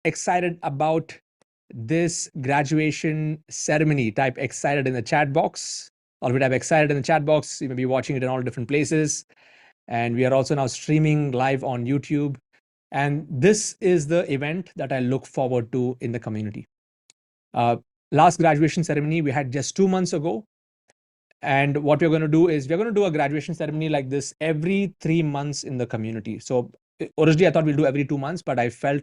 excited about this graduation ceremony? Type excited in the chat box. Or if you type excited in the chat box, you may be watching it in all different places. And we are also now streaming live on YouTube. And this is the event that I look forward to in the community. Last graduation ceremony we had just 2 months ago. And what we're going to do is we're going to do a graduation ceremony like this every 3 months in the community. So originally I thought we'll do every 2 months, but I felt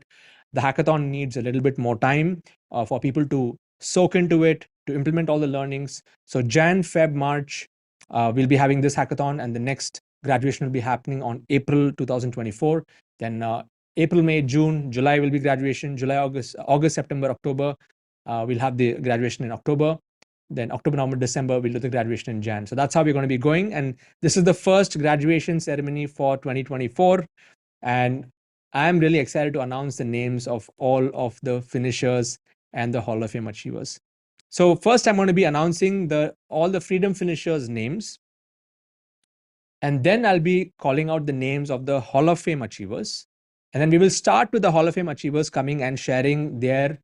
the hackathon needs a little bit more time for people to soak into it, to implement all the learnings. So Jan, Feb, March, we'll be having this hackathon, and the next graduation will be happening on April 2024. Then April, May, June, July will be graduation. July, August, September, October, we'll have the graduation in October. Then October, November, December, we'll do the graduation in Jan. So that's how we're going to be going. And this is the first graduation ceremony for 2024. And I'm really excited to announce the names of all of the finishers and the Hall of Fame achievers. So first, I'm going to be announcing all the Freedom finishers' names. And then I'll be calling out the names of the Hall of Fame achievers. And then we will start with the Hall of Fame achievers coming and sharing their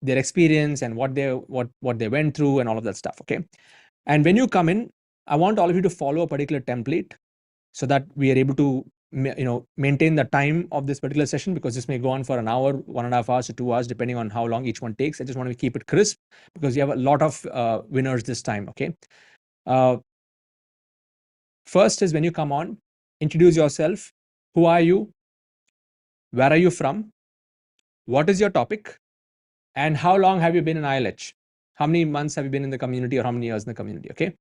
experience and what they went through and all of that stuff. Okay. And when you come in, I want all of you to follow a particular template so that we are able to maintain the time of this particular session, because this may go on for an hour, 1.5 hours to 2 hours, depending on how long each one takes. I just want to keep it crisp because you have a lot of winners this time. Okay. First is when you come on, introduce yourself. Who are you? Where are you from? What is your topic? And how long have you been in ILH? How many months have you been in the community, or how many years in the community? Okay.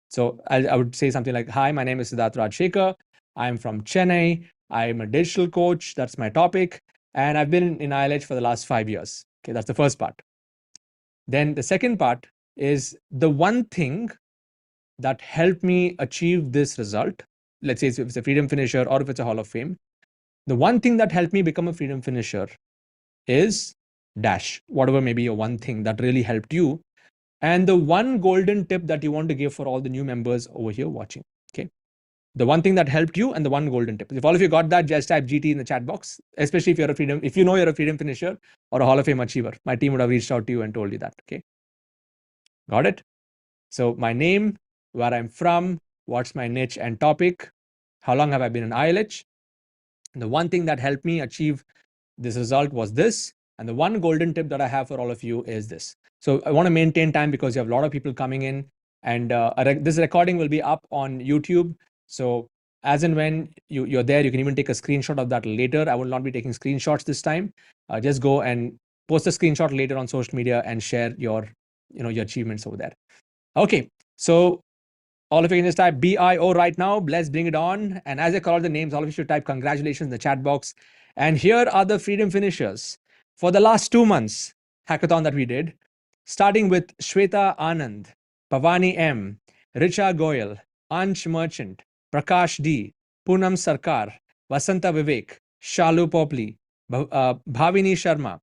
So I would say something like, hi, my name is Siddharth Rajshekar. I'm from Chennai. I'm a digital coach. That's my topic. And I've been in ILH for the last 5 years. Okay. That's the first part. Then the second part is the one thing that helped me achieve this result. Let's say if it's a Freedom finisher or if it's a Hall of Fame. The one thing that helped me become a Freedom finisher is dash, whatever may be your one thing that really helped you, and the one golden tip that you want to give for all the new members over here watching. Okay, the one thing that helped you and the one golden tip. If all of you got that, just type GT in the chat box, especially if you're if you know you're a Freedom finisher or a Hall of Fame achiever. My team would have reached out to you and told you that. Okay, got it? So my name, where I'm from, what's my niche and topic, how long have I been in ILH, and the one thing that helped me achieve this result was this. And the one golden tip that I have for all of you is this. So I want to maintain time because you have a lot of people coming in, and this recording will be up on YouTube. So as and when you're there, you can even take a screenshot of that later. I will not be taking screenshots this time. Just go and post a screenshot later on social media and share your achievements over there. Okay, so all of you can just type BIO right now. Let's bring it on. And as I call out the names, all of you should type congratulations in the chat box. And here are the Freedom finishers for the last 2 months hackathon that we did, starting with Shweta Anand, Pavani M, Richa Goyal, Ansh Merchant, Prakash D, Punam Sarar, Wasanta Vivek, Shalu Poley, Bhavini Sharma,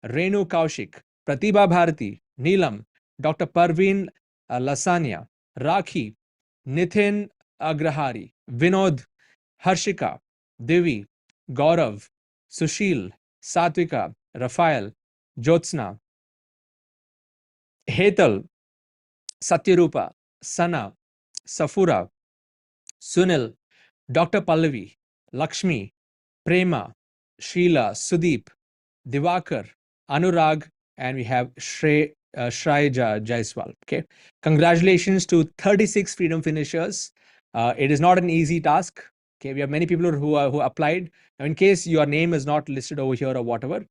Renu Kaik, Pratibha Bharti, Nilam, Dr. Parveen Lasania, Rakhi, Nitin Agrahari, Vinod, Harshika, Divi, Gaurav, Sushil, Satvika, Rafael, Jyotsna, Hetal, Satya Rupa, Sana, Safura, Sunil, Dr. Pallavi, Lakshmi, Prema, Sheila, Sudeep, Divakar, Anurag, and we have Shraija Jaiswal. Okay, congratulations to 36 Freedom finishers. It is not an easy task. Okay, we have many people who applied. Now, in case your name is not listed over here or whatever,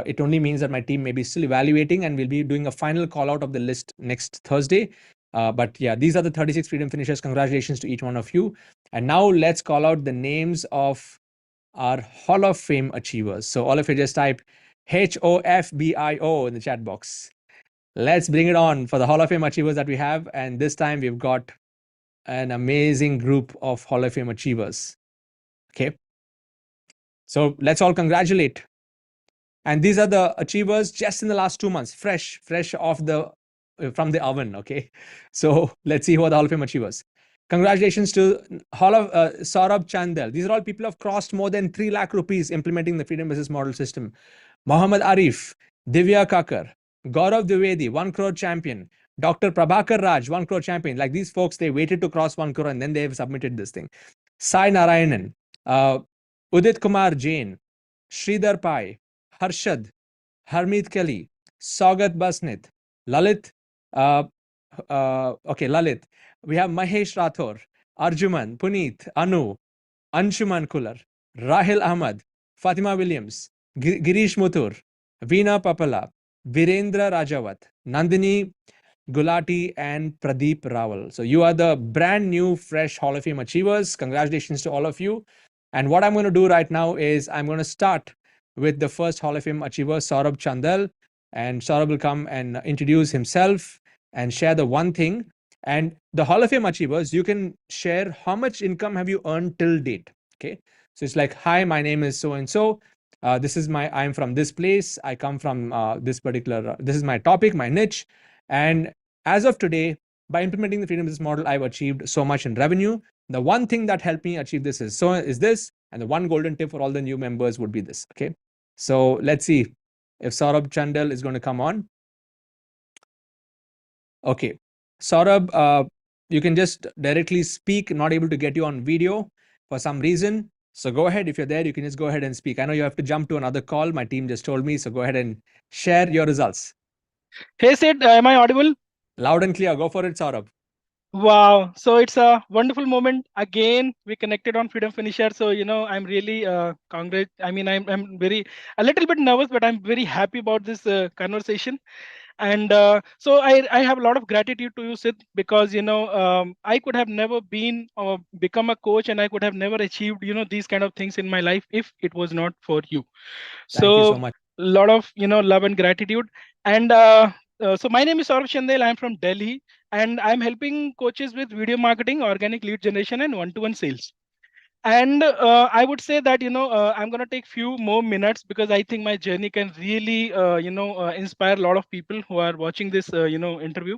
it only means that my team may be still evaluating, and we'll be doing a final call out of the list next Thursday. But yeah, these are the 36 Freedom finishers. Congratulations to each one of you. And now let's call out the names of our Hall of Fame achievers. So all of you just type HOFBIO in the chat box. Let's bring it on for the Hall of Fame achievers that we have. And this time we've got an amazing group of Hall of Fame achievers. Okay. So let's all congratulate. And these are the achievers just in the last 2 months, fresh off from the oven. Okay. So let's see who are the Hall of Fame achievers. Congratulations to Saurabh Chandel. These are all people who have crossed more than 3 lakh rupees implementing the Freedom Business Model system. Mohammad Arif, Divya Kakar, Gaurav Dwivedi, 1 crore champion, Dr. Prabhakar Raj, 1 crore champion. Like these folks, they waited to cross 1 crore and then they have submitted this thing. Sai Narayanan, uh, Udit Kumar Jain, Shridhar Pai, Harshad, Harmeet Kelly, Saugat Basnit, Lalit, uh, Lalit. We have Mahesh Rathore, Arjuman, Puneet, Anu, Anshuman Kular, Raheel Ahmed, Fatima Williams, Girish Muthur, Veena Pupala, Virendra Rajawat, Nandini Gulati, and Pradeep Rael. So you are the brand new, fresh Hall of Fame achievers. Congratulations to all of you. And what I'm going to do right now is I'm going to start with the first Hall of Fame achiever, Saurabh Chandel. And Saurabh will come and introduce himself and share the one thing. And the Hall of Fame achievers, you can share how much income have you earned till date. Okay. So it's like, hi, my name is so and so. This is I'm from this place. I come from this particular, this is my topic, my niche. And as of today, by implementing the freedom business model, I've achieved so much in revenue. The one thing that helped me achieve this is this, and the one golden tip for all the new members would be this. Okay. So let's see if Saurabh Chandel is going to come on. Okay. Saurabh, you can just directly speak, not able to get you on video for some reason. So go ahead. If you're there, you can just go ahead and speak. I know you have to jump to another call. My team just told me. So go ahead and share your results. Hey Sid, am I audible? Loud and clear. Go for it, Saurabh. Wow. So it's a wonderful moment. Again, we connected on Freedom Finisher. So, I'm really I'm very, a little bit nervous, but I'm very happy about this conversation. And so I have a lot of gratitude to you, Sid, because, I could have never been become a coach, and I could have never achieved, these kind of things in my life if it was not for you. Thank you So so much. a lot of love and gratitude. And so my name is Saurabh Chandel. I'm from Delhi, and I'm helping coaches with video marketing, organic lead generation, and one-to-one sales. And I would say that I'm going to take few more minutes because I think my journey can really inspire a lot of people who are watching this interview.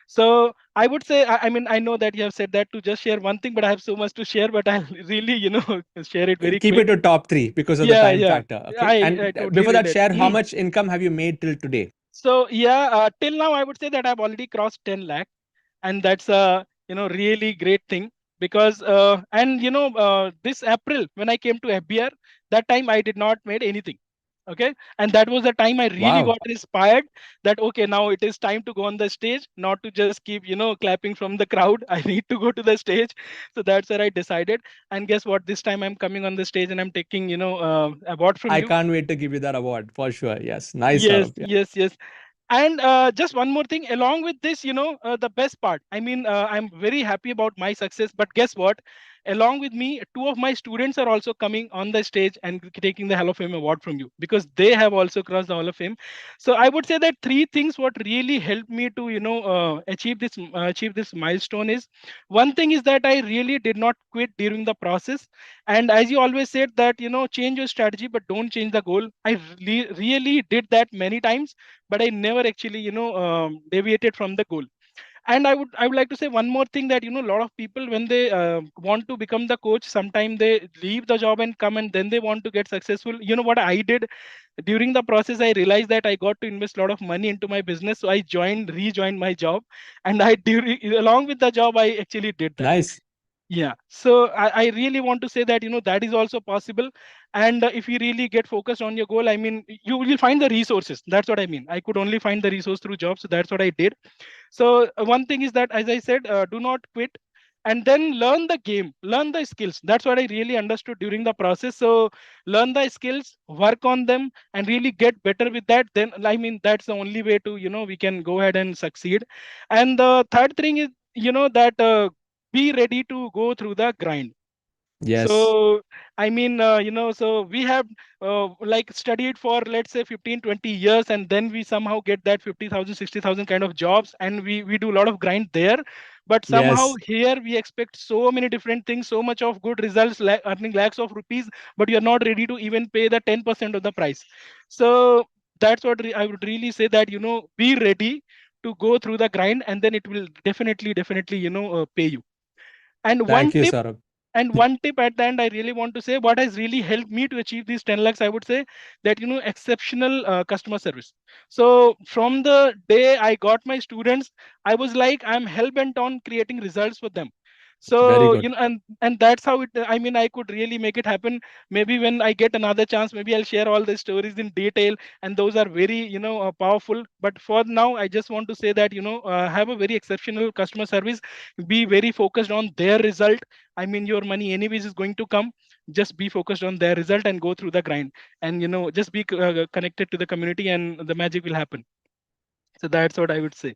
So I would say, I know that you have said that to just share one thing, but I have so much to share, but I'll really share it very Keep quick. it to top three because of the Yeah, time yeah. factor. Okay. I And totally before that, relate. share how much income have you made till today? So yeah, till now I would say that I've already crossed 10 lakh, and that's a really great thing because and this April when I came to FBR, that time I did not made anything. Okay, and that was the time I really Wow. got inspired that okay, now it is time to go on the stage, not to just keep clapping from the crowd. I need to go to the stage. So that's where I decided. And guess what? This time I'm coming on the stage and I'm taking award from I you. can't wait to give you that award for sure. Yes. Nice, Yes, Saurabh. Yeah. yes, yes. And just one more thing, along with this, the best part. I'm very happy about my success. But guess what? Along with me, two of my students are also coming on the stage and taking the Hall of Fame award from you because they have also crossed the Hall of Fame. So I would say that three things what really helped me to achieve this milestone is one thing is that I really did not quit during the process. And as you always said that change your strategy but don't change the goal. I really did that many times, but I never actually deviated from the goal. And I would like to say one more thing that a lot of people when they want to become the coach, sometimes they leave the job and come and then they want to get successful. You know what I did during the process? I realized that I got to invest a lot of money into my business, so I rejoined my job, and I during along with the job I actually did that. Nice. Yeah, so I really want to say that that is also possible. And if you really get focused on your goal, I mean, you will find the resources. That's what I mean. I could only find the resource through jobs, so that's what I did. So one thing is that, as I said, do not quit, and then learn the game, learn the skills. That's what I really understood during the process. So learn the skills, work on them, and really get better with that. Then I mean, that's the only way to we can go ahead and succeed. And the third thing is that be ready to go through the grind. Yes. So I mean, so we have like studied for, let's say, 15, 20 years, and then we somehow get that 50,000, 60,000 kind of jobs, and we do a lot of grind there. But somehow Yes. here we expect so many different things, so much of good results, earning lakhs of rupees, but you're not ready to even pay the 10% of the price. So that's what I would really say, that be ready to go through the grind, and then it will definitely pay you. And one Thank you, tip Saurabh. And one tip at the end, I really want to say what has really helped me to achieve these 10 lakhs, I would say that, exceptional customer service. So from the day I got my students, I was like, I'm hell bent on creating results for them. Very So, good. and that's how it, I mean, I could really make it happen. Maybe when I get another chance, maybe I'll share all the stories in detail, and those are very, powerful. But for now, I just want to say that, have a very exceptional customer service, be very focused on their result. I mean, your money anyways is going to come. Just be focused on their result and go through the grind, and, just be connected to the community, and the magic will happen. So that's what I would say.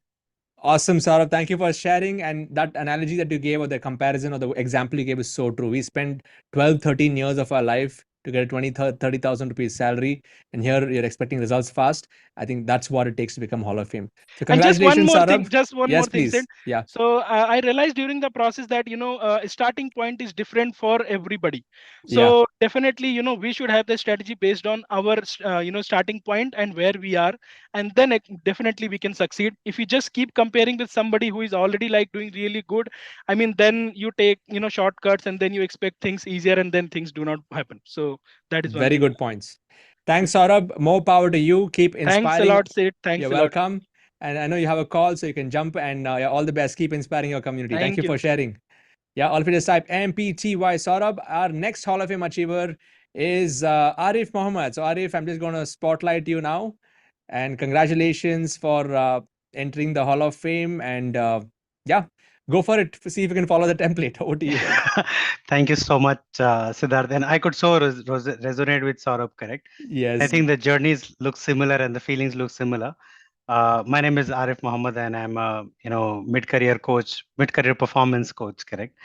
Awesome, Saurabh. Thank you for sharing. And that analogy that you gave, or the comparison or the example you gave, is so true. We spend 12, 13 years of our life to get a 20, 30,000 rupees salary. And here you're expecting results fast. I think that's what it takes to become Hall of Fame. So And just one congratulations, more thing, Saurabh. just one more Yes, thing, Sid. please. Yeah. So I realized during the process that, starting point is different for everybody. Yeah. So definitely, we should have the strategy based on our starting point and where we are, and then definitely we can succeed. If you just keep comparing with somebody who is already like doing really good, I mean, then you take, shortcuts, and then you expect things easier, and then things do not happen. So that is one Very thing. good points. Thanks, Saurabh. More power to you. Keep Thanks a inspiring. lot, Sid. You're Thanks a lot. welcome. And I know you have a call, so you can jump. And yeah, all the best. Keep inspiring your community. Thank you Thank for you. sharing. Yeah, all of you just type MPTY Saurabh. Our next Hall of Fame achiever is Arif Muhammad. So, Arif, I'm just going to spotlight you now. And congratulations for entering the Hall of Fame. And yeah, go for it. See if you can follow the template. Over to you. Thank you so much, Siddharth. And I could so resonate with Saurabh, correct? I Yes, think the journeys look similar and the feelings look similar. My name is Arif Muhammad, and I'm a mid-career coach, mid-career performance coach, correct?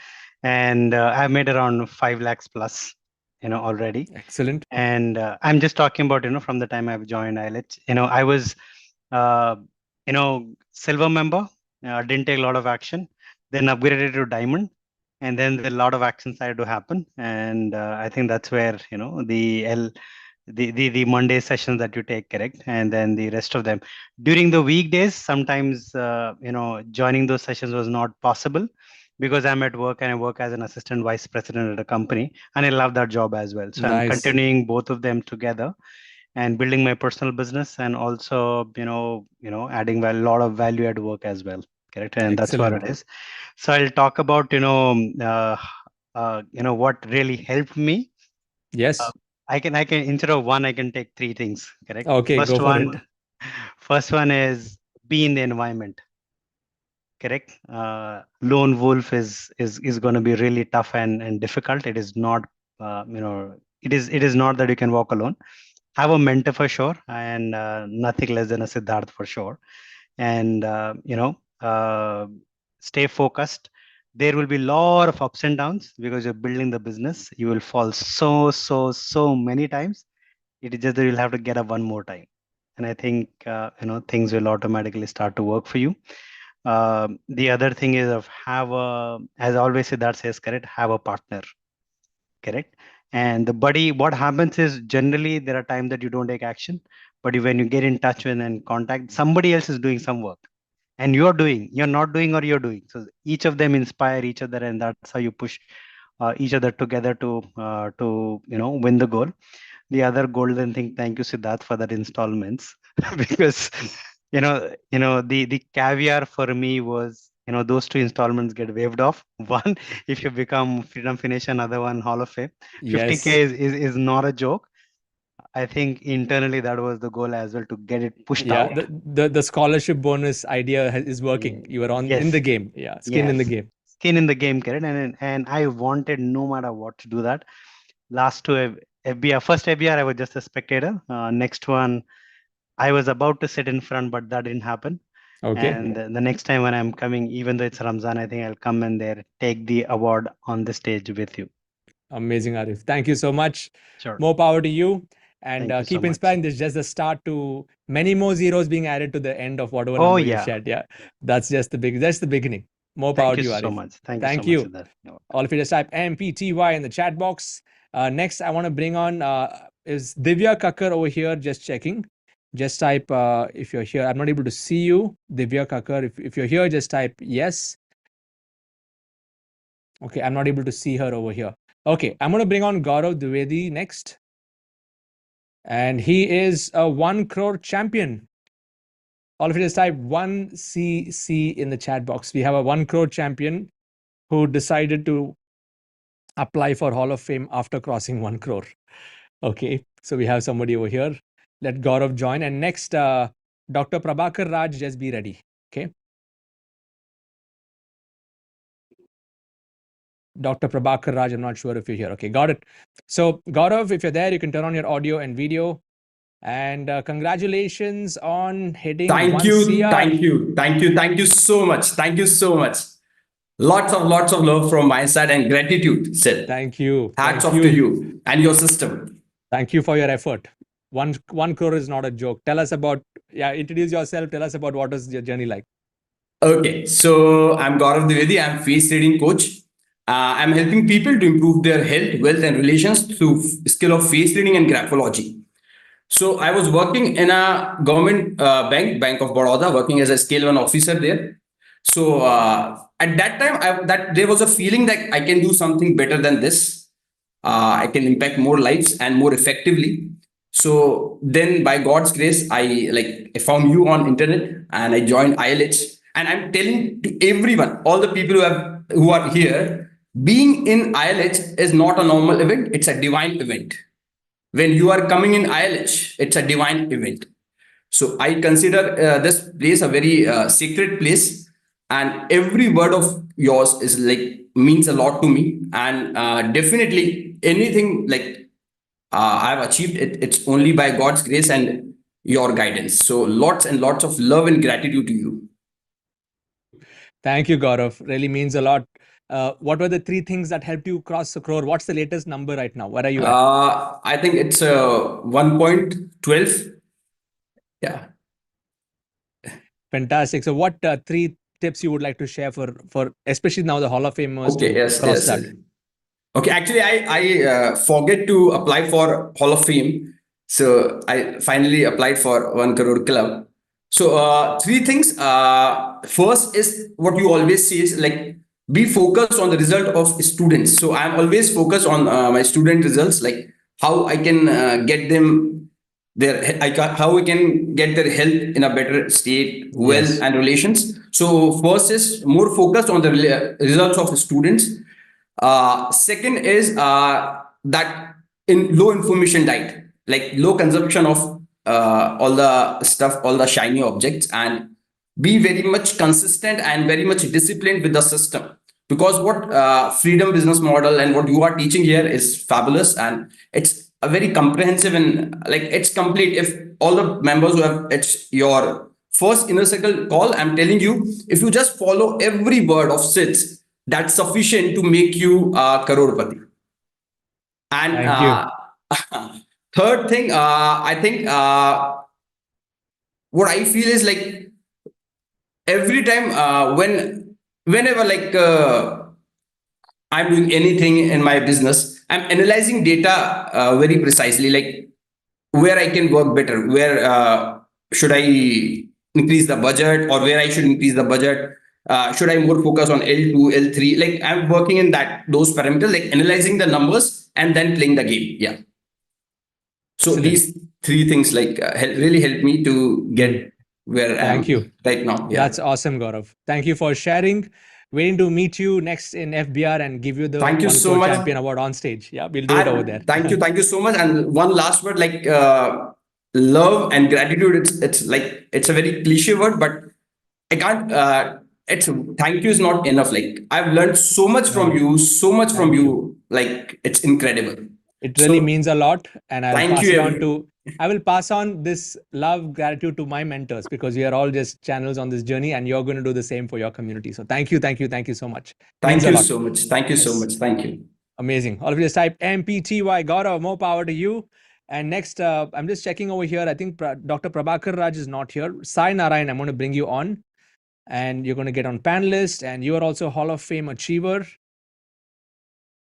And I've made around 5 lakhs plus, already. excellent. And I'm just talking about from the time I've joined IELTS. I was uh, silver member, didn't take a lot of action, then upgraded to diamond, and then a lot of action started to happen. And I think that's where the Monday sessions that you take, correct, and then the rest of them during the weekdays. Sometimes joining those sessions was not possible because I'm at work and I work as an assistant vice president at a company, and I love that job as well. So I'm Nice. continuing both of them together and building my personal business, and also adding a lot of value at work as well, correct, and that's what Excellent. it is. So I'll talk about what really helped me. uh, Yes. I can instead of one, I can take three things, correct. Okay, First go for one, it. first one is be in the environment, correct. Lone wolf is going to be really tough and difficult. It is not, it is not that you can walk alone. Have a mentor for sure, and nothing less than a Siddharth for sure. And stay focused. There will be a lot of ups and downs because you're building the business. You will fall so many times. It is just that you'll have to get up one more time. And I think things will automatically start to work for you. The other thing is of have a, as always Siddharth says, correct, have a partner, correct. And the buddy, what happens is generally there are times that you don't take action, but when you get in touch with and contact, somebody else is doing some work, and you're not doing, or you're doing. So each of them inspire each other, and that's how you push each other together to win the goal. The other golden thing, thank you Siddharth for that installments, because the caviar for me was, those two installments get waived off. One, if you become freedom finish, another one Hall of Fame. 50K Yes. is not a joke. I think internally that was the goal as well, to get it pushed Yeah, out. the scholarship bonus idea is working. You are on in Yes, the game. Yeah, skin in the yes, game. skin in the game, correct. And I wanted no matter what to do that. Last two FBR, first FBR I was just a spectator. Next one I was about to sit in front, but that didn't happen. Okay. And the next time when I'm coming, even though it's Ramzan, I think I'll come and there take the award on the stage with you. Amazing, Arif. Thank you so much. Sure. More power to you. And Thank you so keep much. inspiring. This is just the start to many more zeros being added to the end of whatever Oh number you yeah. shared. Yeah, that's the beginning. More power Thank to you you, so Arif. much. Thank you so Thank much, you. Siddharth. You're All welcome. of you just type MPTY in the chat box. Next, I want to bring on is Divya Kakkar over here, just checking. Just type if you're here. I'm not able to see you, Divya Kakkar. If you're here, just type yes. Okay, I'm not able to see her over here. Okay, I'm going to bring on Gaurav Dwivedi next. And he is a 1 crore champion. All of you just type 1CC in the chat box. We have a 1 crore champion who decided to apply for Hall of Fame after crossing 1 crore. Okay, so we have somebody over here. Let Gaurav join. And next, Dr. Prabhakar Raj, just be ready. Okay. Dr. Prabhakar Raj, I'm not sure if you're here. Okay, got it. So, Gaurav, if you're there, you can turn on your audio and video. And congratulations on hitting Thank 1 you, CR. thank you so much. Thank you so much. Lots of love from my side and gratitude, Sid. Thank you. Hats Thank off to you and your system. Thank you for your effort. One crore is not a joke. Tell us about, introduce yourself. Tell us about what was your journey like. Okay, so I'm Gaurav Dwivedi. I'm face reading coach. I'm helping people to improve their health, wealth, and relations through skill of face reading and graphology. So I was working in a government Bank of Baroda, working as a scale one officer there. So at that time, that there was a feeling that I can do something better than this. I can impact more lives and more effectively. So then, by God's grace, I found you on internet and I joined ILH. And I'm telling to everyone, all the people who are here, being in ILH is not a normal event; it's a divine event. When you are coming in ILH, it's a divine event. So I consider this place a very sacred place, and every word of yours is like means a lot to me. And definitely anything like I've achieved it, it's only by God's grace and your guidance. So lots and lots of love and gratitude to you. Thank you, Gaurav. Really means a lot. What were the 3 things that helped you cross the crore? What's the latest number right now? Where are you at? I think it's 1.12. Yeah. Fantastic. So, what 3 tips you would like to share for especially now the Hall of Famers Okay. to Yes. cross Yes. that? Yes. Okay, actually, I forget to apply for Hall of Fame, so I finally applied for 1 crore club. So 3 things. First is what you always say is like be focused on the result of students. So I'm always focused on my student results, like how I can get them how we can get their health in a better state, wealth Yes. and relations. So first is more focused on the results of students. Second is that in low information diet, like low consumption of all the stuff, all the shiny objects, and be very much consistent and very much disciplined with the system. Because what freedom business model and what you are teaching here is fabulous, and it's a very comprehensive and like it's complete. If all the members who have it's your first inner circle call, I'm telling you, if you just follow every word of SIDS, that's sufficient to make you a crorepati. And Thank you. third thing, I think what I feel is like every time whenever I'm doing anything in my business, I'm analyzing data very precisely, like where I can work better, where should I increase the budget, or where I should increase the budget. Should I more focus on L2, L3? Like I'm working in those parameters, like analyzing the numbers and then playing the game. Yeah. So Excellent. these 3 things like really help me to get where I am Thank you. right now. Yeah. That's awesome, Gaurav. Thank you for sharing. Waiting to meet you next in FBR and give you the Thank you 1 so crore much. champion award on stage. Yeah, we'll do it over there. And thank you so much. And one last word, like love and gratitude. It's like it's a very cliche word, but I can't. It's thank you is not enough. Like I've learned so much from you, so much from Thank you. Like it's incredible. It really So means a lot, and I'll thank pass you, it on everyone. to. I will pass on this love, gratitude to my mentors because we are all just channels on this journey, and you're going to do the same for your community. So thank you so much. Thank Means a you lot. so much. Thank you so Yes. much. Thank you. Amazing. All of you just type MPTY. Gaurav, more power to you. And next, I'm just checking over here. I think Dr. Prabhakar Raj is not here. Sai Narayan, I'm going to bring you on, and you're going to get on panelist, and you are also Hall of Fame achiever.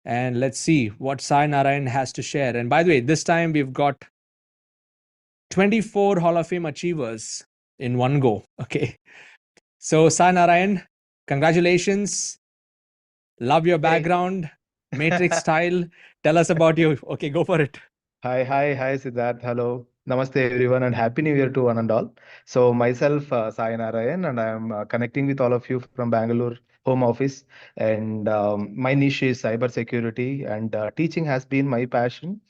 And let's see what Sai Narayan has to share. And by the way, this time we've got 24 Hall of Fame achievers in one go. Okay. So, Sai Narayan, congratulations. Love your Hey. background, Matrix style. Tell us about you. Okay, go for it. Hi, Siddharth. Hello. Namaste, everyone, and Happy New Year to one and all. So, myself, Sai Narayan, and I am connecting with all of you from Bangalore home office. And my niche is cybersecurity, and teaching has been my passion.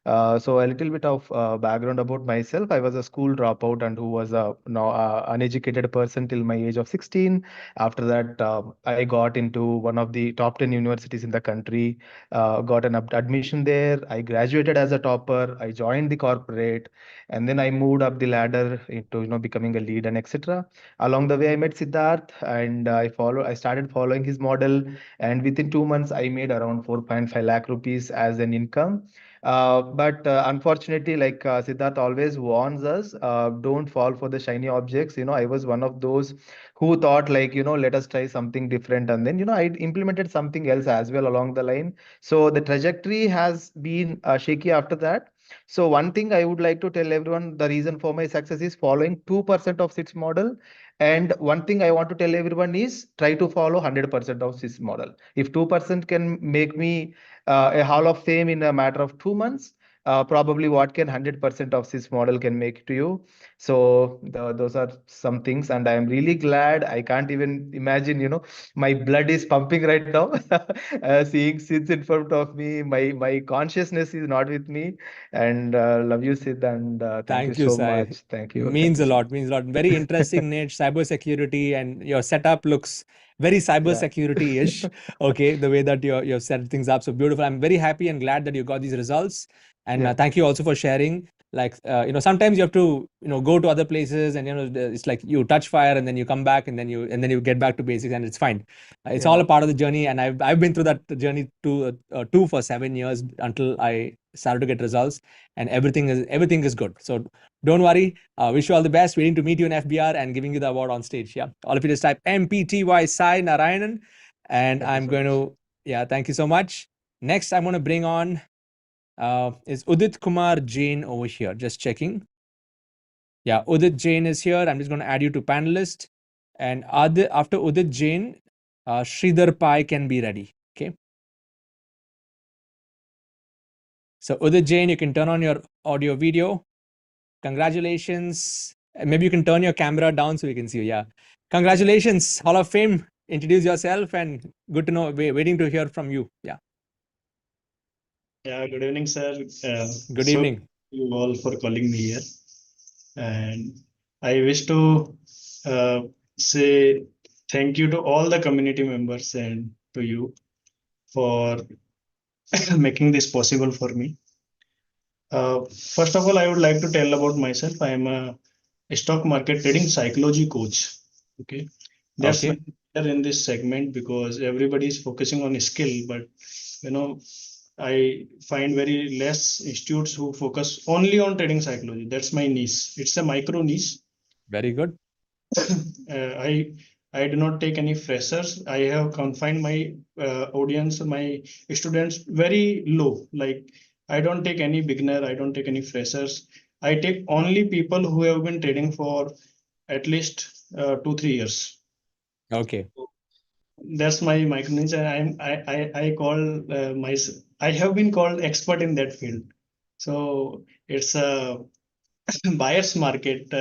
So a little bit of background about myself. I was a school dropout and who was a uneducated person till my age of 16. After that, I got into one of the top 10 universities in the country, got an admission there. I graduated as a topper. I joined the corporate, and then I moved up the ladder into becoming a lead and etc. Along the way, I met Siddharth, and I started following his model, and within 2 months, I made around 4.5 lakh rupees as an income. But unfortunately, like Siddharth always warns us, don't fall for the shiny objects. I was one of those who thought like, let us try something different. And then, I implemented something else as well along the line. So the trajectory has been shaky after that. So one thing I would like to tell everyone, the reason for my success is following 2% of SITS model. And one thing I want to tell everyone is try to follow 100% of SITS model. If 2% can make me a Hall of Fame in a matter of 2 months. Probably what can 100% of this model can make to you. So those are some things, and I am really glad. I can't even imagine. My blood is pumping right now. Seeing Sid in front of me, my consciousness is not with me. And love you, Sid, and thank you Thank you, so Sai. much. Thank you. Thank Means you a so lot, much. means a lot. Very interesting niche, cybersecurity, and your setup looks very Yeah. cybersecurity-ish. Okay, the way that you've set things up, so beautiful. I'm very happy and glad that you got these results. And Yeah. thank you also for sharing. Like, sometimes you have to, go to other places, and it's like you touch fire, and then you come back, and then you get back to basics, and it's fine. It's Yeah. all a part of the journey, and I've been through that journey too for 7 years until I started to get results, and everything is good. So don't worry. Wish you all the best. Waiting to meet you in FBR and giving you the award on stage. Yeah. All of you just type MPTY Sai Narayanan. And Thank you I'm so going much. to, yeah, thank you so much. Next, I'm going to bring on is Udit Kumar Jain over here. Just checking. Yeah, Udit Jain is here. I'm just going to add you to panelist. And after Udit Jain, Shridhar Pai can be ready. Okay. So Udit Jain, you can turn on your audio video. Congratulations. Maybe you can turn your camera down so we can see you. Yeah. Congratulations, Hall of Fame. Introduce yourself, and good to know. Waiting to hear from you. Yeah. Yeah, good evening, sir. Good So evening. you all for calling me here. And I wish to uh, say thank you to all the community members and to you for making this possible for me. First of all, I would like to tell about myself. I am a stock market trading psychology coach. Okay. That's Okay. better in this segment because everybody is focusing on skill, but you know, I find very less institutes who focus only on trading psychology. That's my niche. It's a micro niche. Very good. I do not take any freshers. I have confined my audience, my students very low. Like I don't take any beginner. I don't take any freshers. I take only people who have been trading for at least 2 3 years. Okay. That's my micro niche, and I call my I have been called expert in that field. So it's a buyer's market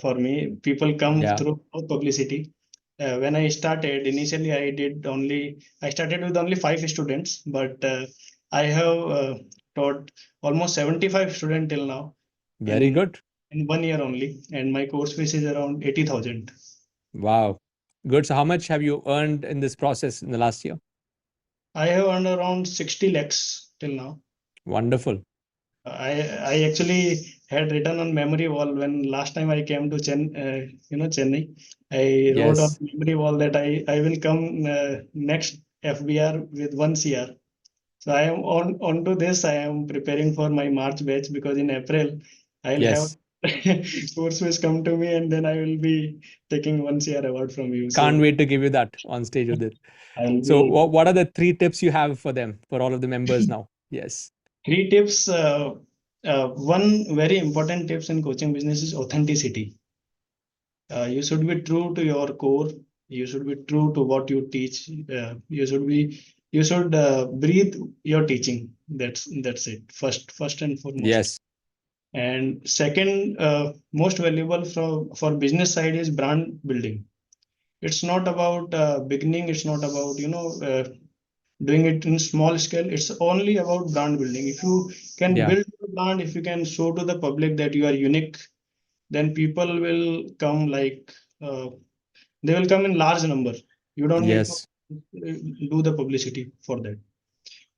for me. People come Yeah. through publicity. When I started, initially I started with only 5 students, but I have taught almost 75 students till now Very in good. 1 year only, and my course fees is around 80,000. Wow. Good. So how much have you earned in this process in the last year? I have earned around 60 lakhs till now. Wonderful. I actually had written on memory wall when last time I came to Chennai. I wrote on Yes. memory wall that I will come next FBR with 1 CR. So I am on to this. I am preparing for my March batch because in April I'll have Yes. course which come to me, and then I will be taking 1 CR award from you. Can't So wait to give you that on stage with it. I'll So be what are the 3 tips you have for them, for all of the members now? Yes. 3 tips. One very important tips in coaching business is authenticity. You should be true to your core. You should be true to what you teach. You should breathe your teaching. That's it. First and foremost. Yes. And second, most valuable for business side is brand building. It's not about beginning. It's not about doing it in small scale. It's only about brand building. If you can Yeah. build a brand, if you can show to the public that you are unique, then people will come they will come in large number. You don't need to Yes. do the publicity for that.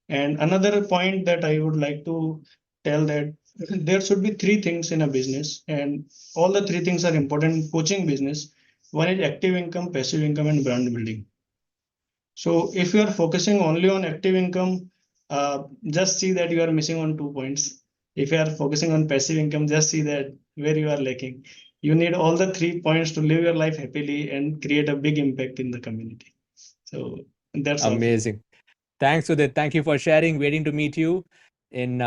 And another point that I would like to tell that there should be three things in a business, and all the three things are important in coaching business. One is active income, passive income, and brand building. So if you are focusing only on active income, just see that you are missing on 2 points. If you are focusing on passive income, just see that where you are lacking. You need all the 3 points to live your life happily and create a big impact in the community. So that's all. Amazing. Thanks, Udit. Thank you for sharing. Waiting to meet you in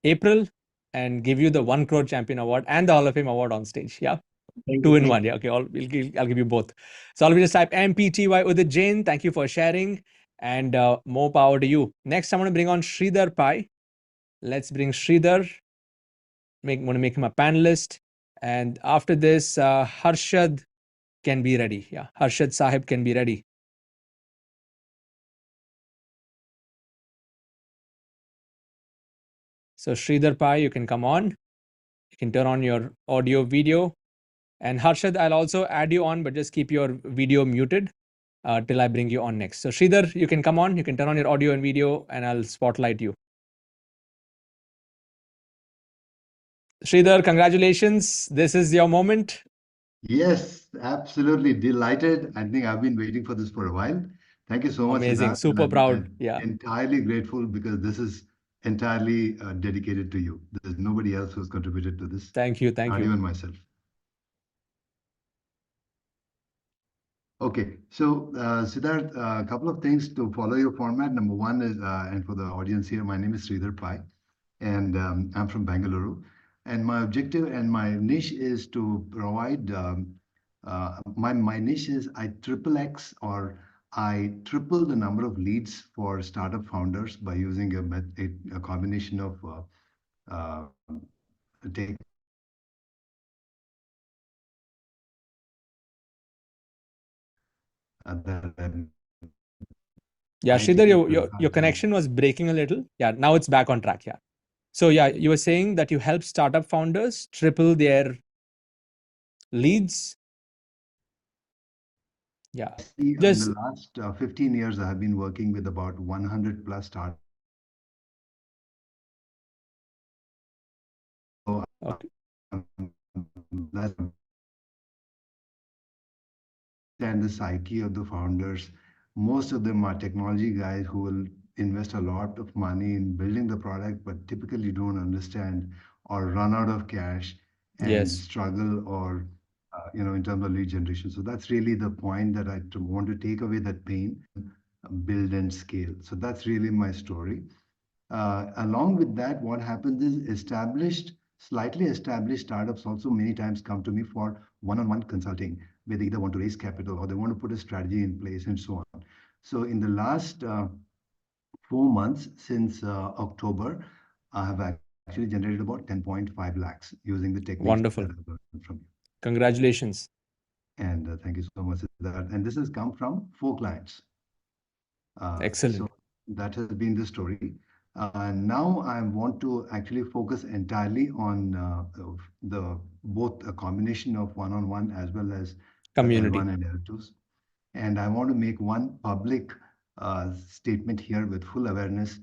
April and give you the 1 crore champion award and the Hall of Fame award on stage. Yeah. Thank Two you. in one. Yeah. Okay. I'll give you both. So I'll just type MPTY Udit Jain. Thank you for sharing and more power to you. Next, I'm going to bring on Shridhar Pai. Let's bring Shridhar. Want to make him a panelist. And after this, Harshad can be ready. Yeah. Harshad Sahib can be ready. So Shridhar Pai, you can come on. You can turn on your audio, video. And Harshad, I'll also add you on, but just keep your video muted till I bring you on next. So Shridhar, you can come on. You can turn on your audio and video, and I'll spotlight you. Shridhar, congratulations. This is your moment. Yes, absolutely delighted. I think I've been waiting for this for a while. Thank you so much, Amazing. Siddharth. Super And proud. I'm Yeah. entirely grateful because this is entirely dedicated to you. There's nobody else who's contributed to this. Thank you. Thank Not you. even myself. Okay, so Siddharth, a couple of things to follow your format. Number one is, and for the audience here, my name is Shridhar Pai, and I'm from Bangalore. And my objective and my niche is to provide, my niche is I triple X or I triple the number of leads for startup founders by using a combination of take Yeah, Shridhar, your connection was breaking a little. Yeah, now it's back on track. Yeah. So yeah, you were saying that you help startup founders triple their leads. Yeah. in Just the last 15 years, I have been working with about 100 plus startups. okay. And the psyche of the founders. Most of them are technology guys who will invest a lot of money in building the product, but typically don't understand or run out of cash and Yes. struggle or in terms of lead generation. So that's really the point that I want to take away that pain, build and scale. So that's really my story. Along with that, what happens is slightly established startups also many times come to me for one-on-one consulting, where they either want to raise capital or they want to put a strategy in place and so on. So in the last 4 months since October, I have actually generated about 10.5 lakhs using the techniques Wonderful. that I've learned from you. Congratulations. And thank you so much for that. And this has come from 4 clients. Excellent. So that has been the story. Now I want to actually focus entirely on both a combination of one-on-one as well as Community. L1 and L2s. And I want to make one public statement here with full awareness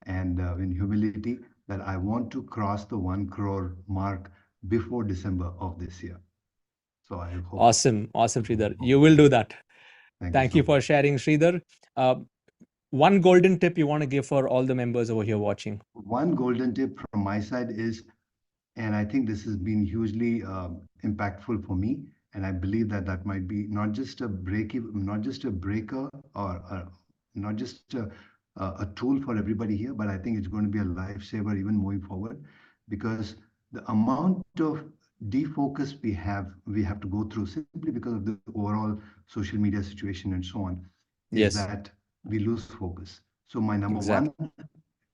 and in humility that I want to cross the 1 crore mark before December of this year. So I hope. Awesome. Awesome, Shridhar. You will do that. Thank you so for much. sharing, Shridhar. One golden tip you want to give for all the members over here watching? One golden tip from my side is, and I think this has been hugely impactful for me, and I believe that that might be not just a breaker, or not just a tool for everybody here, but I think it's going to be a lifesaver even moving forward, because the amount of defocus we have to go through simply because of the overall social media situation and so on, is Yes, that we lose focus. So my number one exactly.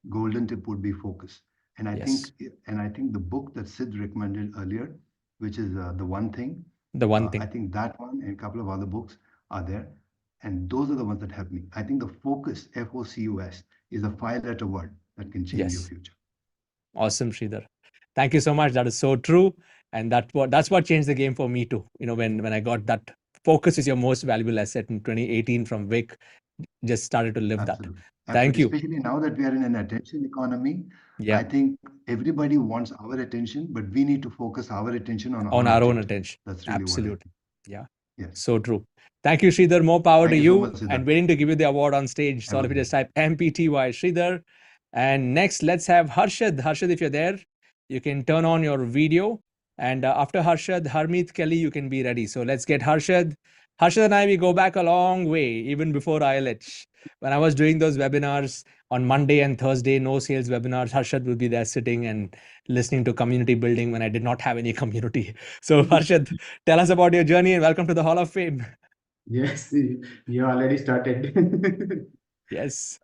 golden tip would be focus. And I think Yes, the book that Sid recommended earlier, which is The One Thing, the one I thing. think that one and a couple of other books are there. And those are the ones that help me. I think the focus, FOCUS, is a 5-letter word that can change your Yes, future. awesome, Sridhar. Thank you so much. That is so true, and that's what changed the game for me too. When I got that focus is your most valuable asset in 2018 from Vic, just started to live that. Absolutely. Thank Absolutely. you. Especially now that we are in an attention economy, Yeah, I think everybody wants our attention, but we need to focus our attention on on our our own objective. attention. That's really what I Absolutely. think. Yeah, Yes. so true. Thank you, Sridhar. More power to Thank you so you. much, And Siddharth. waiting to give you the award on stage. So Have all a of you good just type MPTY Sridhar. And next, let's have Harshad. Harshad, if you're there, you can turn on your video. And after Harshad, Harmeet Kelly, you can be ready. So let's get Harshad. Harshad and I, we go back a long way, even before ILH. When I was doing those webinars on Monday and Thursday, no sales webinars, Harshad would be there sitting and listening to community building when I did not have any community. So Harshad, tell us about your journey and welcome to the Hall of Fame. Yes, you already started. Yes.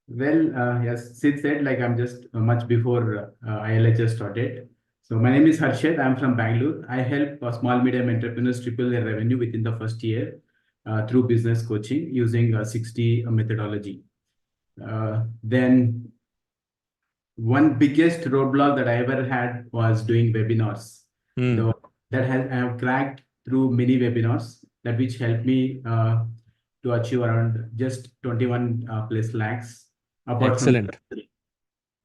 Yes, Sid said, like, I'm just much before ILHS started. So my name is Harshad. I'm from Bangalore. I help small medium entrepreneurs triple their revenue within the first year through business coaching using 60 methodology. Then one biggest roadblock that I ever had was doing webinars. Hmm. Though that I have cracked through many webinars that which helped me to achieve around just 21 plus lakhs apart from Excellent.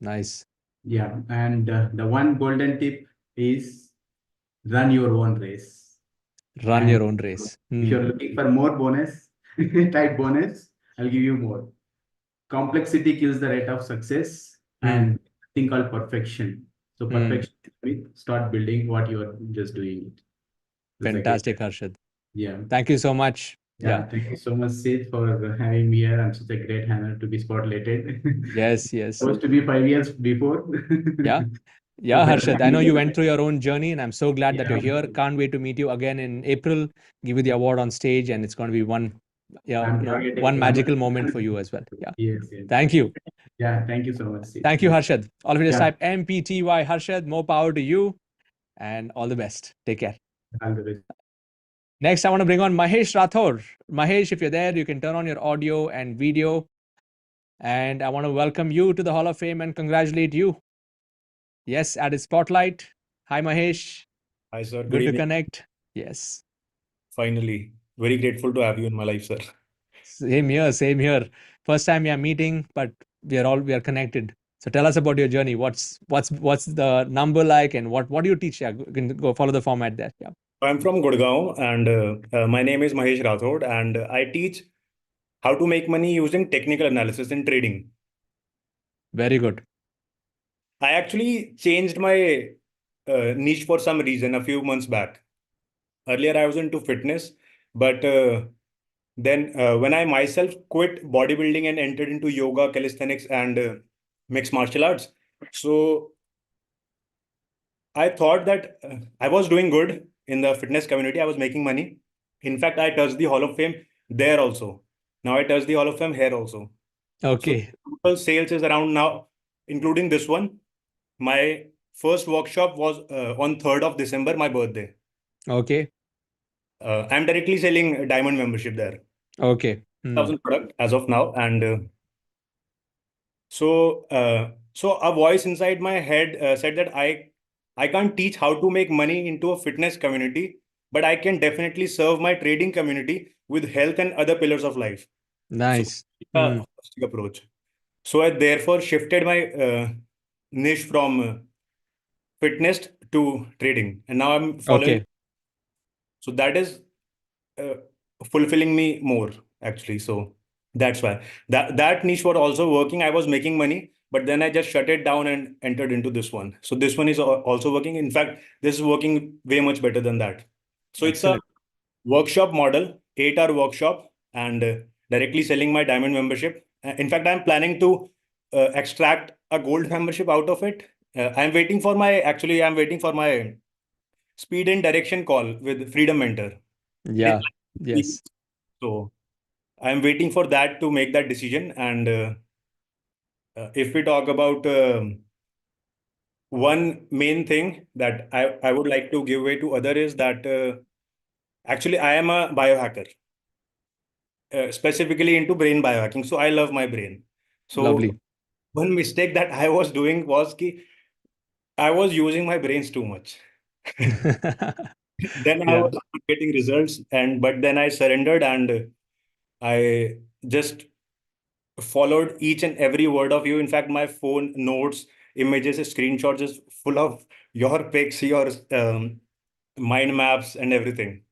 Nice. yeah. And the one golden tip is run your own race. Run And your own race. if you're looking for more bonus, type bonus, I'll give you more. Complexity kills the rate of success and thing called perfection. So perfection, start building what you are just doing it. That's like it. Fantastic, Harshad. Yeah. Thank you so much. Yeah. Thank you so much, Sid, for having me here. I'm such a great honor to be spotlighted. Yes, yes. Supposed to be 5 years before. Yeah. So Yeah, better Harshad. I than know me. you went through your own journey, and I'm so glad that you're Yeah. here. Can't wait to meet you again in April. Give you the award on stage, and it's going to be one I'm targeting one number. magical moment for you as well. Yeah. Yes, yes. Thank you. Yeah, thank you so much, Sid. Thank you, Harshad. All of you just Yeah. type MPTY Harshad. More power to you, and all the best. Take care. All the best. Next, I want to bring on Mahesh Rathore. Mahesh, if you're there, you can turn on your audio and video. And I want to welcome you to the Hall of Fame and congratulate you. Yes, at his spotlight. Hi, Mahesh. Hi, sir. Good Good to evening. connect. Yes. Finally, very grateful to have you in my life, sir. Same here, same here. First time we are meeting, but we are connected. So tell us about your journey. What's the number like, and what do you teach? Yeah, you can go follow the format there. Yeah. I'm from Gurgaon, and my name is Mahesh Rathore, and I teach how to make money using technical analysis in trading. Very good. I actually changed my niche for some reason a few months back. Earlier, I was into fitness, but then when I myself quit bodybuilding and entered into yoga, calisthenics, and mixed martial arts, so I thought that I was doing good in the fitness community. I was making money. In fact, I touched the Hall of Fame there also. Now I touch the Hall of Fame here also. So Okay. total sales is around now, including this one. My first workshop was on 3rd of December, my birthday. Okay. I'm directly selling a diamond membership there. Okay. 1,000 product as of now, and so a voice inside my head said that I can't teach how to make money into a fitness community, but I can definitely serve my trading community with health and other pillars of life. Nice. So, a holistic approach. So I therefore shifted my niche from fitness to trading, and now I'm following. Okay. So that is fulfilling me more actually. So that's why that niche was also working. I was making money, but then I just shut it down and entered into this one. So this one is also working. In fact, this is working way much better than that. So Excellent. it's a workshop model, 8-hour workshop, and directly selling my diamond membership. In fact, I'm planning to extract a gold membership out of it. I'm waiting for my speed and direction call with Freedom Mentor. Yeah. Yes. So I'm waiting for that to make that decision. And if we talk about one main thing that I would like to give way to other is that actually I am a biohacker, specifically into brain biohacking. So I love my brain. So Lovely. one mistake that I was doing was ki I was using my brains too much. Then I Yeah. was not getting results, but then I surrendered and I just followed each and every word of you. In fact, my phone notes, images, screenshots is full of your pics, your mind maps, and everything.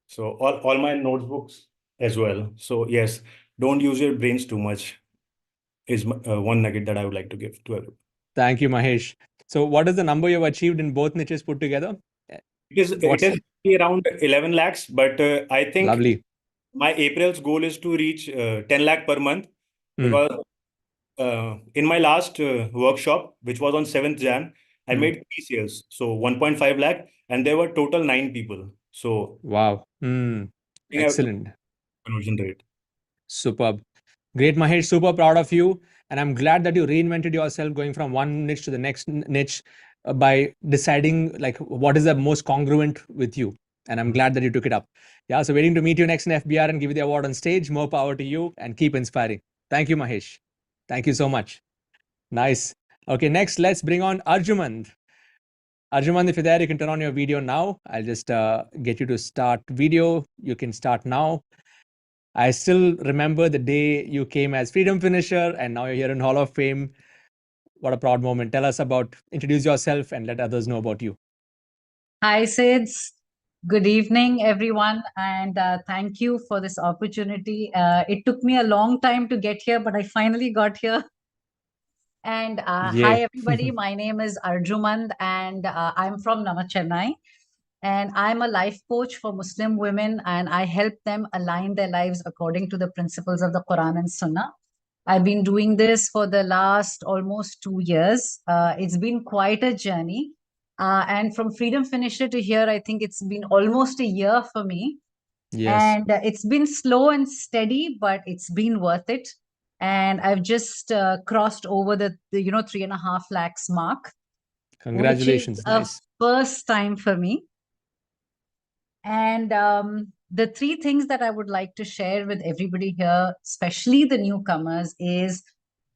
So all my notebooks as well. So yes, don't use your brains too much is one nugget that I would like to give to everyone. Thank you, Mahesh. So, what is the number you've achieved in both niches put together? It What's is around 11 lakhs, but I think lovely? my April's goal is to reach 10 lakh per month Hmm. because in my last workshop, which was on 7th Jan, I Hmm. made 3 sales. So 1.5 lakh, and there were total 9 people. So Wow. I think I have Excellent. conversion rate. Superb. Great, Mahesh. Super proud of you. And I'm glad that you reinvented yourself going from one niche to the next niche by deciding like what is the most congruent with you. And I'm glad that you took it up. Yeah. So waiting to meet you next in FBR and give you the award on stage. More power to you and keep inspiring. Thank you, Mahesh. Thank you so much. Nice. Okay, next, let's bring on Arjumand. Arjumand, if you're there, you can turn on your video now. I'll just get you to start video. You can start now. I still remember the day you came as Freedom Finisher and now you're here in Hall of Fame. What a proud moment. Tell us about, introduce yourself and let others know about you. Hi, Sids. Good evening, everyone, and thank you for this opportunity. It took me a long time to get here, but I finally got here. And hi, Yay. everybody. My name is Arjumand, and I'm from Chennai. And I'm a life coach for Muslim women, and I help them align their lives according to the principles of the Quran and Sunnah. I've been doing this for the last almost 2 years. It's been quite a journey. And from Freedom Finisher to here, I think it's been almost a year for me. Yes. And it's been slow and steady, but it's been worth it. And I've just crossed over the 3.5 lakhs mark, Congratulations. which is Nice. a first time for me. And the three things that I would like to share with everybody here, especially the newcomers, is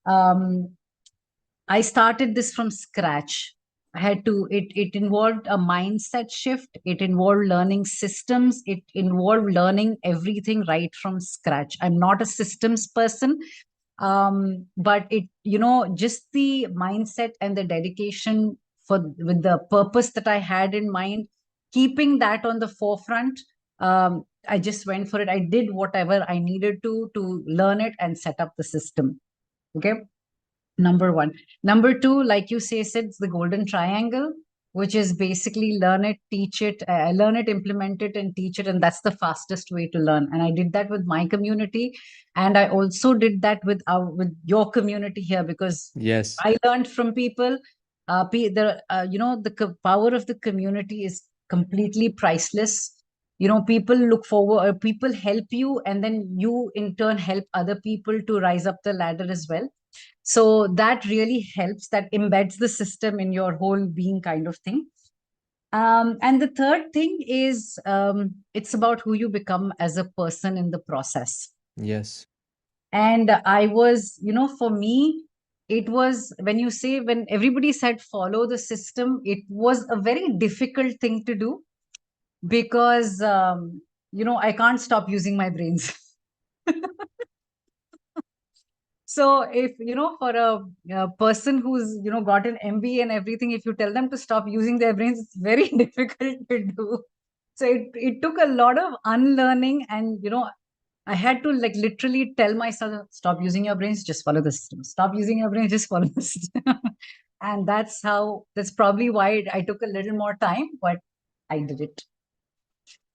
I started this from scratch. I had to, it involved a mindset shift. It involved learning systems. It involved learning everything right from scratch. I'm not a systems person, but just the mindset and the dedication with the purpose that I had in mind, keeping that on the forefront. I just went for it. I did whatever I needed to learn it and set up the system. Okay. Number one. Number two, like you say, Sid, it's the golden triangle, which is basically learn it, teach it, learn it, implement it, and teach it. And that's the fastest way to learn. And I did that with my community. And I also did that with your community here, because Yes. I learned from people. The power of the community is completely priceless. People look forward, people help you, and then you in turn help other people to rise up the ladder as well. So that really helps, that embeds the system in your whole being, kind of thing. And the third thing is it's about who you become as a person in the process. Yes. And I was, for me, it was when everybody said follow the system, it was a very difficult thing to do because, I can't stop using my brains. So if, for a person who's, got an MBA and everything, if you tell them to stop using their brains, it's very difficult to do. So it took a lot of unlearning, and, I had to like literally tell myself, stop using your brains, just follow the system. Stop using your brains, just follow the system. And that's probably why I took a little more time, but I did it.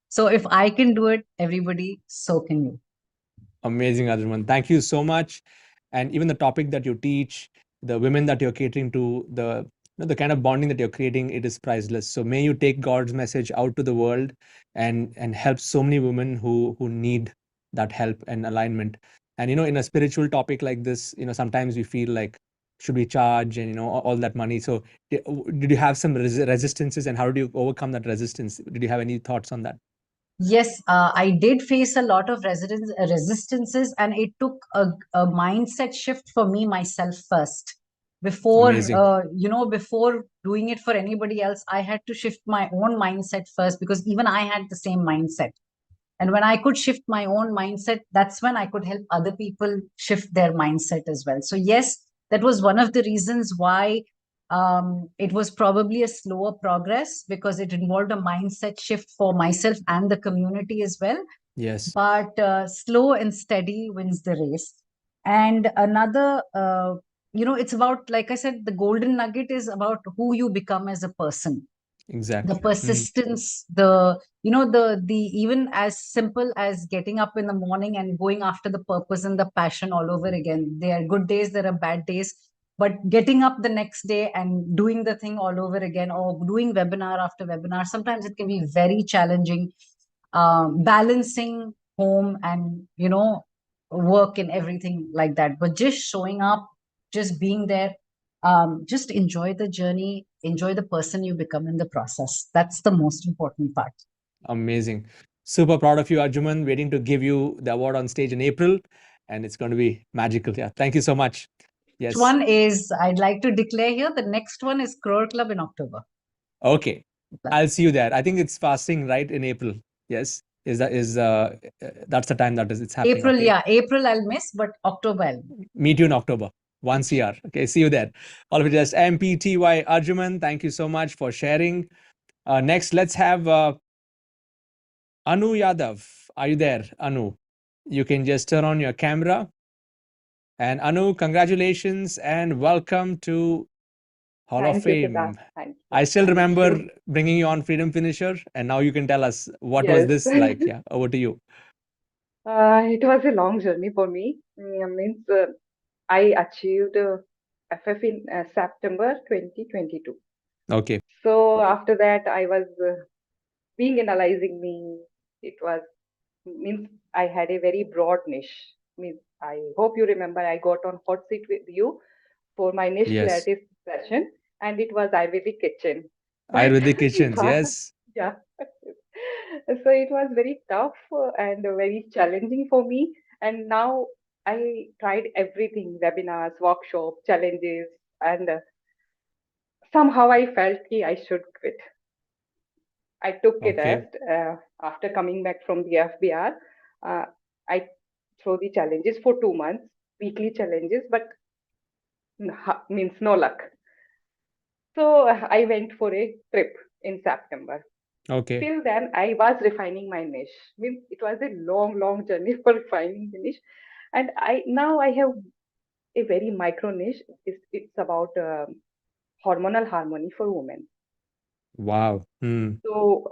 So if I can do it, everybody, so can you. Amazing, Arjun. Thank you so much. And even the topic that you teach, the women that you're catering to, the the kind of bonding that you're creating, it is priceless. So may you take God's message out to the world and help so many women who need that help and alignment. And in a spiritual topic like this, sometimes we feel like, should we charge, and all that money. So did you have some resistances, and how did you overcome that resistance? Did you have any thoughts on that? Yes, I did face a lot of resistances, and it took a mindset shift for me myself first. Before, Amazing. Before doing it for anybody else, I had to shift my own mindset first, because even I had the same mindset. And when I could shift my own mindset, that's when I could help other people shift their mindset as well. So yes, that was one of the reasons why it was probably a slower progress, because it involved a mindset shift for myself and the community as well. Yes. But slow and steady wins the race. And another, it's about, like I said, the golden nugget is about who you become as a person. Exactly. The persistence, the even as simple as getting up in the morning and going after the purpose and the passion all over again. There are good days, there are bad days, but getting up the next day and doing the thing all over again, or doing webinar after webinar, sometimes it can be very challenging, balancing home and work and everything like that. But just showing up, just being there, just enjoy the journey, enjoy the person you become in the process. That's the most important part. Amazing. Super proud of you, Arjuman. Waiting to give you the award on stage in April, and it's going to be magical. Yeah. Thank you so much. Yes. Which one is, I'd like to declare here, the next one is Crore Club in October. Okay. I'll see you there. I think it's fasting, right, in April. Yes. That's the time it's happening. April, okay. yeah. April I'll miss, but October I'll meet you in October. 1 CR. Okay, see you there. All of it just MPTY Arjuman. Thank you so much for sharing. Next, let's have Anu Yadav. Are you there, Anu? You can just turn on your camera. And Anu, congratulations and welcome to Hall of Fame. I still remember bringing you on Freedom Finisher, and now you can tell us what was this like. Yeah, over to you. It was a long journey for me. I achieved FF in September 2022. Okay. So after that, I was being analyzing me. It was means I had a very broad niche. I hope you remember I got on hot seat with you for my niche Yes. clarity session, and it was Ayurvedic kitchen. Ayurvedic kitchens, yes. Yeah. So it was very tough and very challenging for me. And now I tried everything, webinars, workshops, challenges, and somehow I felt I should quit. I took a rest after coming back from the FBR. I threw the challenges for 2 months, weekly challenges, but means no luck. So I went for a trip in September. Okay. Till then, I was refining my niche. Means it was a long, long journey for refining the niche, and now I have a very micro niche. It's about hormonal harmony for women. Wow. So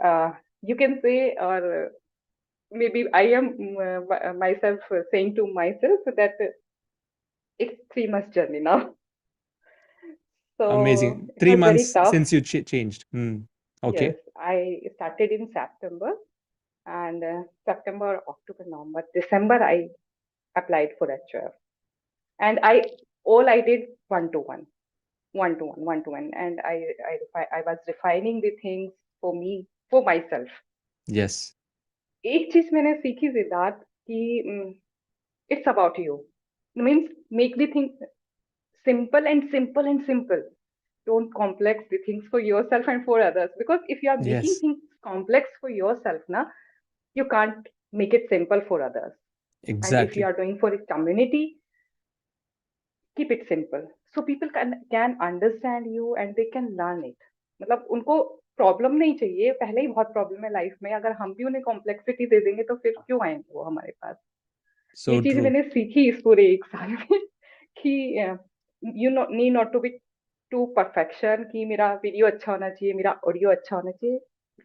you can say, or maybe I am myself saying to myself that it's 3 months journey now. So amazing. it 3 was very months tough. since you changed. Okay. Yes, I started in September, and September, October, November, December, I applied for HF, and all I did one-to-one, and I was refining the things for me, for myself. Yes. एक चीज मैंने सीखी सिद्धार्थ कि it's about you. Means make the thing simple and simple and simple. Don't complex the things for yourself and for others. Because if you are making things complex for yourself, you can't make it simple for others. Exactly. And if you are doing for a community, keep it simple. So people can understand you and they can learn it. मतलब उनको problem नहीं चाहिए, पहले ही बहुत problem है life में, अगर हम भी उन्हें कॉम्प्लेक्सिटी दे देंगे तो फिर क्यों आएंगे वो हमारे पास. ये चीज मैंने सीखी इस पूरे 1 साल में कि you need not to be to perfection, कि मेरा वीडियो अच्छा होना चाहिए, मेरा ऑडियो अच्छा होना चाहिए.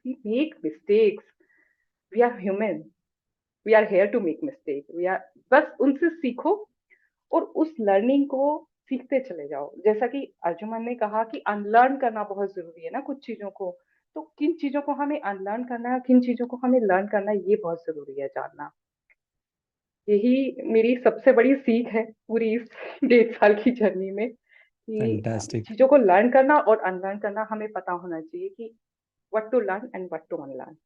We make mistakes, we are human, we are here to make mistake. We are, बस उनसे सीखो और उस लर्निंग को सीखते चले जाओ। जैसा कि अर्जुमन ने कहा कि अनलर्न करना बहुत जरूरी है ना कुछ चीजों को, तो किन चीजों को हमें अनलर्न करना है, किन चीजों को हमें लर्न करना है, ये बहुत जरूरी है जानना। यही मेरी सबसे बड़ी सीख है पूरी इस 1.5 साल की जर्नी में, कि Fantastic. चीजों को लर्न करना और अनलर्न करना हमें पता होना चाहिए कि what to learn and what to unlearn.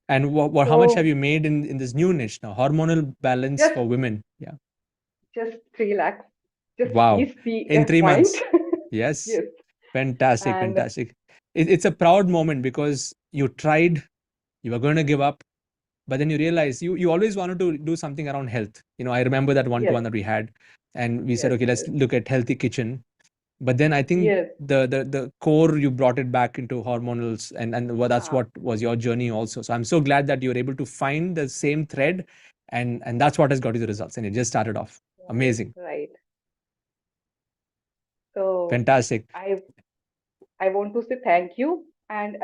And how much have So you made in this new niche now? Hormonal balance just for women. Yeah. just 3 lakhs. Just Wow. please see In a 3 months. point. Yes. Yes. Fantastic. And Fantastic. It's a proud moment because you tried, you were going to give up, but then you realize you always wanted to do something around health. You know, I remember that one-to-one yes, that we had, and we said, yes, okay, let's yes, look at healthy kitchen. But then I think yes. the core, you brought it back into hormonals, and that's Ah, what was your journey also. So I'm so glad that you were able to find the same thread, and that's what has got you the results. And it just started off right, amazing. right. So Fantastic. I want to say thank you. And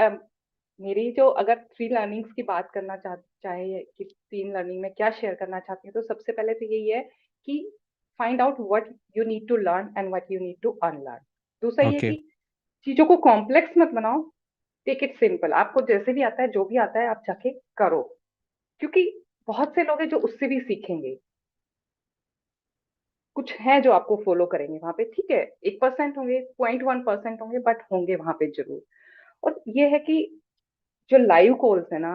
मेरी जो अगर 3 learnings की बात करना चाहे कि 3 learning में क्या शेयर करना चाहती हूँ, तो सबसे पहले तो यही है कि find out what you need to learn and what you need to unlearn. दूसरा ये Okay. कि चीजों को कॉम्प्लेक्स मत बनाओ, टेक इट सिंपल। आपको जैसे भी आता है, जो भी आता है, आप जाके करो, क्योंकि बहुत से लोग हैं जो उससे भी सीखेंगे। कुछ हैं जो आपको फॉलो करेंगे वहां पे, ठीक है, 1% होंगे, 0.1% होंगे, बट होंगे वहां पे जरूर। और ये है कि जो लाइव कॉल्स है ना,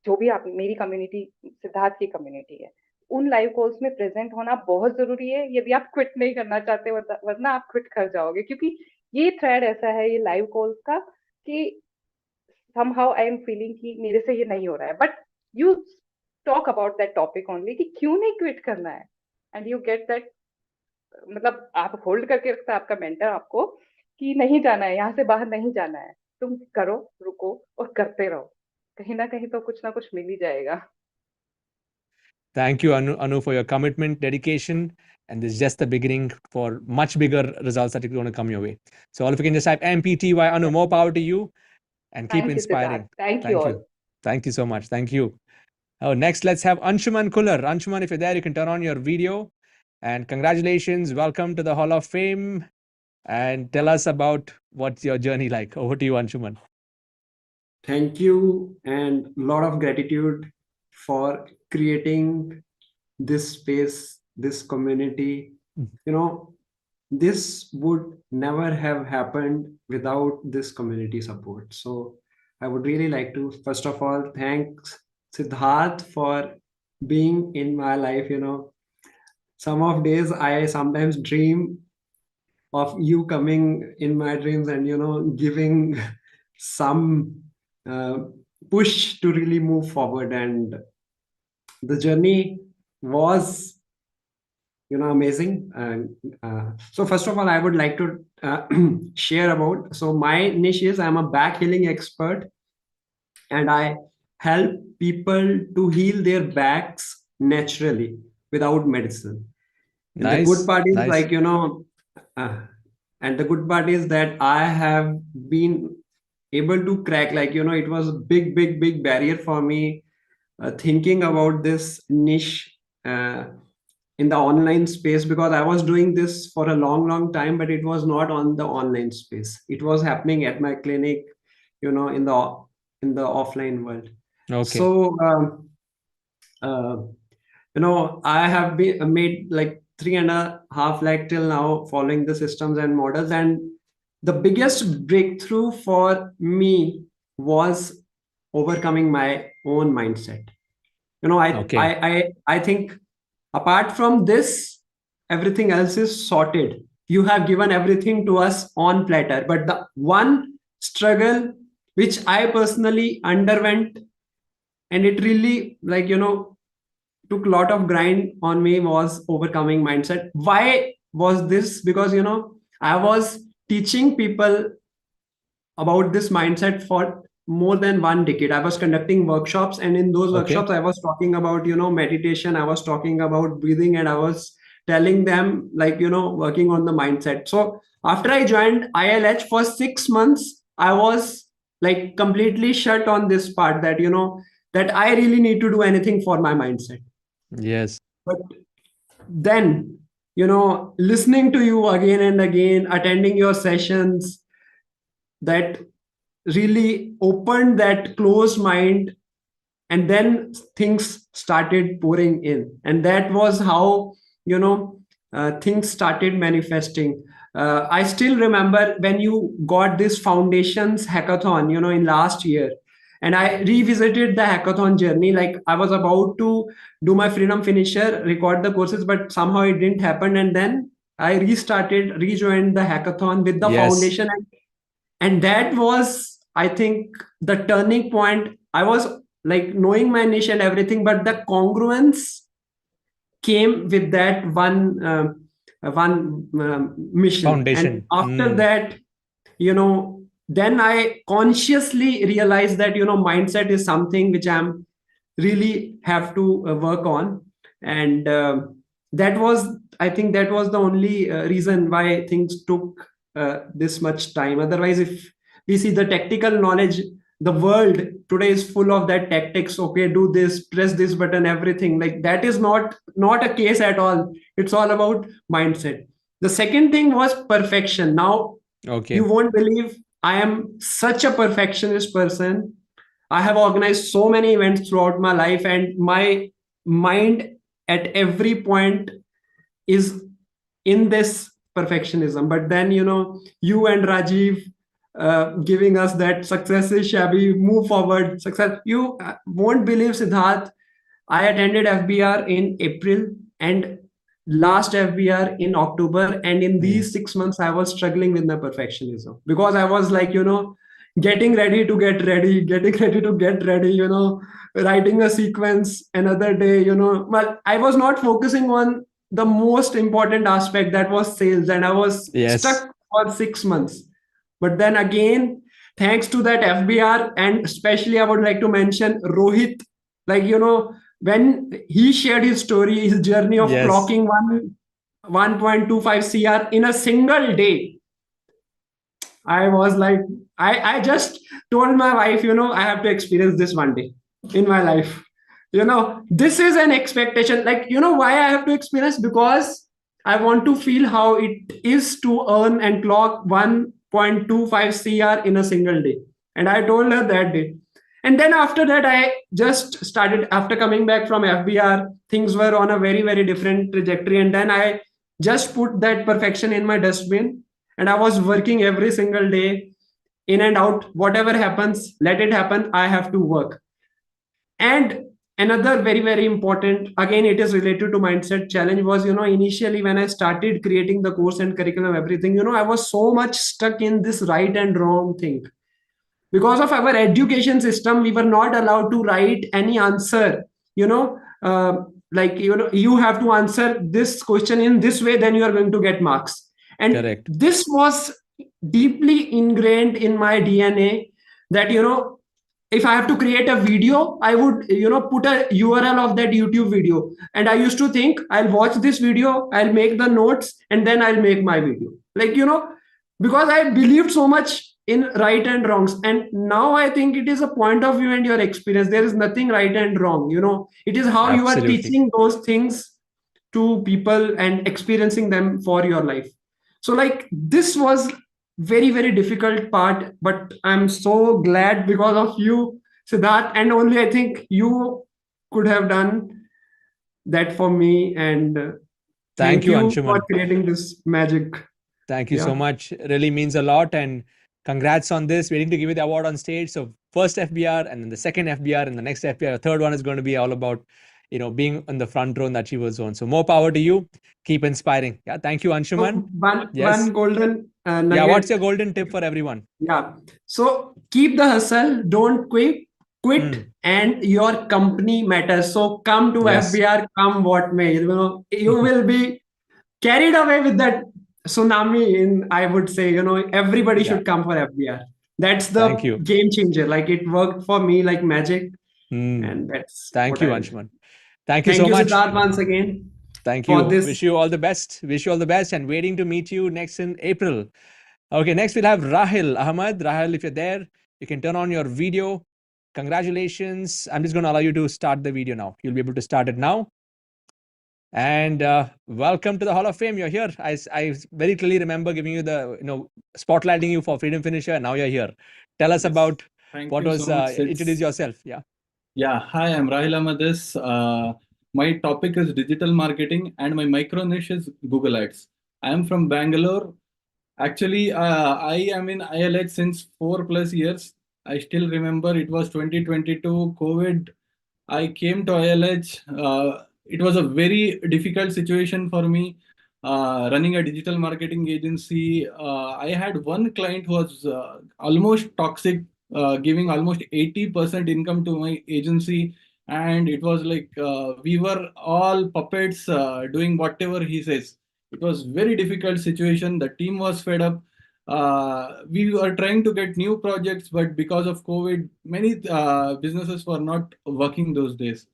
जो भी आप, मेरी कम्युनिटी सिद्धार्थ की कम्युनिटी है, उन लाइव कॉल्स में प्रेजेंट होना बहुत जरूरी है यदि आप क्विट नहीं करना चाहते, वरना आप क्विट कर जाओगे। क्योंकि ये थ्रेड ऐसा है, ये लाइव कॉल्स का, कि somehow I am feeling कि मेरे से ये नहीं हो रहा है, but you talk about that topic only कि क्यों नहीं क्विट करना है, एंड यू गेट दैट, मतलब आप होल्ड करके रखता है आपका मेंटर आपको कि नहीं जाना है, यहाँ से बाहर नहीं जाना है, तुम करो, रुको और करते रहो, कहीं ना कहीं तो कुछ ना कुछ मिल ही जाएगा। Thank you, Anu, for your commitment, dedication, and this is just the beginning for much bigger results that are going to come your way. So all of you can just type MPTY Anu, more power to you, and keep Thank you, Siddharth. inspiring. Thank you all. Thank you so much. Thank you. Oh, next, let's have Anshuman Kular. Anshuman, if you're there, you can turn on your video. And congratulations. Welcome to the Hall of Fame. And tell us about what's your journey like. Over to you, Anshuman. Thank you, and a lot of gratitude for creating this space, this community. You know, this would never have happened without this community support. So I would really like to, first of all, thank Siddharth for being in my life. You know, some of days I sometimes dream of you coming in my dreams and, you know, giving some push to really move forward. And the journey was, you know, amazing. And so first of all, I would like to share about, so my niche is I'm a back healing expert, and I help people to heal their backs naturally without medicine. And the good part is, like, you know, and the good part is that I have been able to crack, like, you know, it was a big barrier for me thinking about this niche in the online space, because I was doing this for a long time, but it was not on the online space. It was happening at my clinic, you know, in the offline world. Okay. So you know, I have been made like 3.5 lakh till now, following the systems and models. And the biggest breakthrough for me was overcoming my own mindset. You know, I think apart from this, everything else is sorted. You have given everything to us on platter, but the one struggle which I personally underwent, and it really, like, you know, took a lot of grind on me, was overcoming mindset. Why was this? Because, you know, I was teaching people about this mindset for more than 1 decade. I was conducting workshops, and in those workshops I was talking about, you know, meditation, I was talking about breathing, and I was telling them, like, you know, working on the mindset. So after I joined ILH for 6 months, I was like completely shut on this part, that, you know, that I really need to do anything for my mindset. Yes. But then listening to you again and again, attending your sessions, that really opened that closed mind, and then things started pouring in, and that was how things started manifesting. I still remember when you got this foundations hackathon in last year, and I revisited the hackathon journey. Like, I was about to do my freedom finisher, record the courses, but somehow it didn't happen, and then I rejoined the hackathon with the Yes. foundation, and that was, I think, the turning point. I was like knowing my niche and everything, but the congruence came with that one mission. Foundation. And after that, then I consciously realized that mindset is something which I'm really have to work on. And that was, I think, that was the only reason why things took this much time. Otherwise, if we see the tactical knowledge, the world today is full of that tactics. Okay, do this, press this button, everything. Like, that is not a case at all. It's all about mindset. The second thing was perfection. Now, Okay. you won't believe, I am such a perfectionist person. I have organized so many events throughout my life, and my mind at every point is in this perfectionism. But then, you and Rajiv giving us that success is shabby, move forward, success. You won't believe, Siddharth, I attended FBR in April and last FBR in October. And in these 6 months, I was struggling with my perfectionism, because I was like, getting ready to get ready, writing a sequence another day, but I was not focusing on the most important aspect, that was sales. And I was Yes. stuck for 6 months. But then again, thanks to that FBR, and especially I would like to mention Rohit, like, when he shared his story, his journey of Yes. clocking 1.25 CR in a single day, I was like, I just told my wife, I have to experience this one day in my life. This is an expectation. Like, why I have to experience? Because I want to feel how it is to earn and clock 1.25 CR in a single day. And I told her that day. And then after that, I just started, after coming back from FBR, things were on a very, very different trajectory. And then I just put that perfection in my dustbin, and I was working every single day, in and out. Whatever happens, let it happen. I have to work. And another very, very important, again, it is related to mindset challenge, was, initially when I started creating the course and curriculum, everything, I was so much stuck in this right and wrong thing. Because of our education system, we were not allowed to write any answer, like, you have to answer this question in this way, then you are going to get marks. And Correct. this was deeply ingrained in my DNA, that, if I have to create a video, I would, put a URL of that YouTube video. And I used to think, I'll watch this video, I'll make the notes, and then I'll make my video. Like, because I believed so much in right and wrongs. And now I think it is a point of view and your experience. There is nothing right and wrong. It is how you are Absolutely. teaching those things to people and experiencing them for your life. So, like, this was very, very difficult part, but I'm so glad, because of you, Siddharth, and only I think you could have done that for me. And Thank you, for Anshuman. creating this magic. Thank you Yeah. so much. Really means a lot. And congrats on this. Waiting to give you the award on stage. So first FBR, and then the second FBR, and the next FBR. The third one is going to be all about, being in the front row in the achiever zone. So more power to you. Keep inspiring. Yeah. Thank you, So Anshuman. one Yes. golden Yeah. nugget. What's your golden tip for everyone? Yeah. So keep the hustle, don't quit, and your company matters. So come to Yes. FBR, come what may. You will be carried away with that tsunami. I would say, everybody Yeah. should come for FBR. That's Thank the you. game changer. Like, it worked for me like magic. And that's Thank what you, I did. Anshuman. Thank you Thank so you, much. Siddharth, once again. Thank for you. this. Wish you all the best. Wish you all the best, and waiting to meet you next in April. Okay, next we'll have Raheel Ahmed. Raheel, if you're there, you can turn on your video. Congratulations. I'm just going to allow you to start the video now. You'll be able to start it now. And welcome to the Hall of Fame. You're here. I very clearly remember giving you the, spotlighting you for Freedom Finisher. And now you're here. Tell us Yes. about Thank what you was, so much, Sid. introduce yourself. Yeah. Yeah, hi, I'm Raheel Ahmed. My topic is digital marketing and my micro niche is Google Ads. I am from Bangalore. Actually, I am in ILH since 4+ years. I still remember it was 2022 COVID. I came to ILH. It was a very difficult situation for me. Running a digital marketing agency, I had one client who was almost toxic, giving almost 80% income to my agency. And it was like we were all puppets doing whatever he says. It was very difficult situation. The team was fed up. We were trying to get new projects, but because of COVID, many businesses were not working those days.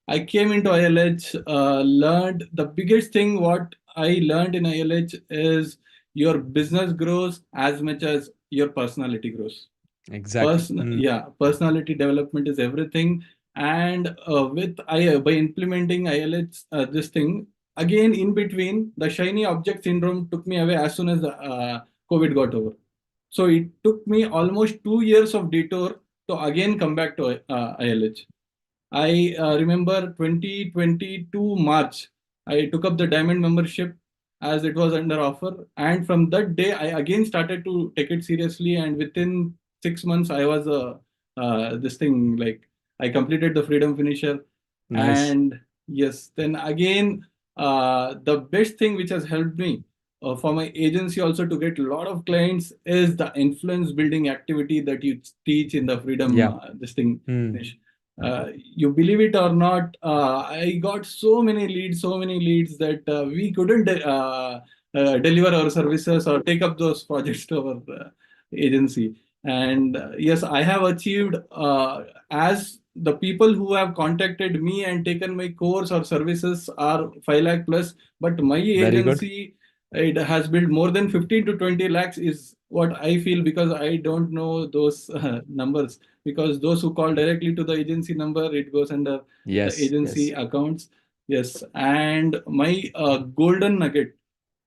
I came into ILH, learned the biggest thing what I learned in ILH is your business grows as much as your personality grows. Exactly. Yeah, personality development is everything. And by implementing ILH, this thing, again in between, the shiny object syndrome took me away as soon as the COVID got over. So it took me almost 2 years of detour to again come back to ILH. I remember 2022 March, I took up the diamond membership as it was under offer. And from that day, I again started to take it seriously. And within 6 months, I was this thing like I completed the Freedom Finisher. Nice. And yes, then again, the best thing which has helped me for my agency also to get a lot of clients is the influence building activity that you teach in the Freedom this thing. Finish. You believe it or not, I got so many leads that we couldn't deliver our services or take up those projects to our agency. And yes, I have achieved as the people who have contacted me and taken my course or services are 5 lakh plus, but my agency, it has built more than 15 to 20 lakhs is what I feel, because I don't know those numbers, because those who call directly to the agency number, it goes under the agency accounts. Yes. And my golden nugget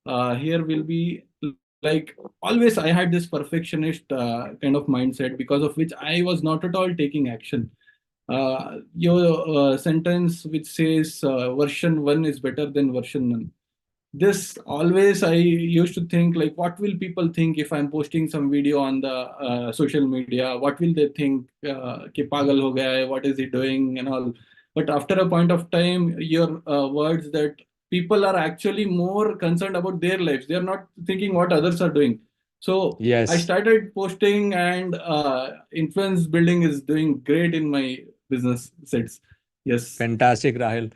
here will be like always I had this perfectionist kind of mindset, because of which I was not at all taking action. Your sentence which says version 1 is better than version none. This always I used to think like, what will people think if I'm posting some video on the social media? What will they think? Ki pagal ho gaya hai, what is he doing and all. But after a point of time, your words that people are actually more concerned about their lives. They are not thinking what others are doing. So I started posting, and influence building is doing great in my business sets. Yes. Fantastic, Raheel.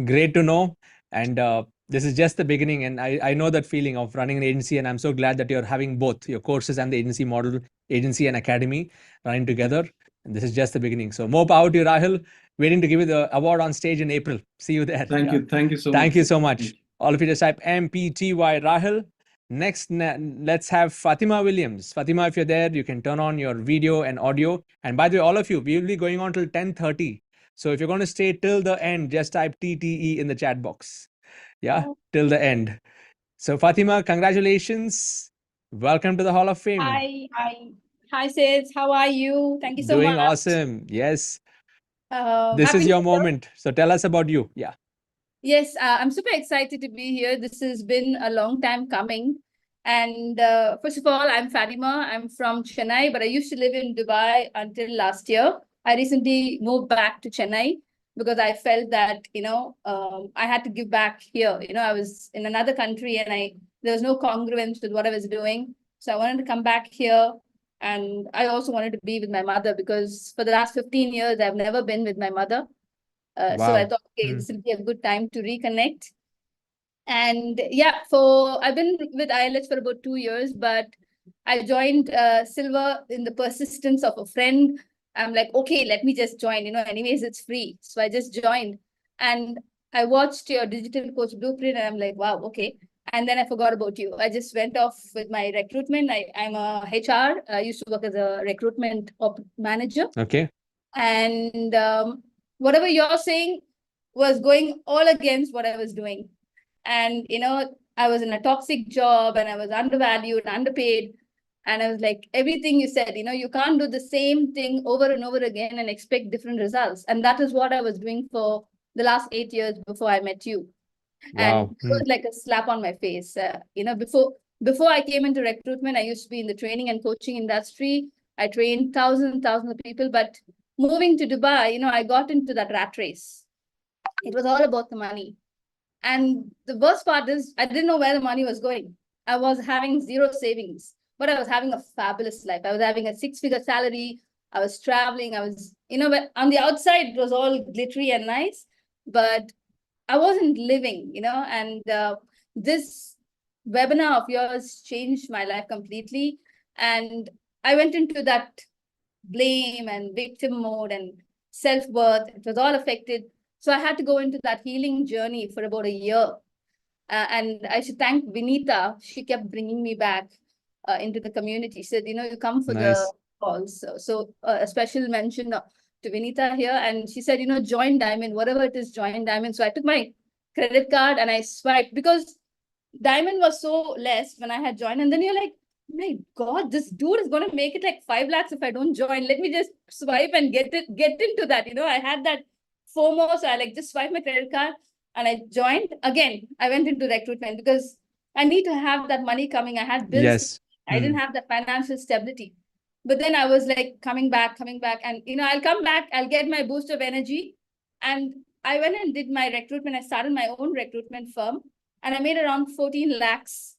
Great to know. And this is just the beginning. And I know that feeling of running an agency. And I'm so glad that you're having both your courses and the agency model, agency and academy running together. And this is just the beginning. So more power to you, Raheel. Waiting to give you the award on stage in April. See you there. Thank you. Thank you so much. Thank you so much. All of you just type MPTY Raheel. Next, let's have Fatima Williams. Fatima, if you're there, you can turn on your video and audio. And by the way, all of you, we will be going on till 10:30. So if you're going to stay till the end, just type TTE in the chat box. Yeah, till the end. So Fatima, congratulations. Welcome to the Hall of Fame. Hi, Sid. How are you? Thank you so much. Doing awesome. Yes. This Happy is your New Year. moment. So tell us about you. Yeah. Yes, I'm super excited to be here. This has been a long time coming. And first of all, I'm Fatima. I'm from Chennai, but I used to live in Dubai until last year. I recently moved back to Chennai because I felt that, I had to give back here. I was in another country and there was no congruence with what I was doing. So I wanted to come back here. And I also wanted to be with my mother, because for the last 15 years, I've never been with my mother. So I thought, okay, this will be a good time to reconnect. And yeah, I've been with ILH for about 2 years, but I joined Silver in the persistence of a friend. I'm like, okay, let me just join, anyways, it's free. So I just joined, and I watched your digital coach blueprint, and I'm like, wow, okay. And then I forgot about you. I just went off with my recruitment. I'm a HR. I used to work as a recruitment manager. Okay. And whatever you're saying, was going all against what I was doing. And, I was in a toxic job and I was undervalued, underpaid. And I was like, everything you said, you can't do the same thing over and over again and expect different results. And that is what I was doing for the last 8 years before I met you. And Wow. it was like a slap on my face. Before I came into recruitment, I used to be in the training and coaching industry. I trained thousands of people. But moving to Dubai, I got into that rat race. It was all about the money. And the worst part is I didn't know where the money was going. I was having zero savings, but I was having a fabulous life. I was having a 6-figure salary. I was traveling. I was, but on the outside, it was all glittery and nice, but I wasn't living, and this webinar of yours changed my life completely. And I went into that blame and victim mode and self-worth. It was all affected. So I had to go into that healing journey for about a year. And I should thank Vinita. She kept bringing me back into the community. She said, you come for the calls. So a special mention to Vinita here. And she said, join Diamond, whatever it is, join Diamond. So I took my credit card and I swiped because Diamond was so less when I had joined. And then you're like, my God, this dude is going to make it like 5 lakhs if I don't join. Let me just swipe and get into that. I had that FOMO. So I just swiped my credit card and I joined. Again, I went into recruitment because I need to have that money coming. I had bills. Yes. I didn't have the financial stability. But then I was like coming back. And, I'll come back. I'll get my boost of energy. And I went and did my recruitment. I started my own recruitment firm. And I made around 14 lakhs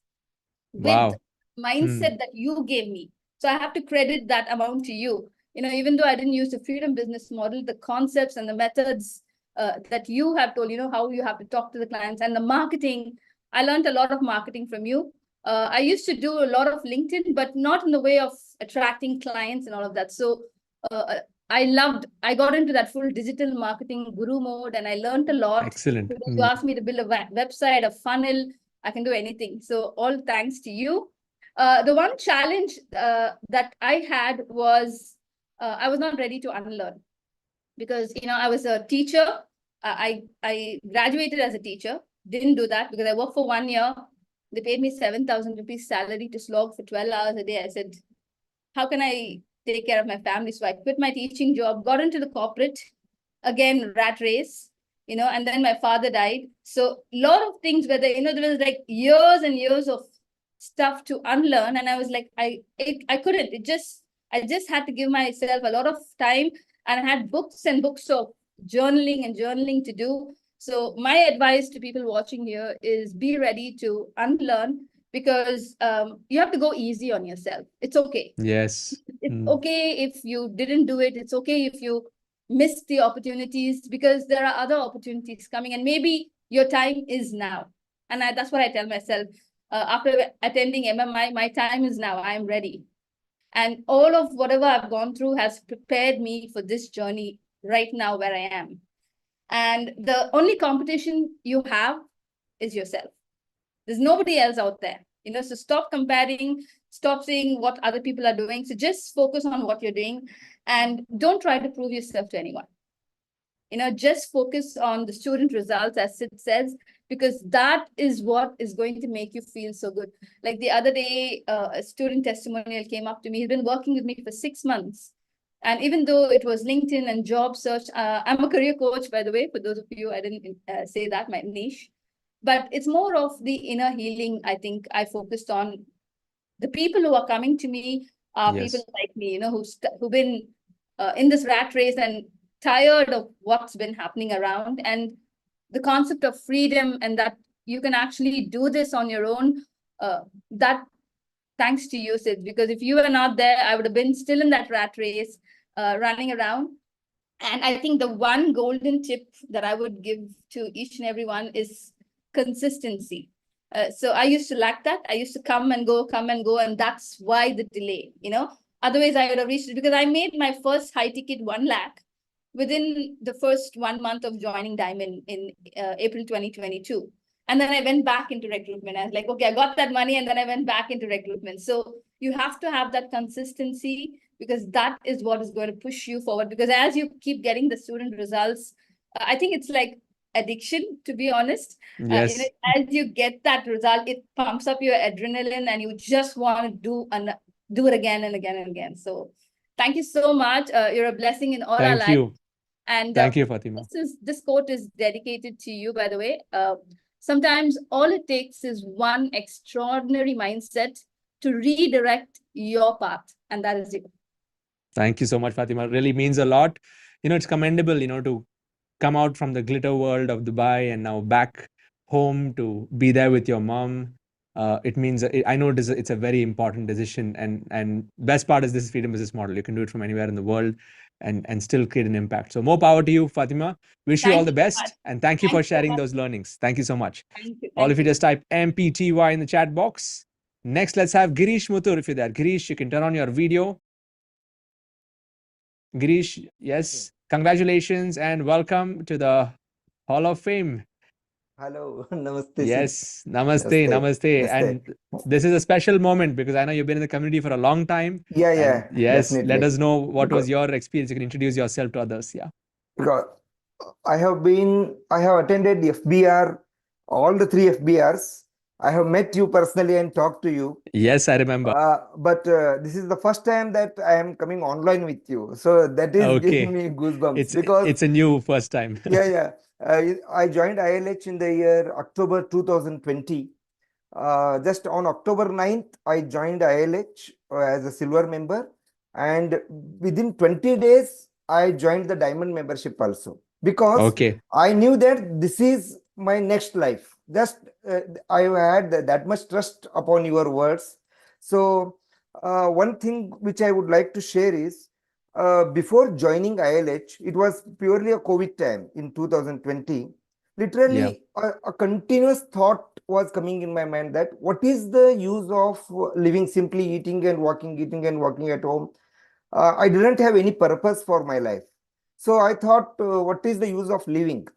with mindset that you gave me. So I have to credit that amount to you. Even though I didn't use the freedom business model, the concepts and the methods that you have told, how you have to talk to the clients and the marketing. I learned a lot of marketing from you. I used to do a lot of LinkedIn, but not in the way of attracting clients and all of that. So I got into that full digital marketing guru mode and I learned a lot. Excellent. You asked me to build a website, a funnel, I can do anything. So all thanks to you. The one challenge that I had was I was not ready to unlearn because, I was a teacher. I graduated as a teacher, didn't do that because I worked for 1 year. They paid me 7,000 rupees salary to slog for 12 hours a day. I said, how can I take care of my family? So I quit my teaching job, got into the corporate, again, rat race, and then my father died. So a lot of things where, there was like years and years of stuff to unlearn. And I was like, I couldn't. I just had to give myself a lot of time and I had books and books of journaling to do. So my advice to people watching here is be ready to unlearn because you have to go easy on yourself. It's okay. Yes. It's okay if you didn't do it. It's okay if you missed the opportunities because there are other opportunities coming and maybe your time is now. And that's what I tell myself. After attending MMI, my time is now. I'm ready. And all of whatever I've gone through has prepared me for this journey right now where I am. And the only competition you have is yourself. There's nobody else out there. So stop comparing, stop seeing what other people are doing. So just focus on what you're doing and don't try to prove yourself to anyone. Just focus on the student results, as Sid says, because that is what is going to make you feel so good. Like the other day, a student testimonial came up to me. He's been working with me for 6 months. And even though it was LinkedIn and job search, I'm a career coach, by the way, for those of you, I didn't say that, my niche. But it's more of the inner healing, I think I focused on. The people who are coming to me are people like me, who've been in this rat race and tired of what's been happening around. And the concept of freedom and that you can actually do this on your own, that thanks to you, Sid, because if you were not there, I would have been still in that rat race, running around. And I think the one golden tip that I would give to each and everyone is consistency. So I used to lack that. I used to come and go, and that's why the delay, Otherwise, I would have reached it because I made my first high ticket 1 lakh within the first 1 month of joining Diamond in April 2022. And then I went back into recruitment. I was like, okay, I got that money. And then I went back into recruitment. So you have to have that consistency because that is what is going to push you forward. Because as you keep getting the student results, I think it's like addiction, to be honest. Yes. As you get that result, it pumps up your adrenaline and you just want to do it again and again and again. So thank you so much. You're a blessing in all our Thank lives. you. And Thank you, Fatima. this quote is dedicated to you, by the way. Sometimes all it takes is one extraordinary mindset to redirect your path, and that is you. Thank you so much, Fatima. It really means a lot. It's commendable, to come out from the glitter world of Dubai and now back home to be there with your mom. It means I know it's a very important decision, and best part is this freedom business model. You can do it from anywhere in the world and still create an impact. So more power to you, Fatima. Wish you all the Thank you so best, much. and thank you for Thank you so sharing much. those learnings. Thank you so much. Thank you. All Thank of you you. just type MPTY in the chat box. Next, let's have Girish Muthur if you're there. Girish, you can turn on your video. Girish, yes, congratulations and welcome to the Hall of Fame. Hello, namaste. Yes, namaste, namaste. And this is a special moment because I know you've been in the community for a long time. Yeah, And yeah, yes, let definitely. us know what was Because, your experience. You can introduce yourself to others. Yeah. because I have attended FBR, all the three FBRs. I have met you personally and talked to you. Yes, I remember. But this is the first time that I am coming online with you. So that is giving me goosebumps because It's a new first time. yeah. I joined ILH in the year October 2020. Just on October 9th, I joined ILH as a silver member. And within 20 days, I joined the diamond membership also. Because I knew that this is my next life. Just I had that much trust upon your words. So one thing which I would like to share is, before joining ILH, it was purely a COVID time in 2020. Literally, a continuous thought was coming in my mind that what is the use of living simply, eating and walking at home? I didn't have any purpose for my life. So I thought, what is the use of living?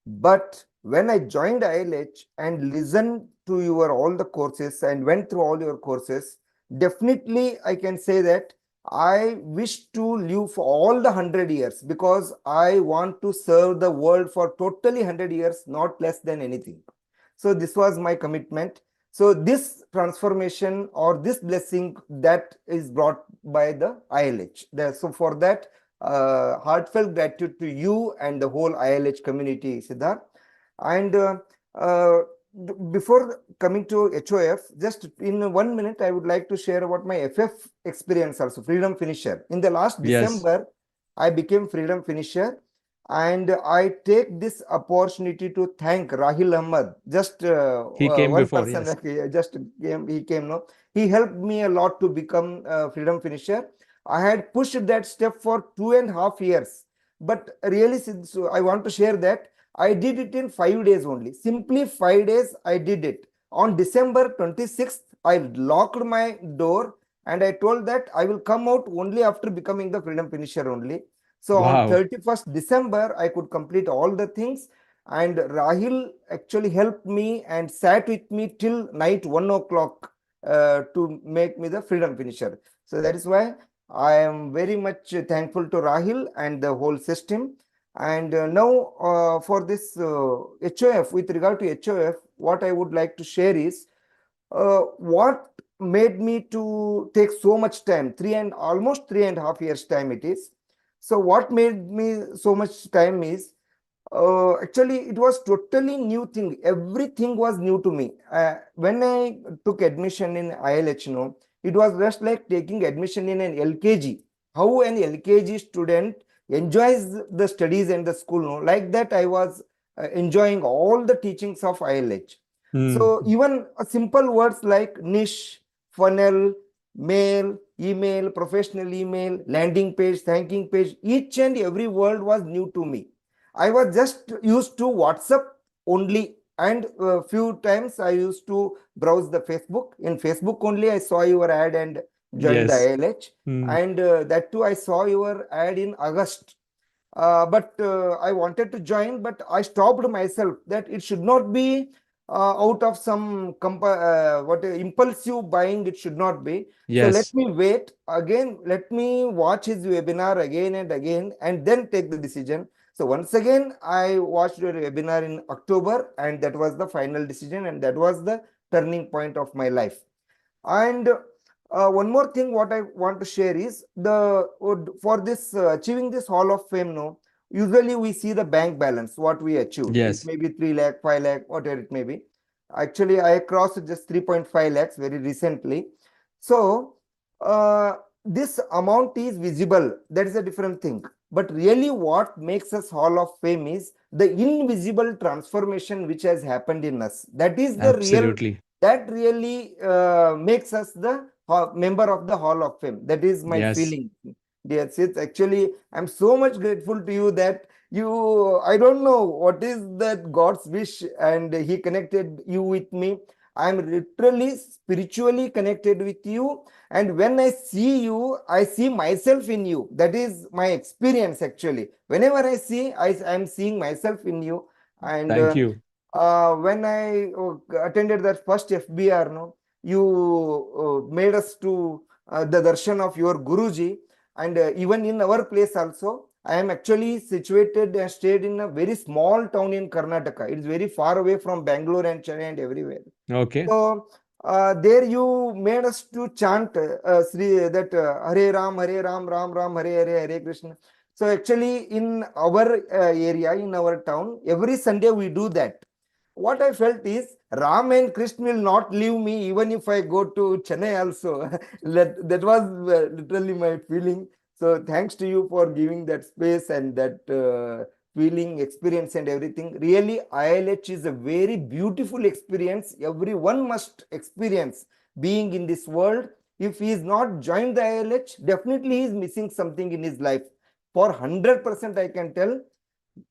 But when I joined ILH and listened to your all the courses and went through all your courses, definitely I can say that I wish to live for all the 100 years because I want to serve the world for totally 100 years, not less than anything. So this was my commitment. So this transformation or this blessing that is brought by the ILH. So for that, heartfelt gratitude to you and the whole ILH community, Siddharth. And before coming to HOF, just in 1 minute, I would like to share about my FF experience also, Freedom Finisher. In the last December, I became Freedom Finisher. And I take this opportunity to thank Raheel Ahmed. Just he came one before, person, yes. he came. No, he helped me a lot to become Freedom Finisher. I had pushed that step for 2.5 years. But really, so I want to share that I did it in 5 days only. Simply 5 days I did it. On December 26th, I locked my door and I told that I will come out only after becoming the Freedom Finisher only. So on 31st December, I could complete all the things. And Raheel actually helped me and sat with me till night 1 o'clock to make me the Freedom Finisher. So that is why I am very much thankful to Raheel and the whole system. And now for this HOF, with regard to HOF, what I would like to share is what made me to take so much time, almost 3.5 years time it is. So what made me so much time is, actually it was totally new thing. Everything was new to me. When I took admission in ILH, it was just like taking admission in an LKG. How an LKG student enjoys the studies and the school, like that I was enjoying all the teachings of ILH. So even simple words like niche, funnel, mail, email, professional email, landing page, thanking page, each and every word was new to me. I was just used to WhatsApp only, and a few times I used to browse the Facebook. In Facebook only I saw your ad and joined the ILH. And that too I saw your ad in August. But I wanted to join, but I stopped myself that it should not be out of some impulsive buying. It should not be. So let me wait again. Let me watch his webinar again and again, and then take the decision. So once again, I watched your webinar in October, and that was the final decision, and that was the turning point of my life. And one more thing, what I want to share is for this achieving this Hall of Fame. No, usually we see the bank balance, what we achieved. It Yes. may be 3 lakh, 5 lakh, whatever it may be. Actually, I crossed just 3.5 lakhs very recently. So this amount is visible. That is a different thing. But really, what makes us Hall of Fame is the invisible transformation which has happened in us. That is the real. Absolutely. That really makes us the member of the Hall of Fame. That is my Yes. feeling, dear Sid. Actually, I'm so much grateful to you that I don't know what is that God's wish, and He connected you with me. I'm literally spiritually connected with you. And when I see you, I see myself in you. That is my experience actually. Whenever I see, I'm seeing myself in you. And Thank you. when I attended that first FBR, no, you made us to the darshan of your Guruji, and even in our place also, I am actually situated and stayed in a very small town in Karnataka. It is very far away from Bangalore and Chennai and everywhere. Okay. So there you made us to chant Hare Ram, Ram Ram, Hare Hare, Hare Krishna. So actually in our area, in our town, every Sunday we do that. What I felt is Ram and Krishna will not leave me even if I go to Chennai also. that was literally my feeling. So thanks to you for giving that space and that feeling, experience and everything. Really, ILH is a very beautiful experience. Everyone must experience being in this world. If he is not joined the ILH, definitely he is missing something in his life. For 100% I can tell,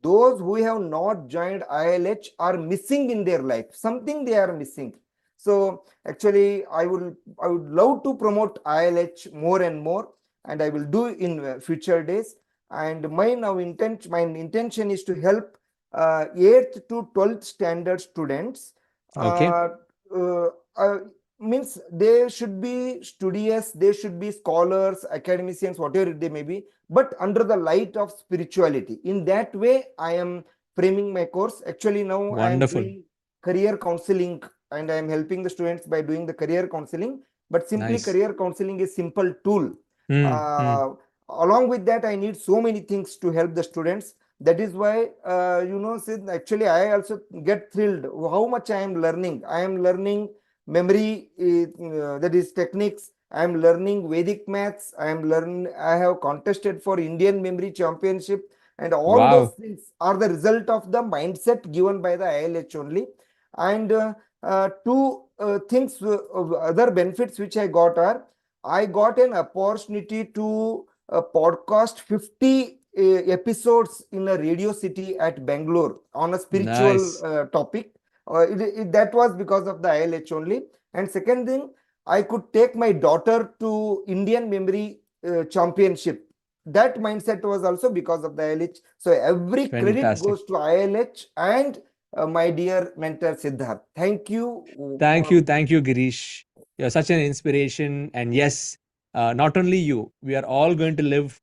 those who have not joined ILH are missing in their life. Something they are missing. So actually, I would love to promote ILH more and more, and I will do in future days. And my intention is to help 8th to 12th standard students. Okay. Means they should be studious, they should be scholars, academicians, whatever they may be, but under the light of spirituality. In that way, I am framing my course. Actually, now I am Wonderful. doing career counseling, and I am helping the students by doing the career counseling. But simply Nice. career counseling is simple tool. Hmm. Along with that, I need so many things to help the students. That is why, Sid, actually, I also get thrilled how much I am learning. I am learning memory, that is techniques. I am learning Vedic maths. I have contested for Indian Memory Championship, and all those Wow. things are the result of the mindset given by the ILH only. And two things, other benefits which I got are, I got an opportunity to podcast 50 episodes in a radio city at Bangalore on a spiritual Nice. topic. That was because of the ILH only. And second thing, I could take my daughter to Indian Memory Championship. That mindset was also because of the ILH. So every credit Fantastic. goes to ILH and my dear mentor Siddharth. Thank you. Thank you. Thank you, Girish. You're such an inspiration. And yes, not only you, we are all going to live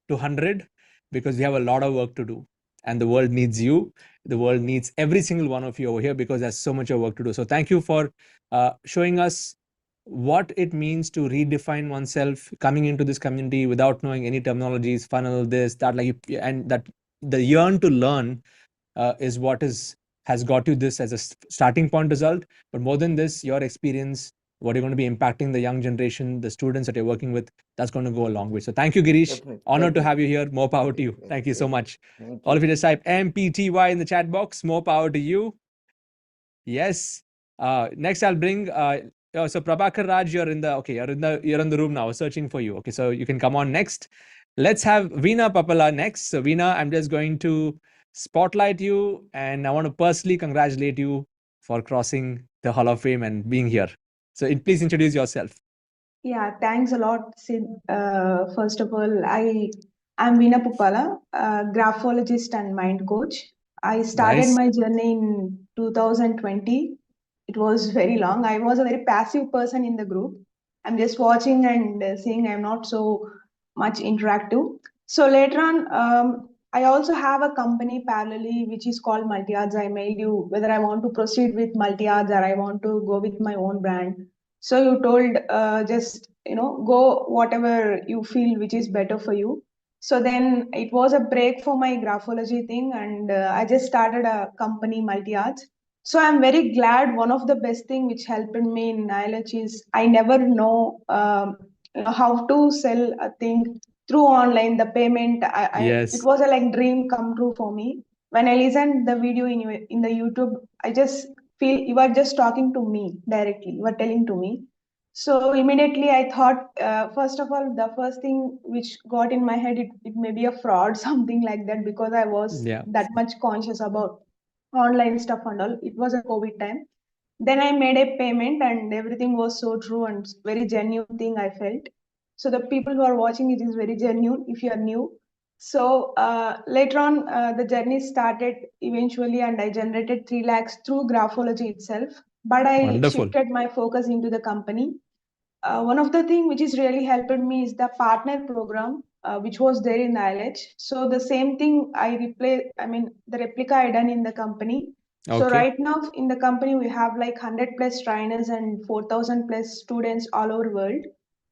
to 100 because we have a lot of work to do. And the world needs you. The world needs every single one of you over here because there's so much of work to do. So thank you for showing us what it means to redefine oneself coming into this community without knowing any terminologies, funnel, this, that, and that the yearn to learn is what has got you this as a starting point result. But more than this, your experience, what you're going to be impacting the young generation, the students that you're working with, that's going to go a long way. So thank you, Girish. Definitely, Honored to definitely. have you here. More power to you. Thank you so much. Thank All you. of you just type MPTY in the chat box. More power to you. Yes. Next, I'll bring. So Prabhakar Raj, you're in the room now, searching for you. Okay, so you can come on next. Let's have Veena Pupala next. So Veena, I'm just going to spotlight you, and I want to personally congratulate you for crossing the Hall of Fame and being here. So please introduce yourself. Yeah, thanks a lot, Sid. First of all, I'm Veena Pupala, graphologist and mind coach. I started Nice. my journey in 2020. It was very long. I was a very passive person in the group. I'm just watching and seeing. I'm not so much interactive. So later on, I also have a company parallelly which is called Multi-Arts. I mailed you whether I want to proceed with Multi-Arts or I want to go with my own brand. So you told just go whatever you feel which is better for you. So then it was a break for my graphology thing, and I just started a company, Multi-Arts. So I'm very glad. One of the best thing which helped me in ILH is I never know how to sell a thing through online. The payment, it Yes. was a like dream come true for me. When I listened the video in the YouTube, I just feel you are just talking to me directly. You are telling to me. So immediately I thought, first of all, the first thing which got in my head, it may be a fraud, something like that, because I was Yeah. that much conscious about online stuff and all. It was a COVID time. Then I made a payment and everything was so true and very genuine thing I felt. So the people who are watching it is very genuine if you are new. So later on, the journey started eventually, and I generated 3 lakhs through graphology itself. But I Wonderful. shifted my focus into the company. One of the thing which is really helped me is the partner program, which was there in the ILH. So the same thing the replica I done in the company. So Okay. right now in the company we have like 100 plus trainers and 4,000 plus students all over world,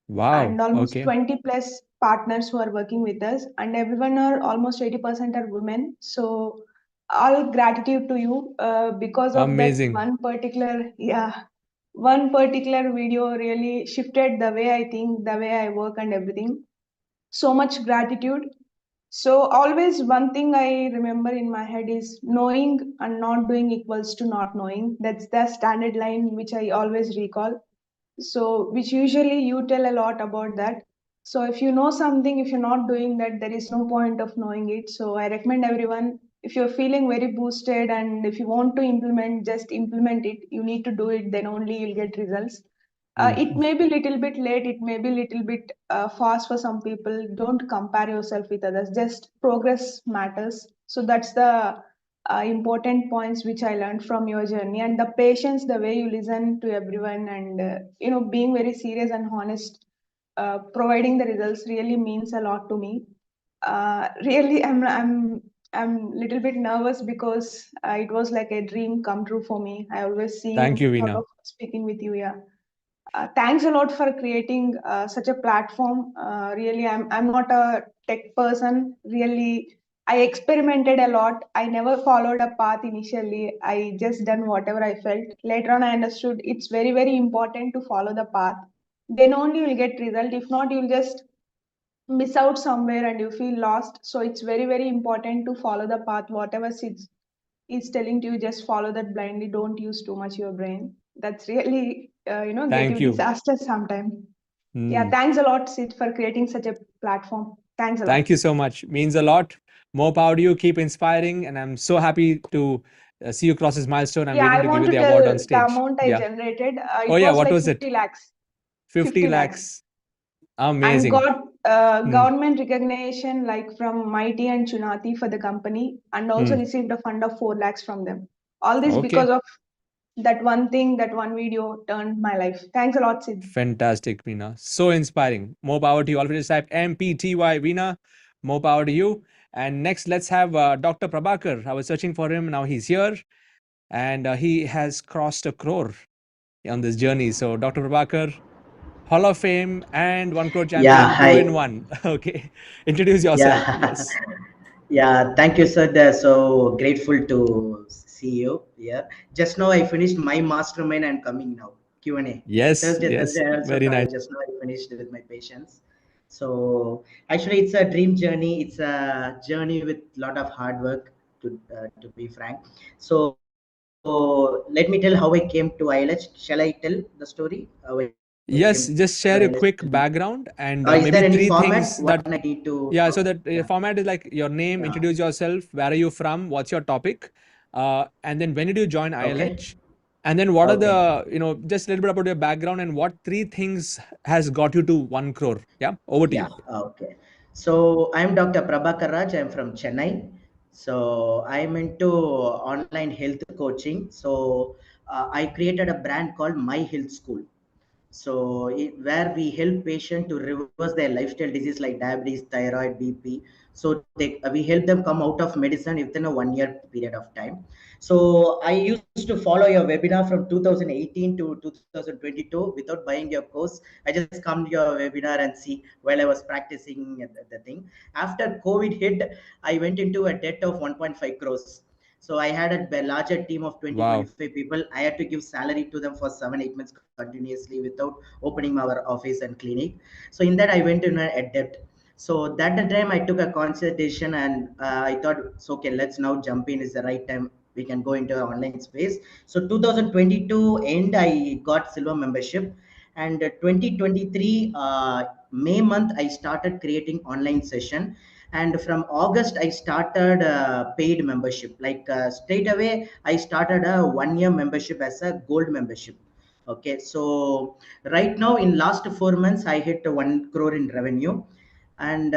and Wow. almost Okay. 20 plus partners who are working with us, and everyone are almost 80% are women. So all gratitude to you because of that Amazing. one particular video really shifted the way I think, the way I work and everything. So much gratitude. So always one thing I remember in my head is knowing and not doing equals to not knowing. That's the standard line which I always recall. So which usually you tell a lot about that. So if you know something, if you're not doing that, there is no point of knowing it. So I recommend everyone, if you're feeling very boosted and if you want to implement, just implement it. You need to do it, then only you'll get results. It may be little bit late, it may be little bit fast for some people. Don't compare yourself with others, just progress matters. So that's the important points which I learned from your journey, and the patience, the way you listen to everyone, and being very serious and honest, providing the results really means a lot to me. Really, I'm little bit nervous because it was like a dream come true for me. I always see Thank you, you, thought Veena. of speaking with you. Yeah. Thanks a lot for creating such a platform. Really, I'm not a tech person. Really, I experimented a lot. I never followed a path initially. I just done whatever I felt. Later on, I understood it's very, very important to follow the path. Then only you'll get result. If not, you'll just miss out somewhere and you feel lost. So it's very, very important to follow the path. Whatever is telling to you, just follow that blindly. Don't use too much your brain. That's really get Thank you you. disasters sometime. Yeah, Mm. thanks a lot, Sid, for creating such a platform. Thanks a lot. Thank you so much. Means a lot. More power to you. Keep inspiring. And I'm so happy to see you cross this milestone. I'm Yeah, waiting I to give want you to the award tell on the stage. amount I Yeah. generated. Oh, It yeah. was What like was it? 50 lakhs. 50 50 lakhs. lakhs. And Amazing. got Mm. government recognition like from Mighty and Chunati for the company, and also Mm. received a fund of 4 lakhs from them. All this Okay. because of that one thing, that one video turned my life. Thanks a lot, Sid. Fantastic, Veena. So inspiring. More power to you. Already type MPTY Veena. More power to you. And next, let's have Dr. Prabhakar. I was searching for him. Now he's here. And he has crossed a crore on this journey. So, Dr. Prabhakar, Hall of Fame and 1 crore Yeah, champion, two in hi. one. Okay. Introduce yourself. Yeah, Yes. yeah. Thank you, sir. So grateful to see you here. Just now I finished my mastermind and coming now Q&A. Yes. Thursday Yes. I also Very call. nice. Just now I finished with my patients. So actually, it's a dream journey. It's a journey with lot of hard work. To be frank. So let me tell how I came to ILH. Shall I tell the story? How I came to Yes. Just ILH? share a quick background and Is there maybe any three format things what that, I need to yeah. So follow? that Yeah, format is like your name, yeah. introduce yourself, where are you from, what's your topic, and then when did you join Okay, ILH? And then what are okay. the, just a little bit about your background and what three things has got you to 1 crore? Yeah. Over to Yeah, you. okay. So I'm Dr. Prabhakar Raj. I'm from Chennai. So I'm into online health coaching. So I created a brand called My Health School. So where we help patients to reverse their lifestyle disease like diabetes, thyroid, BP. So we help them come out of medicine within a 1 year period of time. So I used to follow your webinar from 2018 to 2022 without buying your course. I just come to your webinar and see while I was practicing the thing. After COVID hit, I went into a debt of 1.5 crores. So I had a larger team of 20, Wow. 25 people. I had to give salary to them for 7, 8 months continuously without opening our office and clinic. So in that, I went in a debt. So that the time I took a consultation, and I thought, so okay, let's now jump in. Is the right time. We can go into an online space. So 2022 end, I got silver membership, and 2023 May month, I started creating online session. And from August, I started paid membership. Like straight away, I started a 1 year membership as a gold membership. Okay, so right now in last 4 months, I hit 1 crore in revenue, and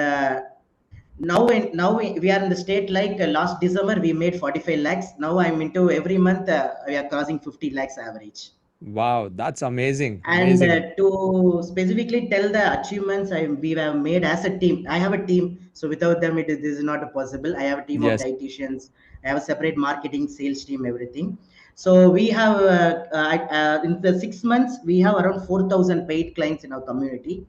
we are in the state like last December we made 45 lakhs. Now I'm into every month we are crossing 50 lakhs average. Wow, that's amazing. And Amazing. to specifically tell the achievements we have made as a team, I have a team. So without them, this is not possible. I have a team of Yes. dietitians. I have a separate marketing, sales team, everything. So we have in the 6 months we have around 4,000 paid clients in our community,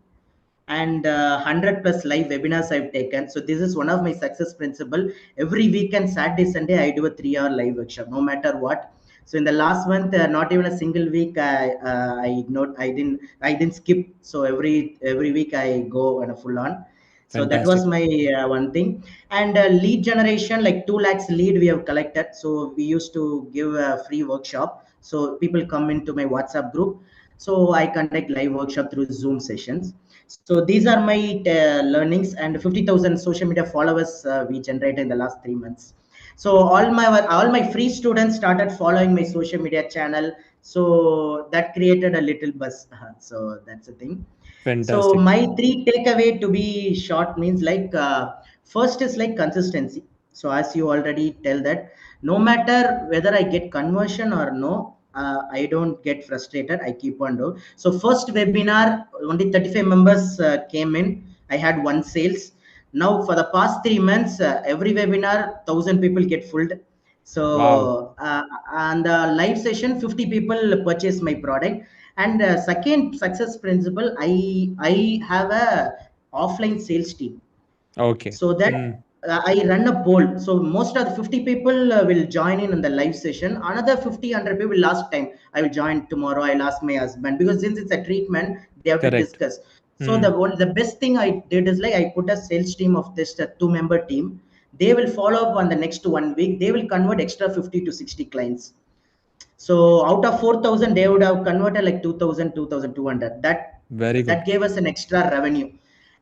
and 100 plus live webinars I've taken. So this is one of my success principle. Every weekend, Saturday, Sunday, I do a 3 hour live workshop, no matter what. So in the last month, not even a single week I ignored. I didn't skip. So every week I go on a full on. So that was Fantastic. my one thing. And lead generation, like 2 lakhs lead we have collected. So we used to give a free workshop. So people come into my WhatsApp group. So I conduct live workshop through Zoom sessions. So these are my learnings, and 50,000 social media followers we generated in the last 3 months. So all my free students started following my social media channel. So that created a little buzz. So that's the thing. So Fantastic. my three takeaway to be short means like first is like consistency. So as you already tell that no matter whether I get conversion or no, I don't get frustrated. I keep on doing. So first webinar, only 35 members came in. I had one sales. Now for the past 3 months, every webinar, 1,000 people get full. Wow. So on the live session, 50 people purchase my product. And second success principle, I have a offline sales team. Okay. So that I run a poll. So most of the 50 people will join in the live session. Another 50, 100 people last time. I will join tomorrow. I'll ask my husband, because since it's a treatment, they have to Correct. discuss. So the best thing I did is like I put a sales team of this 2-member team. They will follow up on the next 1 week. They will convert extra 50 to 60 clients. So out of 4,000, they would have converted like 2,000, 2,200. Very good. That gave us an extra revenue.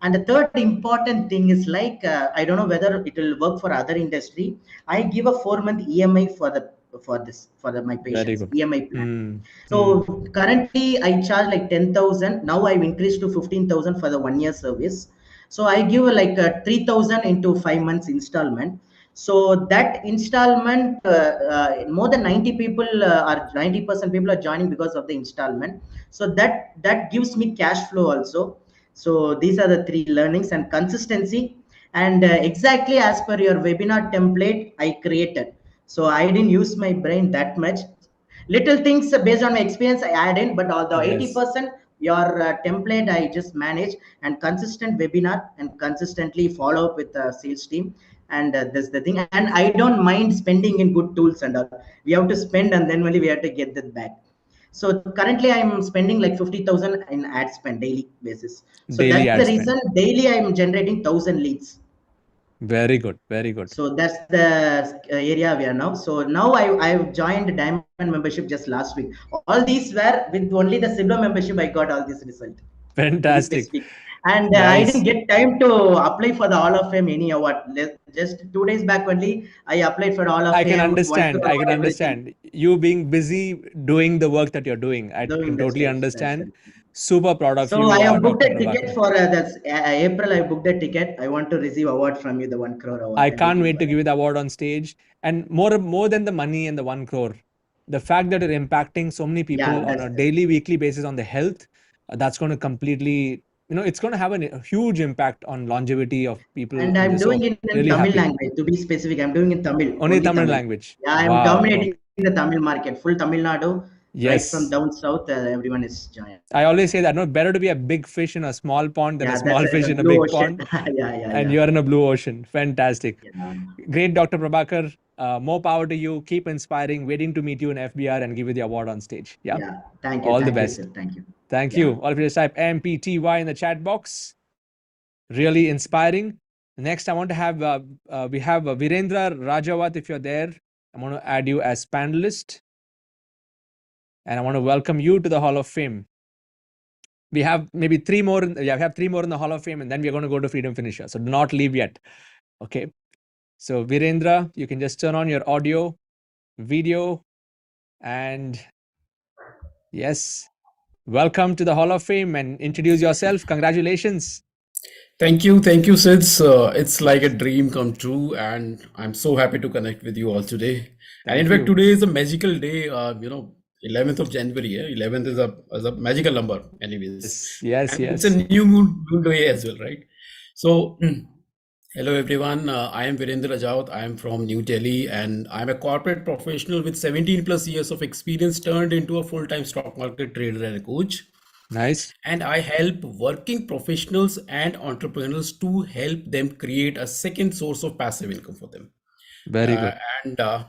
And the third important thing is like I don't know whether it will work for other industry. I give a 4-month EMI for my Very patients, good. EMI plan. So currently I charge like 10,000. Now I've increased to 15,000 for the 1 year service. So I give like 3,000 into 5 months installment. So that installment, more than 90 people are 90% people are joining because of the installment. So that gives me cash flow also. So these are the three learnings and consistency. And exactly as per your webinar template, I created. So I didn't use my brain that much. Little things based on my experience I add in, but all the 80% your template I just manage, and consistent webinar and consistently follow up with the sales team. And that's the thing. And I don't mind spending in good tools and all. We have to spend, and then only we have to get that back. So currently I'm spending like 50,000 in ad spend daily basis. So Daily that's the ad spend. reason daily I'm generating 1,000 leads. Very good. Very good. So that's the area we are now. So now I've joined Diamond membership just last week. All these were with only the silver membership. I got all this result. Fantastic. And I didn't get time to apply for the Hall of Fame any award. Just 2 days back only, I applied for Hall of I can Fame. understand. I can understand. You being busy doing the work that you're doing. I Doing can the totally stuff. understand. Super proud of So I you, have booked Dr. a ticket Prabhakar. for that's April. I booked a ticket. I want to receive award from you, the 1 crore award. I I'm can't waiting wait for to that. give you the award on stage. And more than the money and the 1 crore, the fact that you're impacting so many people Yeah, on that's a the daily, weekly basis on their health, that's going to completely it's going to have a huge impact on longevity of people. And in I'm this. doing So it in really Tamil happy. language. To be specific, I'm doing in Tamil. Only Tamil language. Yeah, I'm Wow. dominating the Tamil market. Full Tamil Nadu, right from Yes. down south, everyone is joining. I always say that better to be a big fish in a small pond than a small fish in a blue big ocean. pond. Yeah. And you're in a blue ocean. Fantastic. Yeah. Great, Dr. Prabhakar. More power to you. Keep inspiring. Waiting to meet you in FBR and give you the award on stage. Yeah. Yeah. Thank you. All the Thank you, best. sir. Thank you. Thank Yeah. you. All of you just type MPTY in the chat box. Really inspiring. Next, I want to have, we have Virendra Rajawat, if you're there. I'm going to add you as panelist. And I want to welcome you to the Hall of Fame. We have maybe three more. We have three more in the Hall of Fame, and then we're going to go to Freedom Finisher. So do not leave yet. Okay. So Virendra, you can just turn on your audio, video, and yes, welcome to the Hall of Fame and introduce yourself. Congratulations. Thank you, Sids. It's like a dream come true, and I'm so happy to connect with you all today. And in fact, today is a magical day. 11th of January. Yeah? 11th is a magical number, anyways. Yes. It's a new moon day as well, right? So, hello everyone. I am Virendra Rajawat. I am from New Delhi, and I'm a corporate professional with 17 plus years of experience turned into a full-time stock market trader and a coach. Nice. And I help working professionals and entrepreneurs to help them create a second source of passive income for them. Very good. And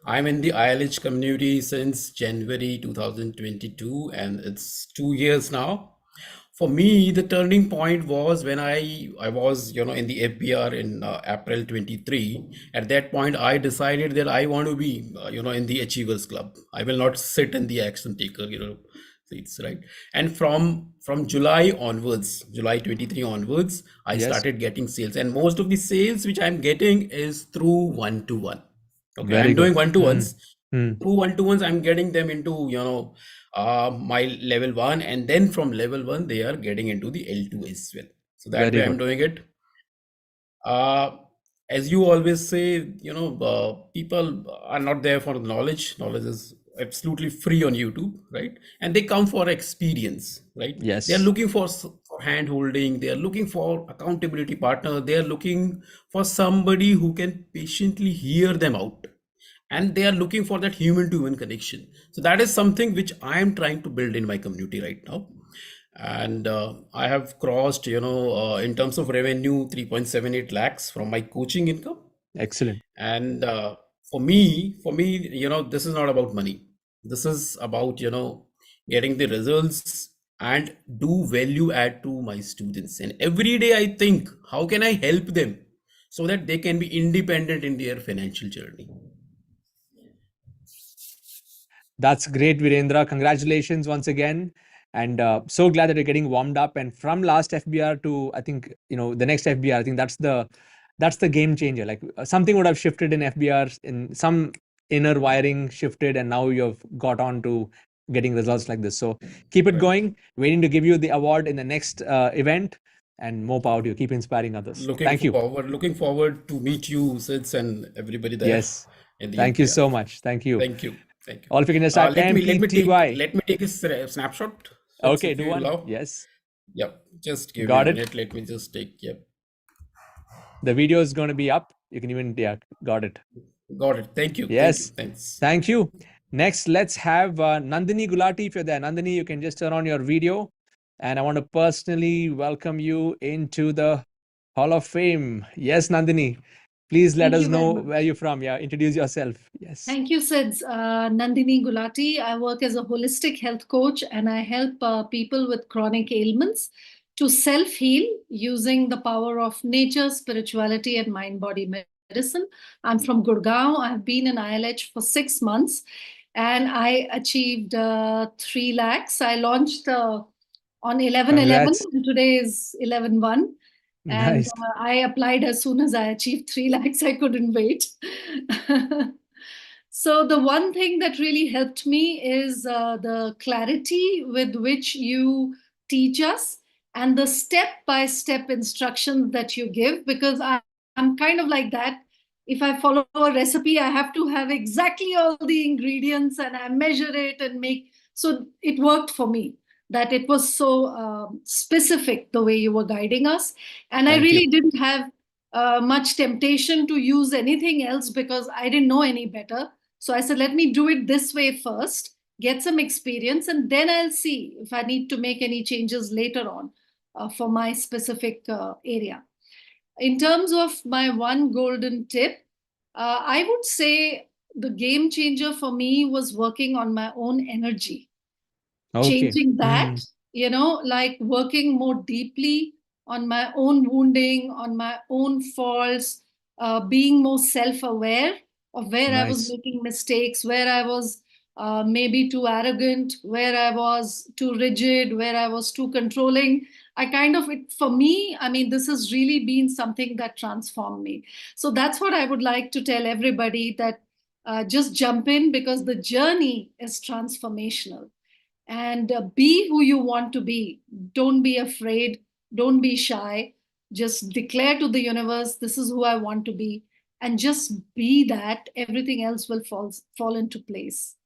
I'm in the ILH community since January 2022, and it's 2 years now. For me, the turning point was when I was, in the FBR in April 23. At that point, I decided that I want to be, in the Achievers Club. I will not sit in the action taker, seats, right? And from July onwards, July 23 onwards, I started getting sales, and most of the sales which I'm getting is through one-to-one. Okay, I'm doing one-to-ones. Through one-to-ones, I'm getting them into my level 1, and then from level 1 they are getting into the L2 as well. So that way I'm doing it. As you always say, people are not there for knowledge. Knowledge is absolutely free on YouTube, right? And they come for experience, right? Yes. They are looking for hand holding. They are looking for accountability partner. They are looking for somebody who can patiently hear them out. And they are looking for that human to human connection. So that is something which I am trying to build in my community right now. And I have crossed, in terms of revenue, 3.78 lakhs from my coaching income. Excellent. And for me, this is not about money. This is about, getting the results and do value add to my students. And every day I think, how can I help them so that they can be independent in their financial journey? That's great, Virendra. Congratulations once again. And so glad that you're getting warmed up. And from last FBR to, I think, the next FBR, I think that's the game changer. Like something would have shifted in FBR, in some inner wiring shifted, and now you've got on to getting results like this. So keep it going. Waiting to give you the award in the next event, and more power to you. Keep inspiring others. Thank you. Looking forward to meet you, Sids, and everybody there. Yes. Thank you so much. Thank you. Thank you. All of you can just type MPTY. Let me take a snapshot. Okay, do one. Yes. Yep. Just give me a minute. Let me just take. Yep. The video is going to be up. You can even got it. Got it. Thank you. Yes. Thank you. Thanks. Thank you. Next, let's have Nandini Gulati. If you're there, Nandini, you can just turn on your video. And I want to personally welcome you into the Hall of Fame. Yes, Nandini. Please let us know where you're from. Yeah, introduce yourself. Yes. Thank you, Sids. Nandini Gulati. I work as a holistic health coach, and I help people with chronic ailments to self-heal using the power of nature, spirituality, and mind-body medicine. I'm from Gurgaon. I've been in ILH for 6 months, and I achieved 3 lakhs. I launched on 11/11, and today is 11/1. And Nice. I applied as soon as I achieved 3 lakhs. I couldn't wait. So the one thing that really helped me is the clarity with which you teach us and the step-by-step instructions that you give, because I'm kind of like that. If I follow a recipe, I have to have exactly all the ingredients and I measure it and make, so it worked for me. that it was so specific the way you were guiding us. And I Thank you. really didn't have much temptation to use anything else because I didn't know any better. So I said, let me do it this way first, get some experience, and then I'll see if I need to make any changes later on for my specific area. In terms of my one golden tip, I would say the game changer for me was working on my own energy. Okay. Changing that, like working more deeply on my own wounding, on my own faults, being more self-aware of where I was Nice. making mistakes, where I was maybe too arrogant, where I was too rigid, where I was too controlling. For me, I mean, this has really been something that transformed me. So that's what I would like to tell everybody, that just jump in, because the journey is transformational. And be who you want to be. Don't be afraid. Don't be shy. Just declare to the universe, this is who I want to be. And just be that. Everything else will fall into place.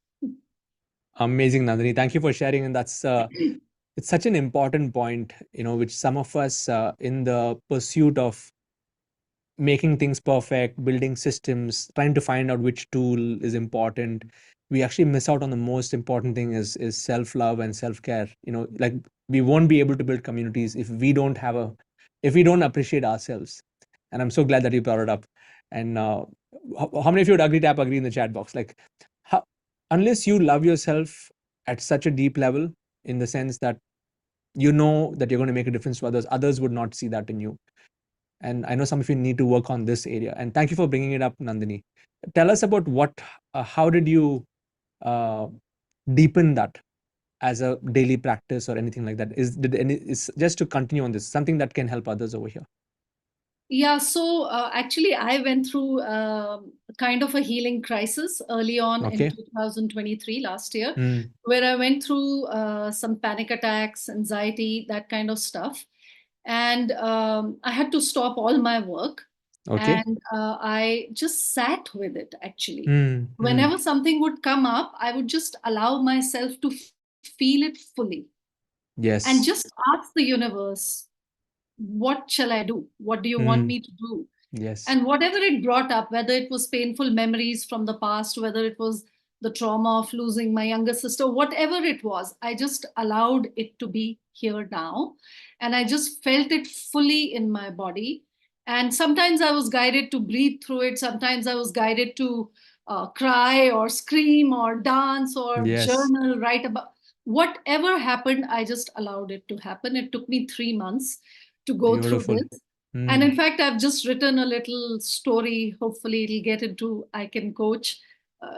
Amazing, Nandini. Thank you for sharing. And that's it's such an important point, which some of us in the pursuit of making things perfect, building systems, trying to find out which tool is important, we actually miss out on the most important thing is self-love and self-care. Like, we won't be able to build communities if we don't appreciate ourselves. And I'm so glad that you brought it up. And how many of you would agree in the chat box? Like, unless you love yourself at such a deep level, in the sense that you know that you're going to make a difference to others would not see that in you. And I know some of you need to work on this area. And thank you for bringing it up, Nandini. Tell us about how did you deepen that as a daily practice or anything like that? Is just to continue on this, something that can help others over here? Yeah, so actually, I went through kind of a healing crisis early on in 2023, last year, where I went through some panic attacks, anxiety, that kind of stuff. And I had to stop all my work. And I just sat with it, actually. Whenever something would come up, I would just allow myself to feel it fully. Yes. And just ask the universe, what shall I do? What do you want me to do? Yes. And whatever it brought up, whether it was painful memories from the past, whether it was the trauma of losing my younger sister, whatever it was, I just allowed it to be here now. And I just felt it fully in my body. And sometimes I was guided to breathe through it. Sometimes I was guided to cry or scream or dance or journal, write about whatever happened. I just allowed it to happen. It took me 3 months to go through this. And in fact, I've just written a little story. Hopefully it'll get into I Can Coach,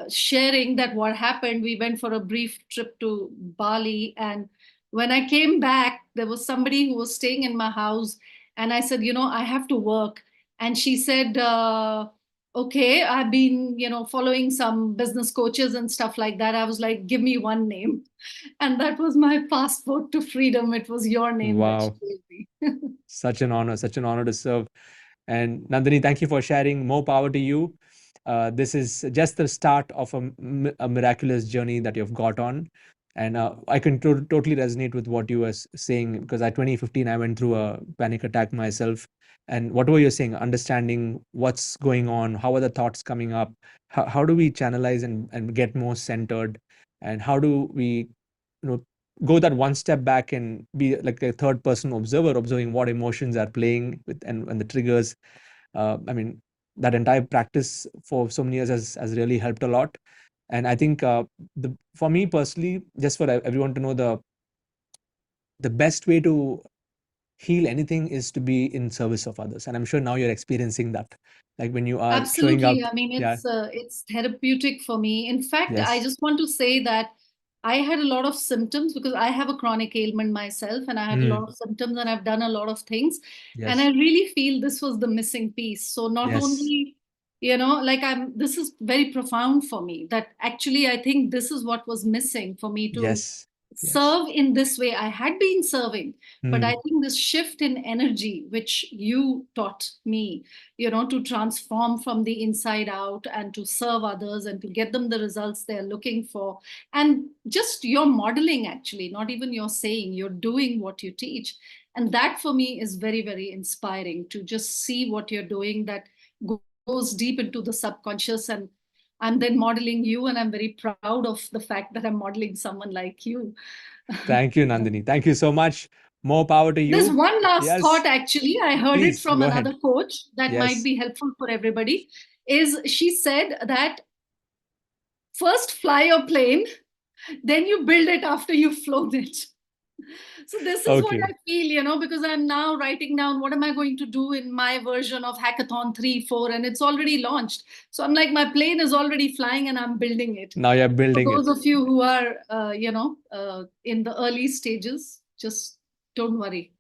sharing that what happened. We went for a brief trip to Bali. And when I came back, there was somebody who was staying in my house. And I said, I have to work. And she said, okay, I've been, following some business coaches and stuff like that. I was like, give me one name. And that was my passport to freedom. It was your name that she gave me. Such an honor to serve. And Nandini, thank you for sharing. More power to you. This is just the start of a miraculous journey that you've got on. And I can totally resonate with what you were saying, because at 2015, I went through a panic attack myself. And whatever you're saying, understanding what's going on, how are the thoughts coming up, how do we channelize and get more centered, and how do we go that one step back and be like a third person observer, observing what emotions are playing with and the triggers. I mean, that entire practice for so many years has really helped a lot. And I think for me personally, just for everyone to know, the best way to heal anything is to be in service of others. And I'm sure now you're experiencing that, like when you are showing up. Absolutely. I mean, it's therapeutic for me. In fact, I just want to say that I had a lot of symptoms because I have a chronic ailment myself, and I had a lot of symptoms, and I've done a lot of things. And I really feel this was the missing piece. So not only, this is very profound for me, that actually I think this is what was missing for me to serve in this way. I had been serving, but I Hmm. think this shift in energy, which you taught me, to transform from the inside out and to serve others and to get them the results they're looking for. And just your modeling, actually, not even your saying, you're doing what you teach. And that for me is very, very inspiring to just see what you're doing that goes deep into the subconscious. And I'm then modeling you, and I'm very proud of the fact that I'm modeling someone like you. Thank you, Nandini. Thank you so much. More power to There's you. one last Yes, thought, actually. I heard it please from go another ahead. coach that might Yes. be helpful for everybody. Is she said that first fly your plane, then you build it after you've flown it. So this is what I Okay. feel, because I'm now writing down what am I going to do in my version of Hackathon 3, 4, and it's already launched. So I'm like, my plane is already flying and I'm building it. Now you're For building those it. of you who are, in the early stages, just don't worry.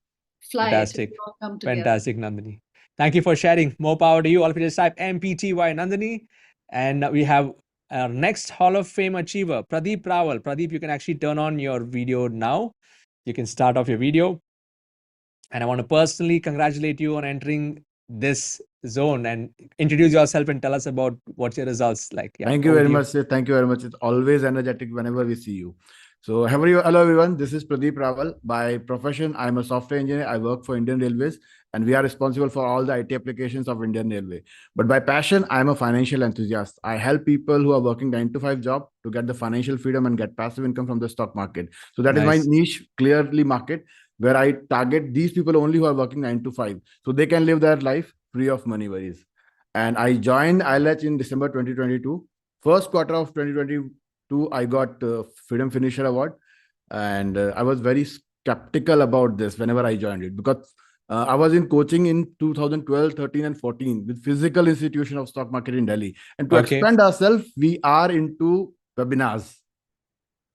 Fly it. It Fantastic. will all come together. Fantastic, Nandini. Thank you for sharing. More power to you. All of you just type MPTY Nandini. And we have our next Hall of Fame achiever, Pradeep Rael. Pradeep, you can actually turn on your video now. You can start off your video. And I want to personally congratulate you on entering this zone and introduce yourself and tell us about what's your results like. Yeah, Thank you over very to you. much, sir. Thank you very much. It's always energetic whenever we see you. So, how are you? Hello, everyone. This is Pradeep Rael. By profession, I'm a software engineer. I work for Indian Railways, and we are responsible for all the IT applications of Indian Railway. But by passion, I'm a financial enthusiast. I help people who are working 9 to 5 job to get the financial freedom and get passive income from the stock market. So that is my Nice. niche, clearly market, where I target these people only who are working 9 to 5, so they can live their life free of money worries. And I joined ILH in December 2022. First quarter of 2022, I got Freedom Finisher Award, and I was very skeptical about this whenever I joined it, because I was in coaching in 2012, 13, and 14 with Physical Institution of Stock Market in Delhi. And to Okay. expand ourselves, we are into webinars.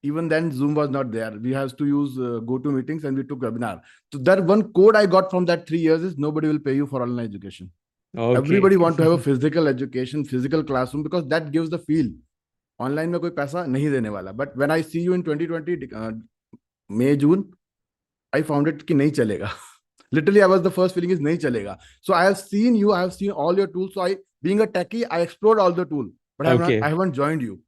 Even then, Zoom was not there. We have to use GoToMeetings, and we took webinar. So that one code I got from that 3 years is nobody will pay you for online education. Okay. Everybody want to have a physical education, physical classroom, because that gives the feel. Online में कोई पैसा नहीं देने वाला. But when I see you in 2020 May, June, I found it कि नहीं चलेगा. Literally, I was the first feeling is नहीं चलेगा. So I have seen you, I have seen all your tools. So being a techie, I explored all the tool, but I haven't joined you.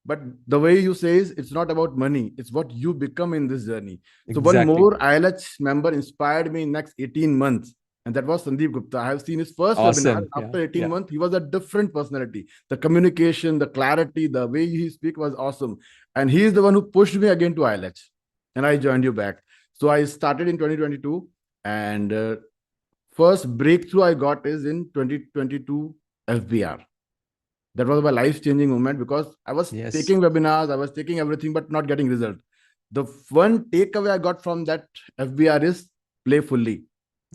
But the way you say is, it's not about money. It's what you become in this journey. So one more ILH member inspired me in next 18 months. And that was Sandeep Gupta. I have seen his first webinar. After 18 months, he was a different personality. The communication, the clarity, the way he speak was awesome. And he is the one who pushed me again to ILH. And I joined you back. So I started in 2022. And first breakthrough I got is in 2022 FBR. That was my life-changing moment, because I was taking webinars, I was taking everything, but not getting result. The one takeaway I got from that FBR is play fully.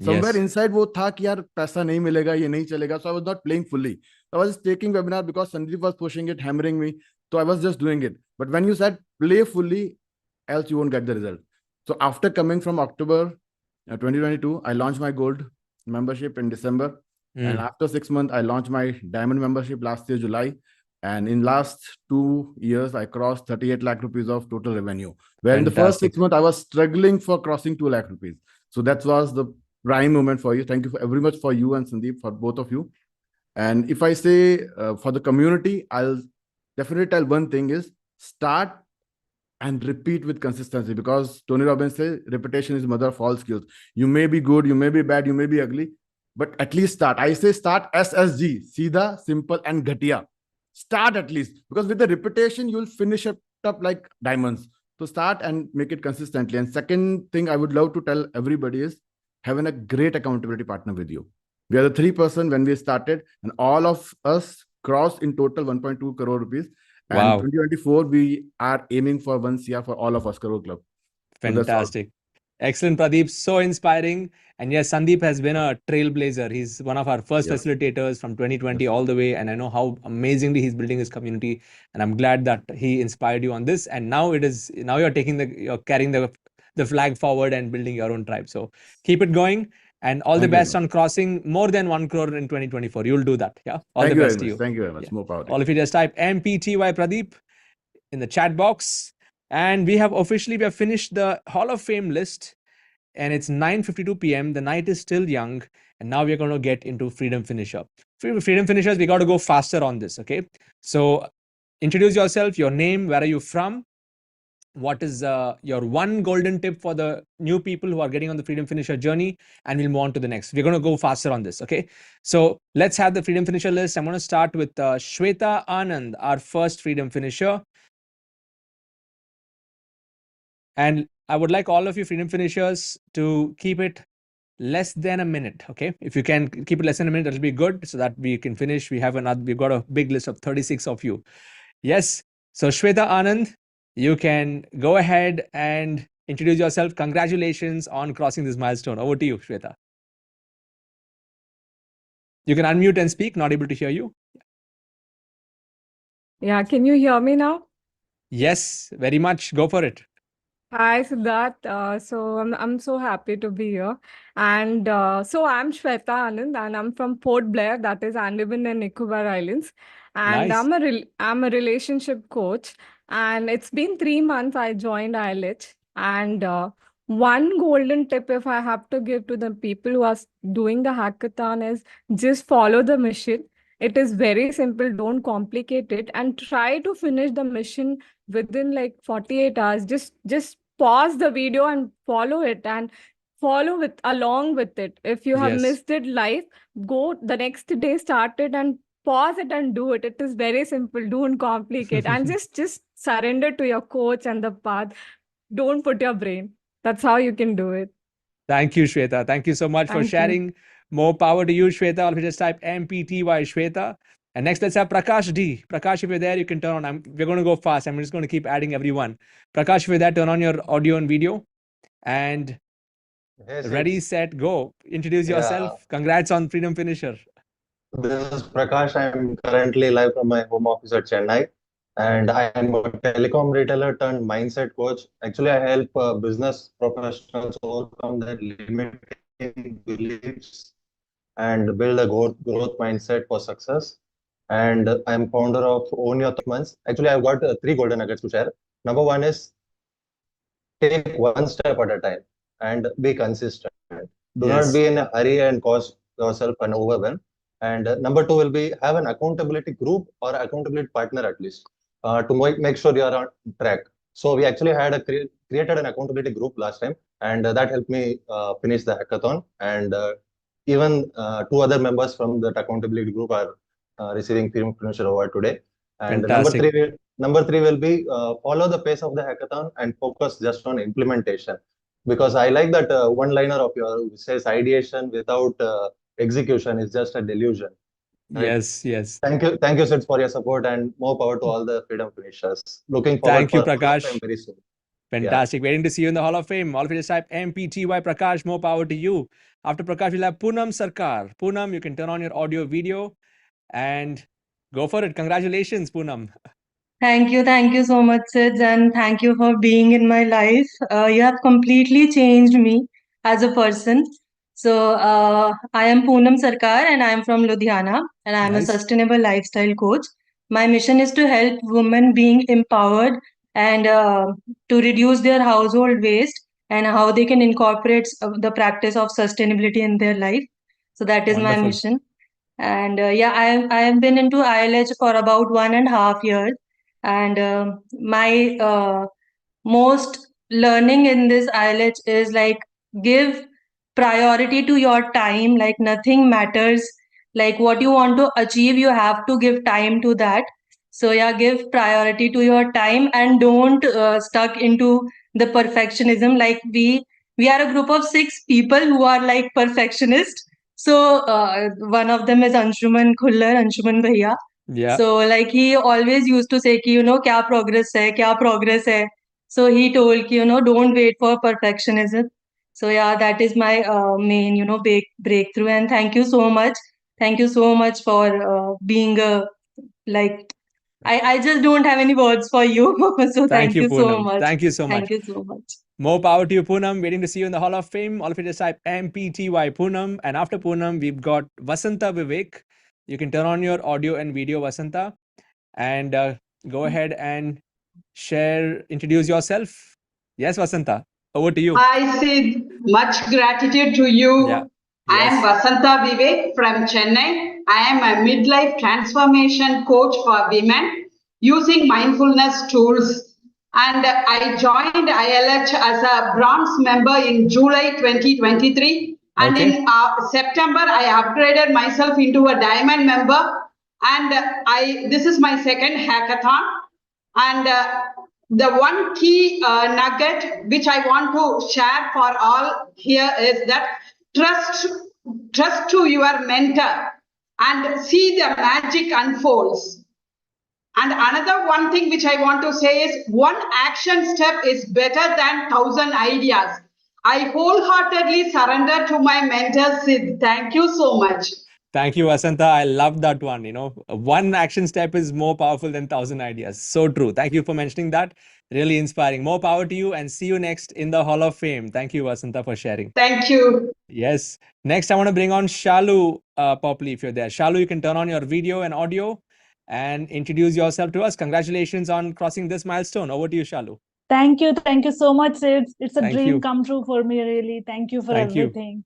Somewhere inside वो था कि यार पैसा नहीं मिलेगा, ये नहीं चलेगा. So I was not playing fully. I was taking webinar because Sandeep was pushing it, hammering me. So I was just doing it. But when you said play fully, else you won't get the result. So after coming from October 2022, I launched my gold membership in December. And after 6 months, I launched my diamond membership last year, July. And in last 2 years, I crossed 38 lakh rupees of total revenue. Where in the first 6 months, I was struggling for crossing 2 lakh rupees. So that was the prime moment for you. Thank you very much for you and Sandeep, for both of you. And if I say for the community, I'll definitely tell one thing is start and repeat with consistency, because Tony Robbins says repetition is mother of all skills. You may be good, you may be bad, you may be ugly, but at least start. I say start SSG, Seedha, Simple, and Ghatiya. Start at least, because with the repetition, you'll finish it up like diamonds. So start and make it consistently. And second thing I would love to tell everybody is having a great accountability partner with you. We are the 3% when we started, and all of us crossed in total 1.2 crore rupees. And Wow. 2024, we are aiming for 1 CR for all of us, Crore Club. Fantastic. Excellent, Pradeep. So inspiring. And yes, Sandeep has been a trailblazer. He's one of our first facilitators from 2020 all the way. And I know how amazingly he's building his community. And I'm glad that he inspired you on this. And now you're carrying the flag forward and building your own tribe. So keep it going. And all the best on crossing more than 1 crore in 2024. You'll do that. Yeah. All the best to you. Thank you very much. More power to you. All of you just type MPTY Pradeep in the chat box. And we have finished the Hall of Fame list, and it's 9:52 p.m. The night is still young, and now we're going to get into Freedom Finisher. Freedom Finishers, we got to go faster on this, okay? So introduce yourself, your name, where are you from? What is your one golden tip for the new people who are getting on the Freedom Finisher journey? And we'll move on to the next. We're going to go faster on this, okay? So let's have the Freedom Finisher list. I'm going to start with Shweta Anand, our first Freedom Finisher. And I would like all of you Freedom Finishers to keep it less than a minute, okay? If you can keep it less than a minute, that'll be good so that we can finish. We've got a big list of 36 of you. Yes. So Shweta Anand, you can go ahead and introduce yourself. Congratulations on crossing this milestone. Over to you, Shweta. You can unmute and speak. Not able to hear you. Yeah, can you hear me now? Yes, very much. Go for it. Hi, Siddharth. So I'm so happy to be here. And so I'm Shweta Anand, and I'm from Port Blair, that is Andaman and Nicobar Islands. And Nice. I'm a relationship coach. And it's been 3 months I joined ILH. And one golden tip, if I have to give to the people who are doing the hackathon, is just follow the mission. It is very simple. Don't complicate it, and try to finish the mission within like 48 hours. Just pause the video and follow it, and follow with along with it. If you have Yes. missed it live, go the next day, start it and pause it and do it. It is very simple. Don't complicate, and just surrender to your coach and the path. Don't put your brain. That's how you can do it. Thank you, Shweta. Thank you so much for Thank you. sharing. More power to you, Shweta. I'll just type MPTY Shweta. And next, let's have Prakash D. Prakash, if you're there, you can turn on. We're going to go fast. I'm just going to keep adding everyone. Prakash, if you're there, turn on your audio and video. And Yes, ready, it's set, go. Introduce yeah. yourself. Congrats on Freedom Finisher. This is Prakash. I'm currently live from my home office at Chennai, and I am a telecom retailer turned mindset coach. Actually, I help business professionals overcome their limiting beliefs and build a growth mindset for success. And I'm founder of Own Your Months. Actually, I've got 3 golden nuggets to share. Number one is take one step at a time and be consistent. Do not Yes. be in a hurry and cause yourself an overwhelm. And number two will be have an accountability group or accountability partner at least to make sure you are on track. So we actually had created an accountability group last time, and that helped me finish the hackathon. And even 2 other members from that accountability group are receiving Film Finisher Award today. And Fantastic. number three will be follow the pace of the hackathon and focus just on implementation. Because I like that one-liner of yours which says ideation without execution is just a delusion. Right? Yes, yes. Thank you, Sid, for your support, and more power to all the Freedom Finishers. Looking forward Thank you, for Hall of Fame Prakash. very soon. Fantastic. Waiting to see you in the Hall of Fame. All of you just type MPTY Prakash. More power to you. After Prakash, we'll have Punam Sarkar. Punam, you can turn on your audio video and go for it. Congratulations, Punam. Thank you so much, Sid, and thank you for being in my life. You have completely changed me as a person. So, I am Punam Sarkar, and I am from Ludhiana, and I am a Nice. sustainable lifestyle coach. My mission is to help women being empowered and to reduce their household waste and how they can incorporate the practice of sustainability in their life. So that is my Wonderful. mission. And yeah, I have been into ILH for about 1.5 years, and my most learning in this ILH is like give priority to your time. Like nothing matters. Like what you want to achieve, you have to give time to that. So yeah, give priority to your time and don't stuck into the perfectionism. Like we are a group of 6 people who are like perfectionists. So one of them is Anshuman Khullar, Anshuman Bhaiya. Yeah. So like he always used to say ki, kya progress hai. So he told ki, don't wait for perfectionism. So yeah, that is my main, breakthrough. And thank you so much. Thank you so much for being like, I just don't have any words for you. So Thank thank you, you so Punam. much. Thank you so much. Thank you so much. More power to you, Punam. Waiting to see you in the Hall of Fame. All of you just type MPTY Punam. And after Punam, we've got Wasanta Vivek. You can turn on your audio and video, Vasanta, and go ahead and introduce yourself. Yes, Vasanta, over to you. Hi, Sid. Much gratitude to you. Yeah. I am Vasanta Vivek from Chennai. I am a midlife transformation coach for women using mindfulness tools. And I joined ILH as a bronze member in July 2023. And in September, I upgraded myself into a diamond member. And this is my second hackathon. And the one key nugget which I want to share for all here is that trust to your mentor and see the magic unfolds. And another one thing which I want to say is one action step is better than 1,000 ideas. I wholeheartedly surrender to my mentor, Sid. Thank you so much. Thank you, Vasanta. I love that one. One action step is more powerful than 1,000 ideas. So true. Thank you for mentioning that. Really inspiring. More power to you, and see you next in the Hall of Fame. Thank you, Vasanta, for sharing. Thank you. Yes. Next, I want to bring on Shalu Poley, if you're there. Shalu, you can turn on your video and audio and introduce yourself to us. Congratulations on crossing this milestone. Over to you, Shalu. Thank you so much, Sid. It's a Thank dream you. come true for me, really. Thank you for Thank you. everything.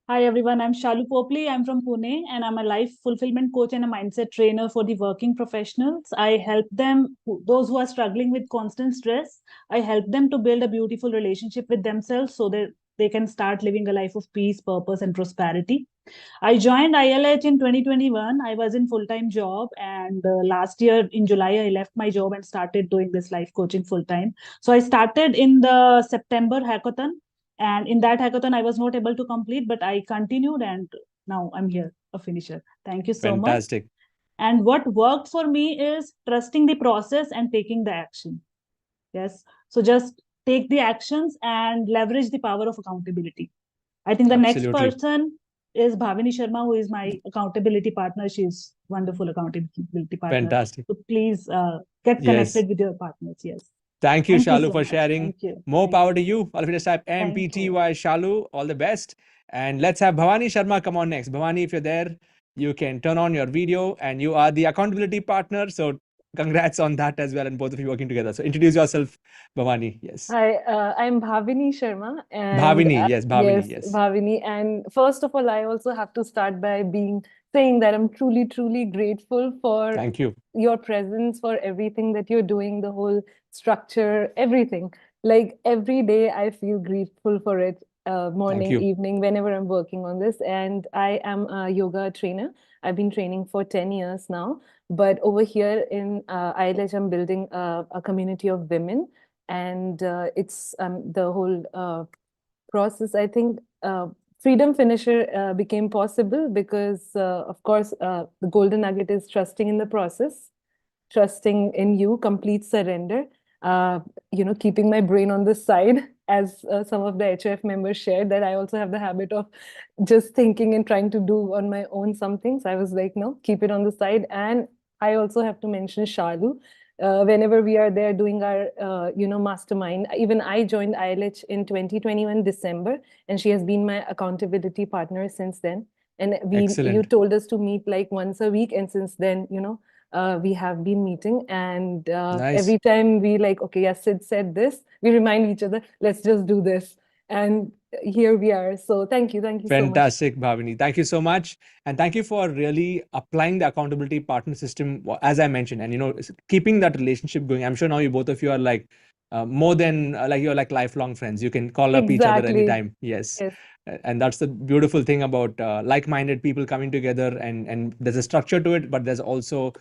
Hi everyone, I'm Shalu Poley. I'm from Pune and I'm a life fulfillment coach and a mindset trainer for the working professionals. I help them, those who are struggling with constant stress, I help them to build a beautiful relationship with themselves so that they can start living a life of peace, purpose, and prosperity. I joined ILH in 2021. I was in full-time job, and last year in July, I left my job and started doing this life coaching full-time. So I started in the September hackathon. And in that hackathon, I was not able to complete, but I continued and now I'm here, a finisher. Thank you so much. Fantastic. And what worked for me is trusting the process and taking the action. Yes. So just take the actions and leverage the power of accountability. I think the next person is Bhavini Sharma, who is my accountability partner. She's wonderful accountability partner. Fantastic. So please get connected with your partners. Yes. Thank you, Shalu, so for much. sharing. Thank you. More power to you. All of you just type MPTY Shalu. All the best. And let's have Bhavani Sharma come on next. Bhavani, if you're there, you can turn on your video, and you are the accountability partner. So congrats on that as well, and both of you working together. So introduce yourself, Bhavani. Yes. Hi, I'm Bhavini Sharma. And Bhavini, yes, Bhavini, yes, Bhavini. And first of all, I also have to start by saying that I'm truly, truly grateful for Thank you. Your presence, for everything that you're doing, the whole structure, everything. Like every day, I feel grateful for it, morning, evening, whenever I'm working on this. And I am a yoga trainer. I've been training for 10 years now. But over here in ILH, I'm building a community of women. And it's the whole process. I think Freedom Finisher became possible because, of course, the golden nugget is trusting in the process, trusting in you, complete surrender, keeping my brain on the side, as some of the HF members shared, that I also have the habit of just thinking and trying to do on my own something. So I was like, no, keep it on the side. And I also have to mention Shalu. Whenever we are there doing our, mastermind, even I joined ILH in 2021 December, and she has been my accountability partner since then. And you told us to meet like once a week, and since then, we have been meeting, and every time we like, okay, yes, Sid said this, we remind each other, let's just do this. And here we are. So thank you so much. Fantastic, Bhavini. Thank you so much. And thank you for really applying the accountability partner system, as I mentioned, and, keeping that relationship going. I'm sure now both of you are like more than you're like lifelong friends. You can call up each other anytime. Yes. And that's the beautiful thing about like-minded people coming together, and there's a structure to it, but there's also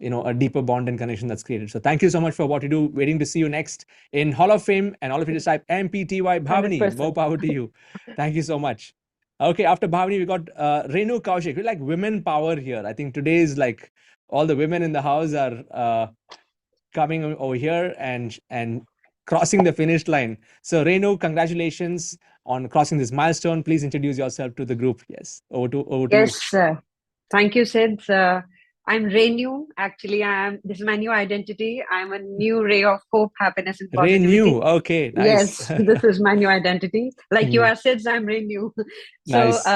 a deeper bond and connection that's created. So thank you so much for what you do. Waiting to see you next in Hall of Fame, and all of you just type MPTY Bhavini. 100%. More power to you. Thank you so much. Okay, after Bhavini, we got Renu Kaik. We're like women power here. I think today is like all the women in the house are coming over here and crossing the finish line. So Renu, congratulations on crossing this milestone. Please introduce yourself to the group. Yes, over to you. Yes, thank you, Sid. I'm Renu. Actually, this is my new identity. I'm a new ray of hope, happiness, and positivity. Renu, okay, nice. Yes, this is my new identity. Like you are Sid, I'm Renu. So, Nice.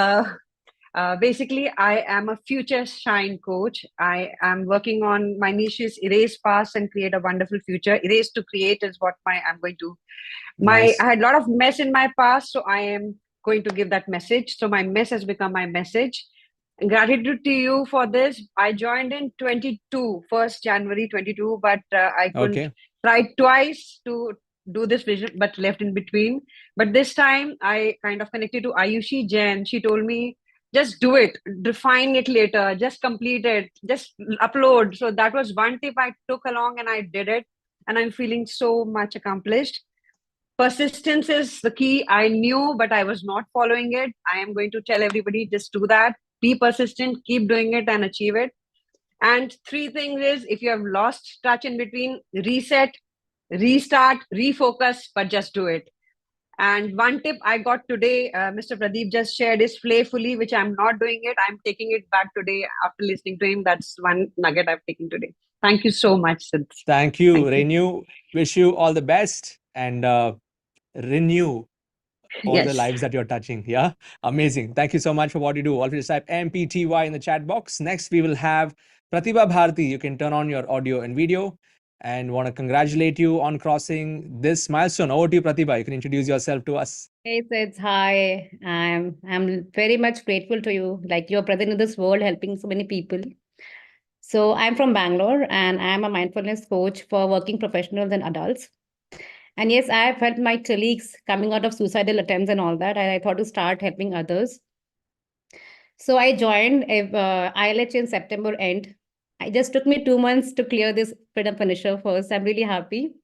Basically, I am a future shine coach. I am working on my niche is erase past and create a wonderful future. Erase to create is what I'm going to. I had a lot of mess in my past, so I am going to give that message. So my mess has become my message. And gratitude to you for this. I joined in 1st January 22, but I couldn't try twice to do this vision, but left in between. But this time I kind of connected to Ayushi Jain. She told me, just do it, define it later, just complete it, just upload. So that was one tip I took along and I did it. And I'm feeling so much accomplished. Persistence is the key. I knew, but I was not following it. I am going to tell everybody, just do that. Be persistent, keep doing it and achieve it. And 3 things is, if you have lost touch in between, reset, restart, refocus, but just do it. And one tip I got today, Mr. Pradeep just shared, is playfully, which I'm not doing it. I'm taking it back today after listening to him. That's one nugget I've taken today. Thank you so much, Sid. Thank you, Renu. Wish you all the best and renew all the lives that you're touching. Yeah, amazing. Thank you so much for what you do. Always type MPTY in the chat box. Next, we will have Pratibha Bharti. You can turn on your audio and video. And want to congratulate you on crossing this milestone. Over to you, Pratibha. You can introduce yourself to us. Hey, Sid. Hi. I'm very much grateful to you. Like, you're present in this world, helping so many people. So I'm from Bangalore, and I'm a mindfulness coach for working professionals and adults. And yes, I have helped my colleagues coming out of suicidal attempts and all that, and I thought to start helping others. So I joined ILH in September end. It just took me 2 months to clear this freedom finisher first. I'm really happy.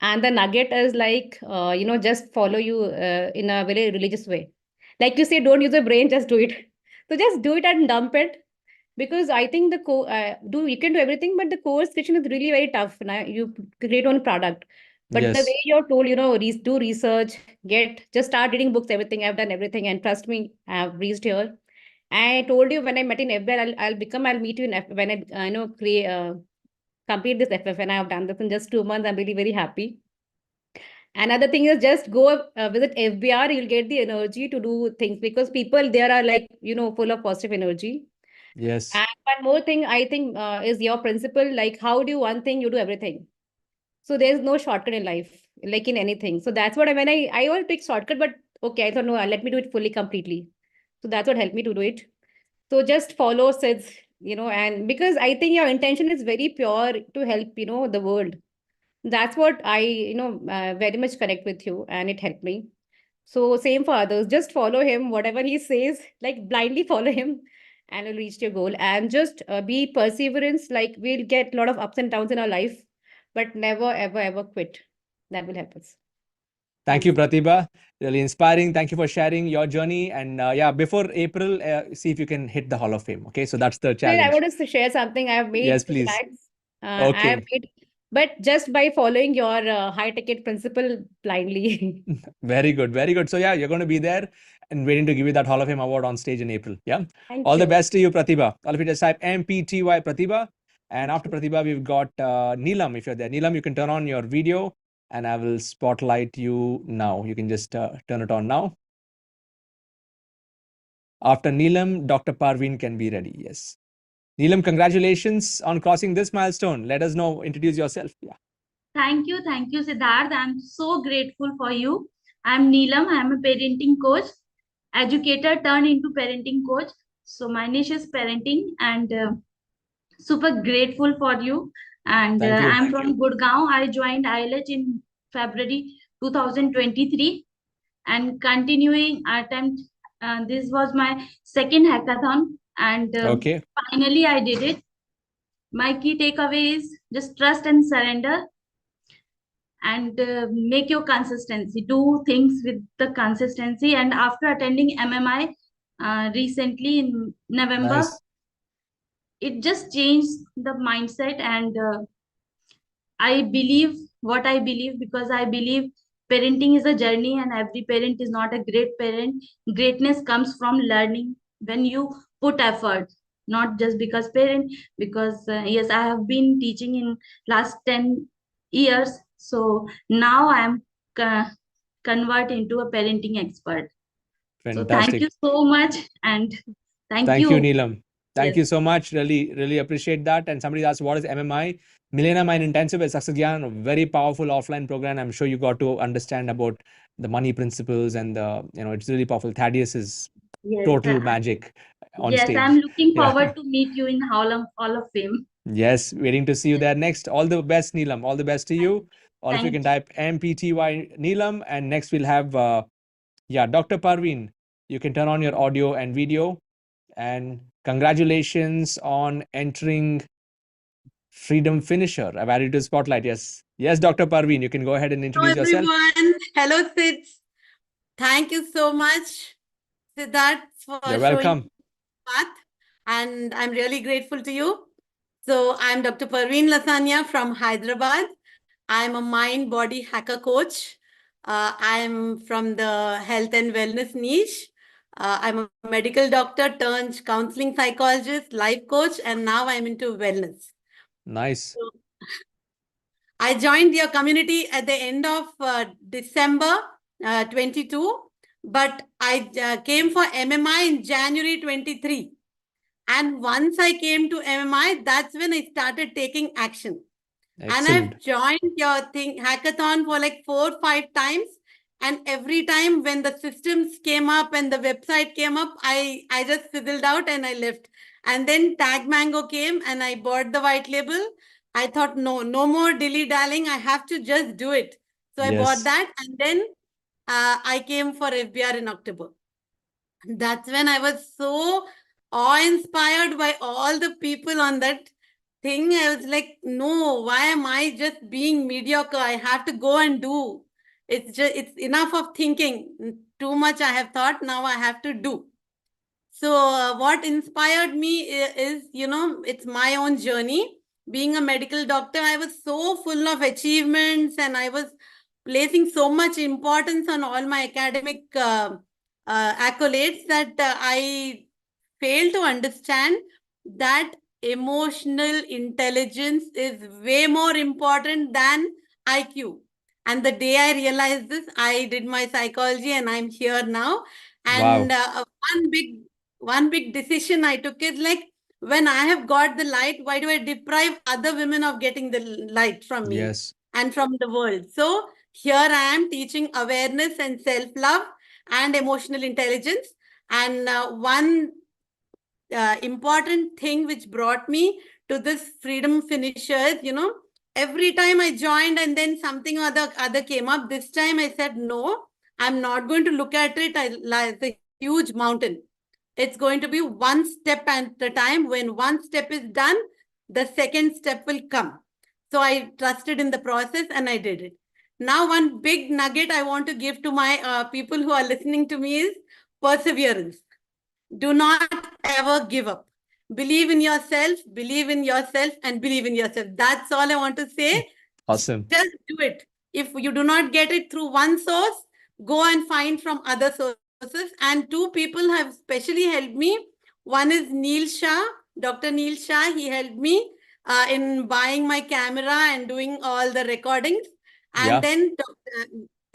And the nugget is like, just follow you in a very religious way. Like you say, don't use your brain, just do it. So just do it and dump it. Because I think you can do everything, but the course creation is really very tough. Now you create one product. But the way you're told, do research, just start reading books, everything. I've done everything. And trust me, I've reached here. I told you when I met in FBL, I'll meet you in when I complete this FF, and I have done this in just 2 months. I'm really very happy. Another thing is just go visit FBR. You'll get the energy to do things because people there are like full of positive energy. Yes. And one more thing I think is your principle. Like, how do one thing, you do everything. So there's no shortcut in life, like in anything. So that's what I always pick shortcut, but okay, I thought no, let me do it fully, completely. So that's what helped me to do it. So just follow Sid's, and because I think your intention is very pure to help, the world. That's what I, very much connect with you, and it helped me. So same for others, just follow him, whatever he says, like blindly follow him and you'll reach your goal. And just be perseverance, like we'll get a lot of ups and downs in our life, but never, ever, ever quit. That will help us. Thank you, Pratibha. Really inspiring. Thank you for sharing your journey. And before April, see if you can hit the Hall of Fame. Okay, so that's the challenge. I wanted to share something I have made. Yes, please. I have made, but just by following your high ticket principle blindly. Very good, very good. So you're going to be there and waiting to give you that Hall of Fame award on stage in April. Yeah. All the best to you, Pratibha. All of you just type MPTY Pratibha. And after Pratibha, we've got Nilam. If you're there, Nilam, you can turn on your video. And I will spotlight you now. You can just turn it on now. After Nilam, Dr. Parveen can be ready. Yes. Nilam, congratulations on crossing this milestone. Let us know. Introduce yourself. Yeah. Thank you, Siddharth. I'm so grateful for you. I'm Nilam. I'm a parenting coach, educator turned into parenting coach. So my niche is parenting, and super grateful for you. And I'm from Gurgaon. I joined ILH in February 2023 and continuing attempt. This was my second hackathon, and finally I did it. My key takeaway is just trust and surrender, and make your consistency. Do things with the consistency. And after attending MMI recently in November, it just changed the mindset, and I believe what I believe, because I believe parenting is a journey and every parent is not a great parent. Greatness comes from learning when you put effort, not just because parent, because yes, I have been teaching in last 10 years. So now I am convert into a parenting expert. Fantastic. So thank you so much, and Thank you, you. Neelam. Thank Yes. you so much. Really appreciate that. And somebody asked, what is MMI? Millennium Mind Intensive is Saksagyan, a very powerful offline program. I'm sure you got to understand about the money principles and it's really powerful. Thaddeus is Yes. total magic on Yes, stage. I'm looking Yeah. forward to meet you in Hall of Fame. Yes, waiting to see you there next. All the best, Neelam. All the best to you. All of you can type MPTY Neelam. And next we'll have, Dr. Parveen. You can turn on your audio and video. And congratulations on entering Freedom Finisher. I've added to Spotlight. Yes. Yes, Dr. Parveen, you can go ahead and introduce yourself. Everyone. Hello, Sids. Thank you so much, Siddharth, for You're showing welcome. path. And I'm really grateful to you. So I'm Dr. Parveen Lasania from Hyderabad. I'm a mind-body hacker coach. I'm from the health and wellness niche. I'm a medical doctor turned counseling psychologist, life coach, and now I'm into wellness. Nice. So, I joined your community at the end of December 22, but I came for MMI in January 23. And once I came to MMI, that's when I started taking action. Excellent. And I've joined your hackathon for like 4 or 5 times. And every time when the systems came up and the website came up, I just fizzled out and I left. And then Tag Mango came and I bought the white label. I thought, no more dilly-dallying. I have to just do it. So I bought that. And then I came for FBR in October. That's when I was so awe-inspired by all the people on that thing. I was like, no, why am I just being mediocre? I have to go and do. It's enough of thinking. Too much I have thought. Now I have to do. So what inspired me is, it's my own journey. Being a medical doctor, I was so full of achievements and I was placing so much importance on all my academic accolades that I failed to understand that emotional intelligence is way more important than IQ. And the day I realized this, I did my psychology and I'm here now. And one big decision I took is like, when I have got the light, why do I deprive other women of getting the light from me and from the world? So here I am teaching awareness and self-love and emotional intelligence. And one important thing which brought me to this Freedom Finishers, every time I joined and then something or the other came up, this time I said, no, I'm not going to look at it as a huge mountain. It's going to be one step at a time. When one step is done, the second step will come. So I trusted in the process and I did it. Now, one big nugget I want to give to my people who are listening to me is perseverance. Do not ever give up. Believe in yourself, and believe in yourself. That's all I want to say. Awesome. Just do it. If you do not get it through one source, go and find from other sources. And 2 people have specially helped me. One is Neil Shah, Dr. Neil Shah. He helped me in buying my camera and doing all the recordings. And then Dr.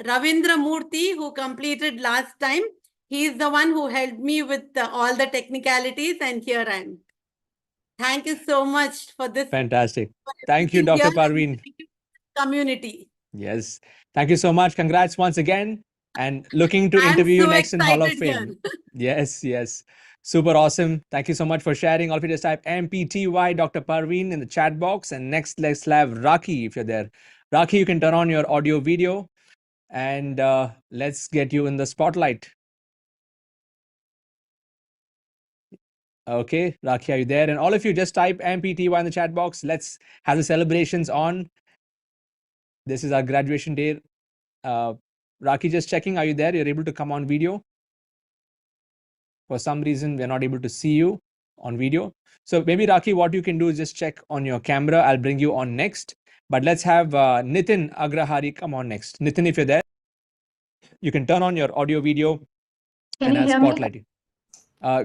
Ravindra Murthy, who completed last time. He's the one who helped me with all the technicalities, and here I am. Thank you so much for this. Fantastic. Thank you, Dr. Parveen. Community. Yes. Thank you so much. Congrats once again. And looking to interview you next in Hall of Fame. Yes. Super awesome. Thank you so much for sharing. All of you just type MPTY Dr. Parveen in the chat box. And next, let's have Rakhi if you're there. Rakhi, you can turn on your audio video and let's get you in the spotlight. Okay, Rakhi, are you there? And all of you just type MPTY in the chat box. Let's have the celebrations on. This is our graduation day. Rakhi, just checking. Are you there? You're able to come on video. For some reason, we're not able to see you on video. So maybe, Rakhi, what you can do is just check on your camera. I'll bring you on next. But let's have Nitin Agrahari come on next. Nitin, if you're there, you can turn on your audio video. Can you hear spotlight me?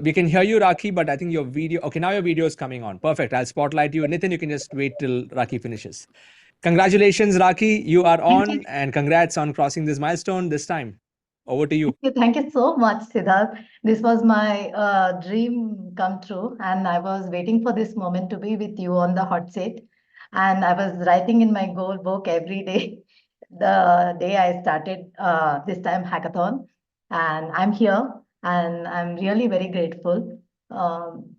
We can hear you, Rakhi, but I think your video... Okay, now your video is coming on. Perfect. I'll spotlight you. Nitin, you can just wait till Rakhi finishes. Congratulations, Rakhi. You are on, and congrats on crossing this milestone this time. Over to you. Thank you so much, Siddharth. This was my dream come true, and I was waiting for this moment to be with you on the hot seat. And I was writing in my goal book every day, the day I started this time hackathon. And I'm here, and I'm really very grateful. Um,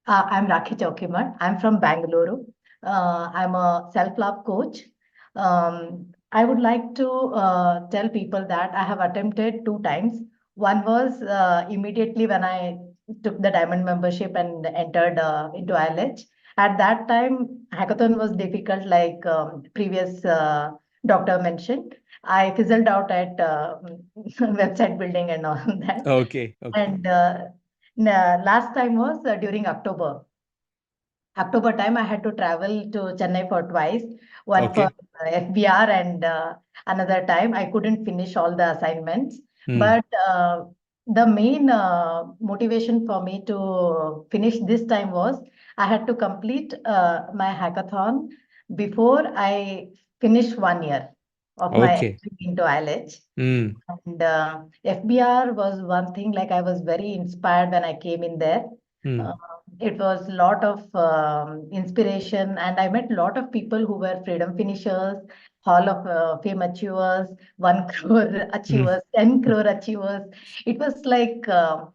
I'm Rakhi Chimar. I'm from Bangalore. I'm a self-love coach. I would like to tell people that I have attempted 2 times. One was immediately when I took the diamond membership and entered into ILH. At that time, hackathon was difficult, like previous doctor mentioned. I fizzled out at website building and all that. Okay. And last time was during October. October time, I had to travel to Chennai for twice, one for FBR and another time I couldn't finish all the assignments. But the main motivation for me to finish this time was I had to complete my hackathon before I finish 1 year of my entry into ILH. And FBR was one thing, like I was very inspired when I came in there. It was a lot of inspiration, and I met a lot of people who were freedom finishers, Hall of Fame achievers, 1 crore achievers, 10 crore achievers. It was like full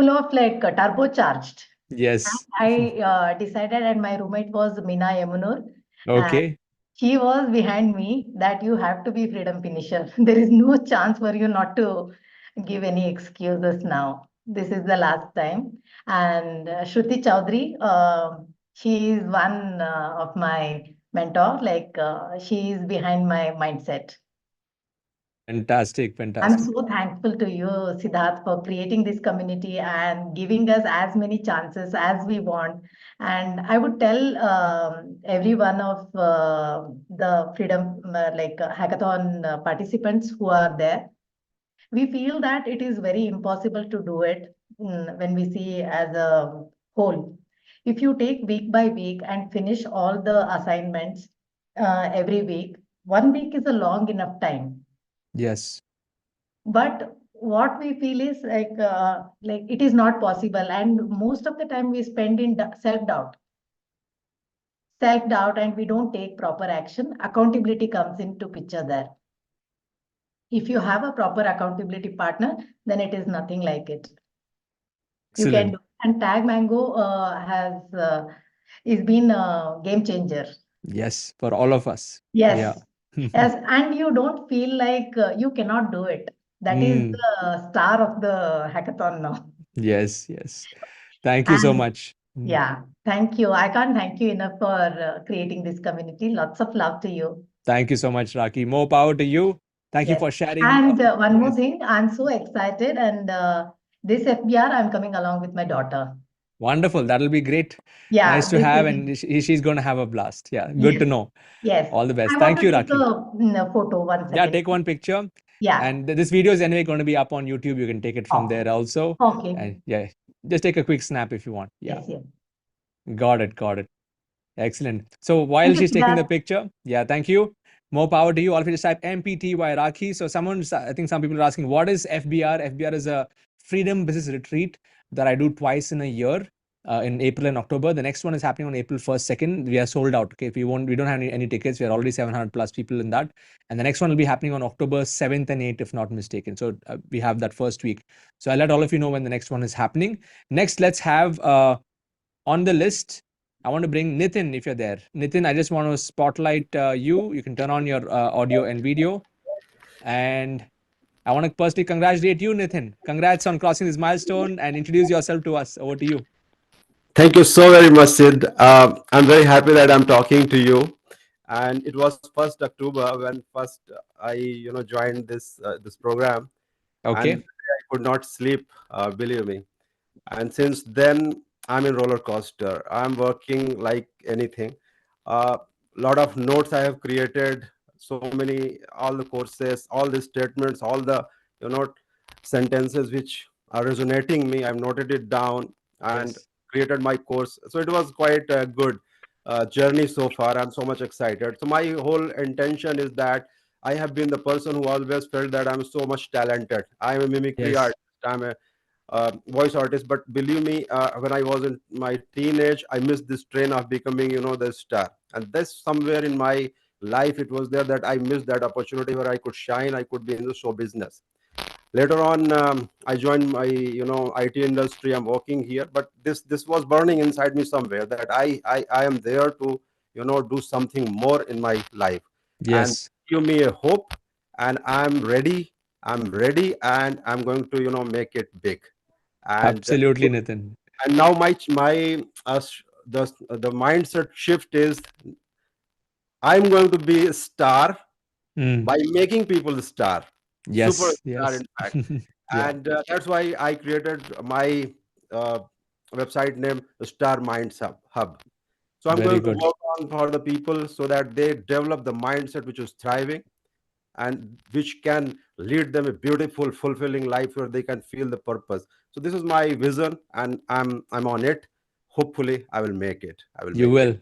of like turbocharged. Yes. And I decided, and my roommate was Meena Yamunur. Okay. She was behind me that you have to be freedom finisher. There is no chance for you not to give any excuses now. This is the last time. And Shruti Chaudhary, she is one of my mentor. Like she is behind my mindset. Fantastic. I'm Fantastic. so thankful to you, Siddharth, for creating this community and giving us as many chances as we want. And I would tell every one of the freedom, hackathon participants who are there, we feel that it is very impossible to do it when we see as a whole. If you take week by week and finish all the assignments every week, 1 week is a long enough time. Yes. But what we feel is like it is not possible, and most of the time we spend in self-doubt, and we don't take proper action. Accountability comes into picture there. If you have a proper accountability partner, then it is nothing like it. You can do. And Tag Mango is been a game changer. Yes, for all of us. Yes. Yeah. Yes, and you don't feel like you cannot do it. That is the star of the hackathon now. Yes, yes. Thank you so much. Yeah, thank you. I can't thank you enough for creating this community. Lots of love to you. Thank you so much, Rakhi. More power to you. Thank you for sharing. And one more thing, I'm so excited. And this FBR, I'm coming along with my daughter. Wonderful. That'll be great. Yeah. Nice to have, and she's going to have a blast. Yeah. Good to know. Yes. All the best. I Thank want you, to take Rakhi. a photo 1 second. Yeah, take one picture. Yeah. And this video is anyway going to be up on YouTube. You can take it from there also. Okay. And yeah, just take a quick snap if you want. Yeah. Yes. Got it. Got it. Excellent. So while she's taking the picture, yeah, thank you. More power to you. All of you just type MPTY Rakhi. So I think some people are asking, what is FBR? FBR is a Freedom Business Retreat that I do twice in a year. In April and October. The next one is happening on April 1st, 2nd. We are sold out. Okay, we don't have any tickets. We are already 700 plus people in that. And the next one will be happening on October 7th and 8th, if not mistaken. So we have that first week. So I'll let all of you know when the next one is happening. Next, let's have on the list. I want to bring Nitin if you're there. Nitin, I just want to spotlight you. You can turn on your audio and video. And I want to personally congratulate you, Nitin. Congrats on crossing this milestone and introduce yourself to us. Over to you. Thank you so very much, Sid. I'm very happy that I'm talking to you. And it was 1st October when first I, joined this program. Okay. And I could not sleep, believe me. And since then, I'm in roller coaster. I'm working like anything. Lot of notes I have created. So many, all the courses, all the statements, all the, sentences which are resonating me. I've noted it down and created my course. So it was quite a good journey so far. I'm so much excited. So my whole intention is that I have been the person who always felt that I'm so much talented. I'm a mimicry artist. I'm a voice artist. But believe me, when I was in my teenage, I missed this train of becoming, the star. And that's somewhere in my life, it was there that I missed that opportunity where I could shine. I could be in the show business. Later on, I joined my, IT industry. I'm working here, but this was burning inside me somewhere that I am there to, do something more in my life, and Yes. give me a hope, and I'm ready. And I'm going to, make it big. And Absolutely, Nitin. and now the mindset shift is I'm going to be a star by making people a star, Yes. superstar, Yes. in fact. Yeah. And that's why I created my uh, website name Star Minds Hub. So I'm Very going to good. work on for the people so that they develop the mindset which is thriving and which can lead them a beautiful, fulfilling life where they can feel the purpose. So this is my vision, and I'm on it. Hopefully, I will make it. I will You make it. will.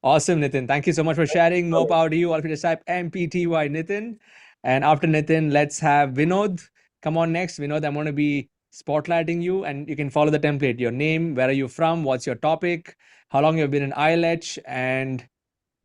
Awesome, Nitin. Thank you so much for sharing. More power to you. All of you just type MPTY Nitin. And after Nitin, let's have Vinod. Come on next. Vinod, I'm going to be spotlighting you, and you can follow the template. Your name, where are you from, what's your topic, how long you've been in ILH, and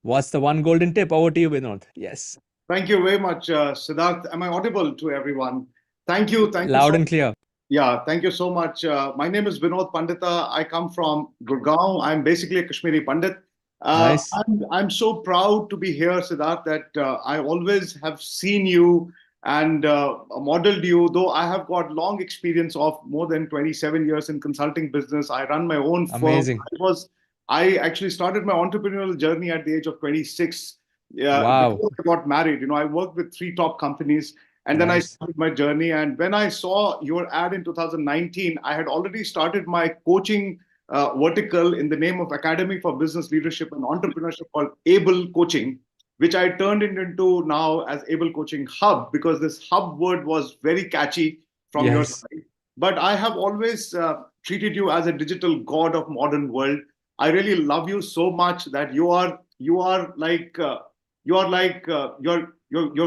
what's the one golden tip. Over to you, Vinod. Yes. Thank you very much, Siddharth. Am I audible to everyone? Thank you. Thank you Loud so and clear. Yeah, thank you so much. My name is Vinod Pandita. I come from Gurgaon. I'm basically a Kashmiri Pandit. Nice. I'm so proud to be here, Siddharth, that I always have seen you and modeled you, though I have got long experience of more than 27 years in consulting business. I run my own firm. Amazing. I actually started my entrepreneurial journey at the age of 26. Wow. Before I got married, I worked with 3 top companies. And then I Nice. started my journey. And when I saw your ad in 2019, I had already started my coaching vertical in the name of Academy for Business Leadership and Entrepreneurship called Able Coaching, which I turned it into now as Able Coaching Hub, because this hub word was very catchy from your Yes. side. But I have always treated you as a digital god of modern world. I really love you so much that you're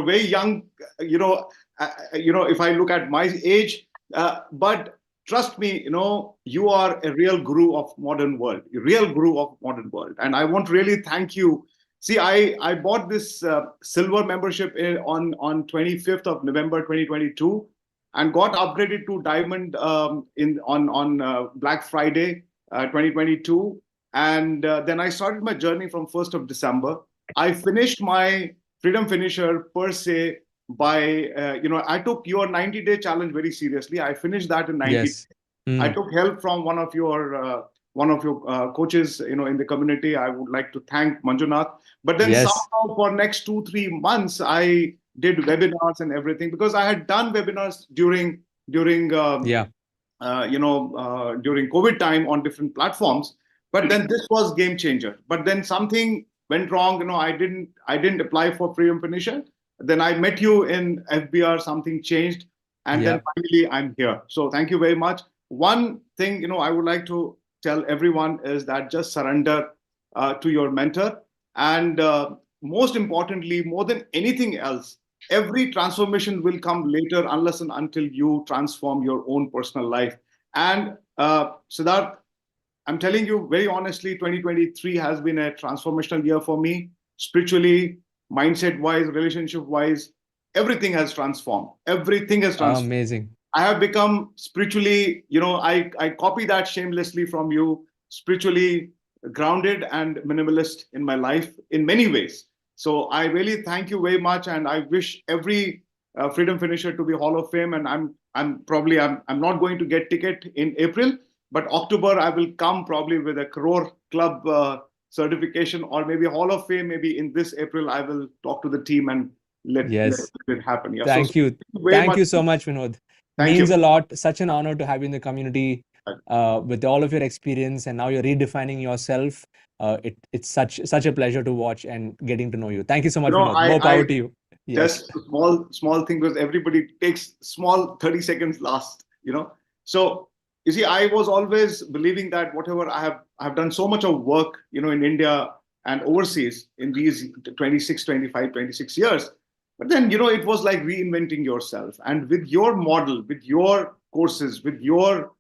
very young, if I look at my age, but trust me, you are a real guru of modern world, and I want to really thank you. See, I bought this silver membership on 25th of November 2022 and got upgraded to diamond on Black Friday 2022, and then I started my journey from 1st of December. I finished my Freedom Finisher per se by, I took your 90-day challenge very seriously. I finished that in 90 Yes. days. I took help from one of your coaches, in the community. I would like to thank Manjunath. But then Yes. somehow for next 2-3 months, I did webinars and everything, because I had done webinars during during COVID time on different platforms. But then this was game changer. But then something went wrong. I didn't apply for Freedom Finisher. Then I met you in FBR. Something changed, and then finally I'm here. So thank you very much. One thing I would like to tell everyone is that just surrender to your mentor, and most importantly, more than anything else, every transformation will come later unless and until you transform your own personal life. And Siddharth, I'm telling you very honestly, 2023 has been a transformational year for me, spiritually, mindset-wise, relationship-wise. Everything has transformed. Everything has transformed. Amazing. I have become spiritually, I copy that shamelessly from you, spiritually grounded and minimalist in my life in many ways. So I really thank you very much, and I wish every Freedom Finisher to be Hall of Fame. And I'm not going to get ticket in April, but October I will come probably with a Crore Club certification, or maybe Hall of Fame. Maybe in this April I will talk to the team and let it happen. Yeah. Thank you. Thank you so much, Vinod. Means a lot. Such an honor to have you in the community with all of your experience, and now you're redefining yourself. It's such a pleasure to watch and getting to know you. Thank you so much, Vinod. More power to you. Yes. Just a small thing, because everybody takes small 30 seconds last. So you see, I was always believing that whatever I have done so much of work, in India and overseas in these 26 years, But then, it was like reinventing yourself. And with your model, with your courses, with your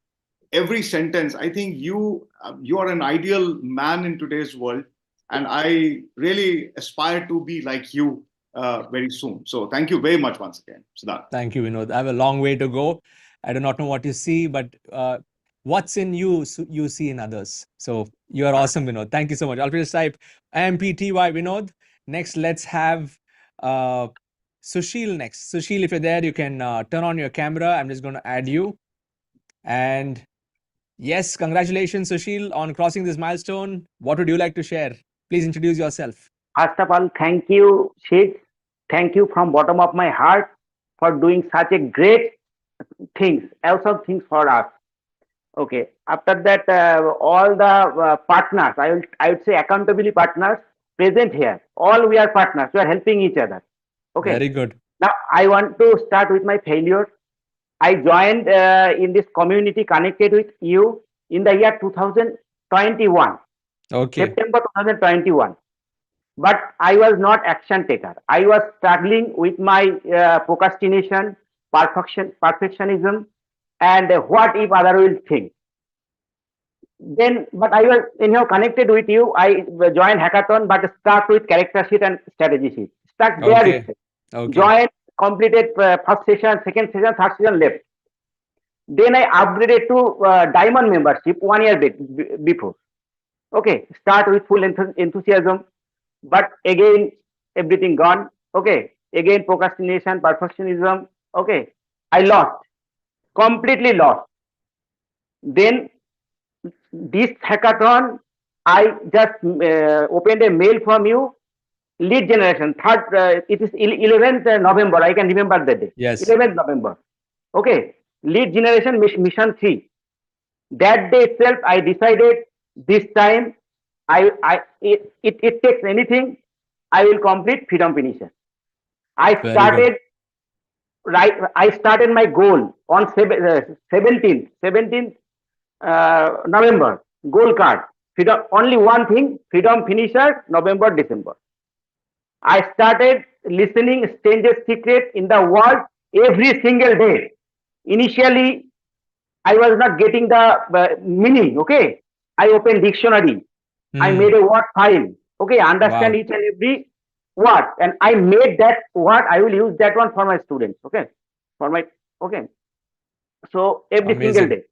every sentence, I think you are an ideal man in today's world. And I really aspire to be like you very soon. So thank you very much once again, Siddharth. Thank you, Vinod. I have a long way to go. I do not know what you see, but what's in you, you see in others. So you are awesome, Vinod. Thank you so much. I'll just type IMPTY Vinod. Next, let's have Sushil next. Sushil, if you're there, you can turn on your camera. I'm just going to add you. And yes, congratulations, Sushil, on crossing this milestone. What would you like to share? Please introduce yourself. First of all, thank you, Sid. Thank you from bottom of my heart for doing such a great things, awesome things for us. Okay. After that, all the partners, I would say accountability partners present here. All we are partners. We are helping each other. Okay. Very good. Now, I want to start with my failure. I joined in this community connected with you in the year 2021. Okay. September 2021. But I was not action taker. I was struggling with my procrastination, perfectionism, and what if other will think. Then, but I was anyhow connected with you. I joined hackathon, but start with character sheet and strategy sheet. Start there. Okay. Okay. Joined, completed first session, second session, third session, left. Then I upgraded to diamond membership 1 year before. Okay, start with full enthusiasm, but again everything gone. Okay, again procrastination, perfectionism. Okay, I lost, completely lost. Then this hackathon, I just opened a mail from you. Lead generation, it is 11th November. I can remember the day. Yes. 11th November. Okay, lead generation mission 3. That day itself, I decided this time, it takes anything, I will complete Freedom Finisher. I started my goal on 17th November. Goal card. Freedom, only one thing, Freedom Finisher, November, December. I started listening Strangest Secret in the world every single day. Initially, I was not getting the meaning. Okay, I opened dictionary. I made a word file. Okay, understand each and every word, and I made that word. I will use that one for my students. Okay, So every single day,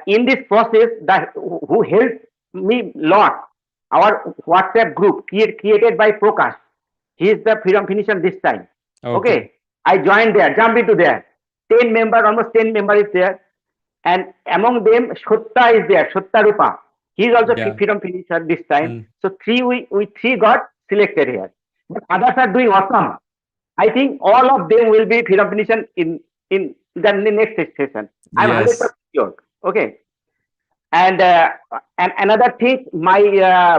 in this process, who helped me lot. Our WhatsApp group created by Prakash. He is the Freedom Finisher this time. Okay. I joined there, jumped into there. 10 members, almost 10 members is there. And among them, Shweta is there, Satya Rupa. He is also Freedom Finisher this time. So we three got selected here. But others are doing awesome. I think all of them will be Freedom Finisher in the next session. I'm 100% sure. Okay. And another thing, my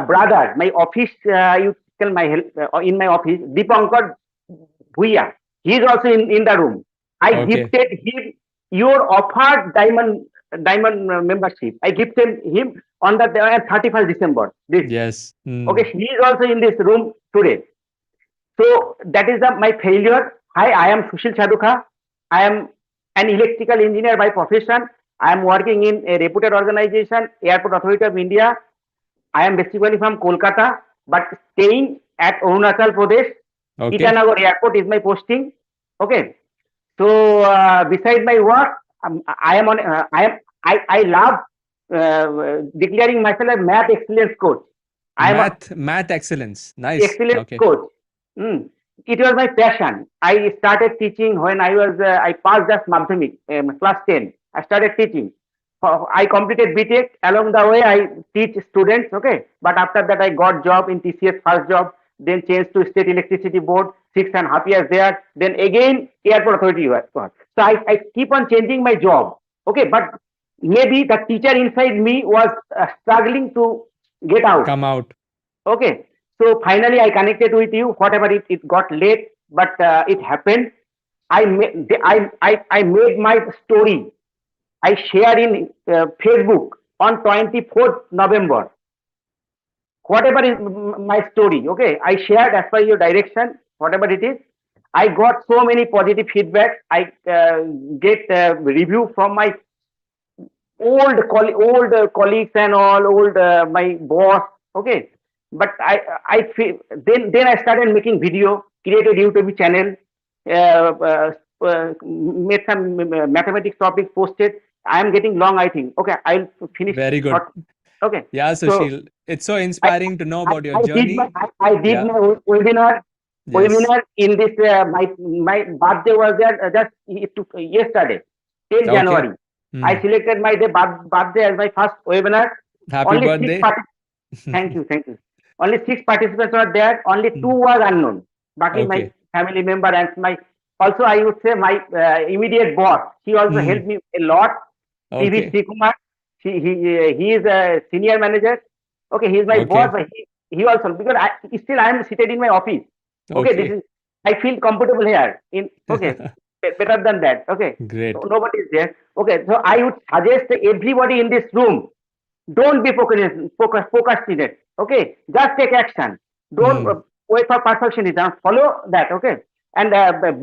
brother, my office, you tell my help in my office, Deepankar Bhuya. He is also in the room. I gifted him your offered diamond membership. I gifted him on the 31st December. Okay, he is also in this room today. So that is my failure. Hi, I am Sushil Chuka. I am an electrical engineer by profession. I am working in a reputed organization, Airport Authority of India. I am basically from Kolkata, but staying at Arunachal Pradesh. Itanagar Airport is my posting. Okay. So beside my work, I love declaring myself a math excellence coach. Math excellence. Nice. Excellence coach. It was my passion. I started teaching when I passed just Madhyamik, class 10. I started teaching. I completed BTech. Along the way, I teach students. Okay. But after that, I got job in TCS, first job. Then changed to State Electricity Board, 6.5 years there. Then again, Airport Authority. So I keep on changing my job. Okay. But maybe the teacher inside me was struggling to get out. Come out. Okay. So finally, I connected with you. Whatever it got late, but it happened. I made my story. I shared in Facebook on 24th November. Whatever is my story, okay, I shared as per your direction, whatever it is. I got so many positive feedback. I get review from my old colleagues and all, my boss. Okay, but I feel then I started making video, created YouTube channel, made some mathematics topics, posted. I am getting long, I think. Okay, I'll finish. Very good. Okay. Yeah, Sushil, it's so inspiring to know about your journey. I did my webinar. Yes. Webinar in this. My birthday was there yesterday, 10 January. I selected my birthday as my first webinar. Happy birthday. Thank you. Only 6 participants were there. Only 2 were unknown. Baki my family member and also I would say my immediate boss. He also helped me a lot. Divi Kumar. He is a senior manager. Okay, he is my boss, but he also, because I am seated in my office. Okay, I feel comfortable here. Better than that. Okay, great. So nobody is there. Okay, so I would suggest everybody in this room, don't be procrastinate. Okay, just take action. Don't wait for perfectionism. Follow that. Okay, and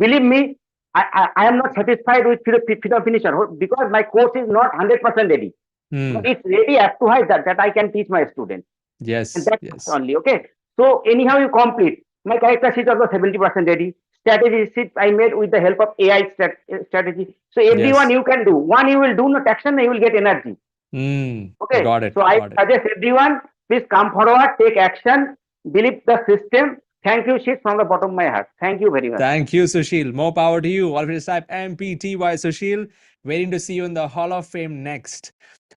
believe me, I am not satisfied with freedom finisher because my course is not 100% ready. But it's ready up to high that I can teach my students. Yes. And that's only. Okay. So anyhow you complete. My character sheet also 70% ready. Strategy sheet I made with the help of AI strategy. So everyone you can do. One you will do not action, you will get energy. Okay. Got it. So I suggest everyone, please come forward, take action, believe the system. Thank you, Shit, from the bottom of my heart. Thank you very much. Thank you, Sushil. More power to you. Always type MPTY Sushil. Waiting to see you in the Hall of Fame next.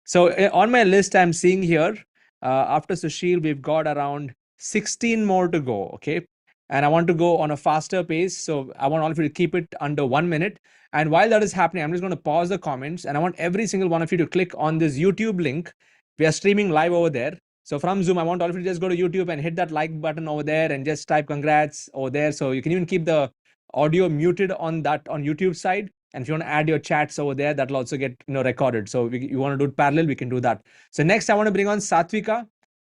So on my list, I'm seeing here, after Sushil, we've got around 16 more to go. Okay. And I want to go on a faster pace. So I want all of you to keep it under 1 minute. And while that is happening, I'm just going to pause the comments and I want every single one of you to click on this YouTube link. We are streaming live over there. So from Zoom, I want all of you to just go to YouTube and hit that like button over there and just type congrats over there. So you can even keep the audio muted on YouTube side. And if you want to add your chats over there, that'll also get recorded. So you want to do it parallel, we can do that. So next, I want to bring on Satvika.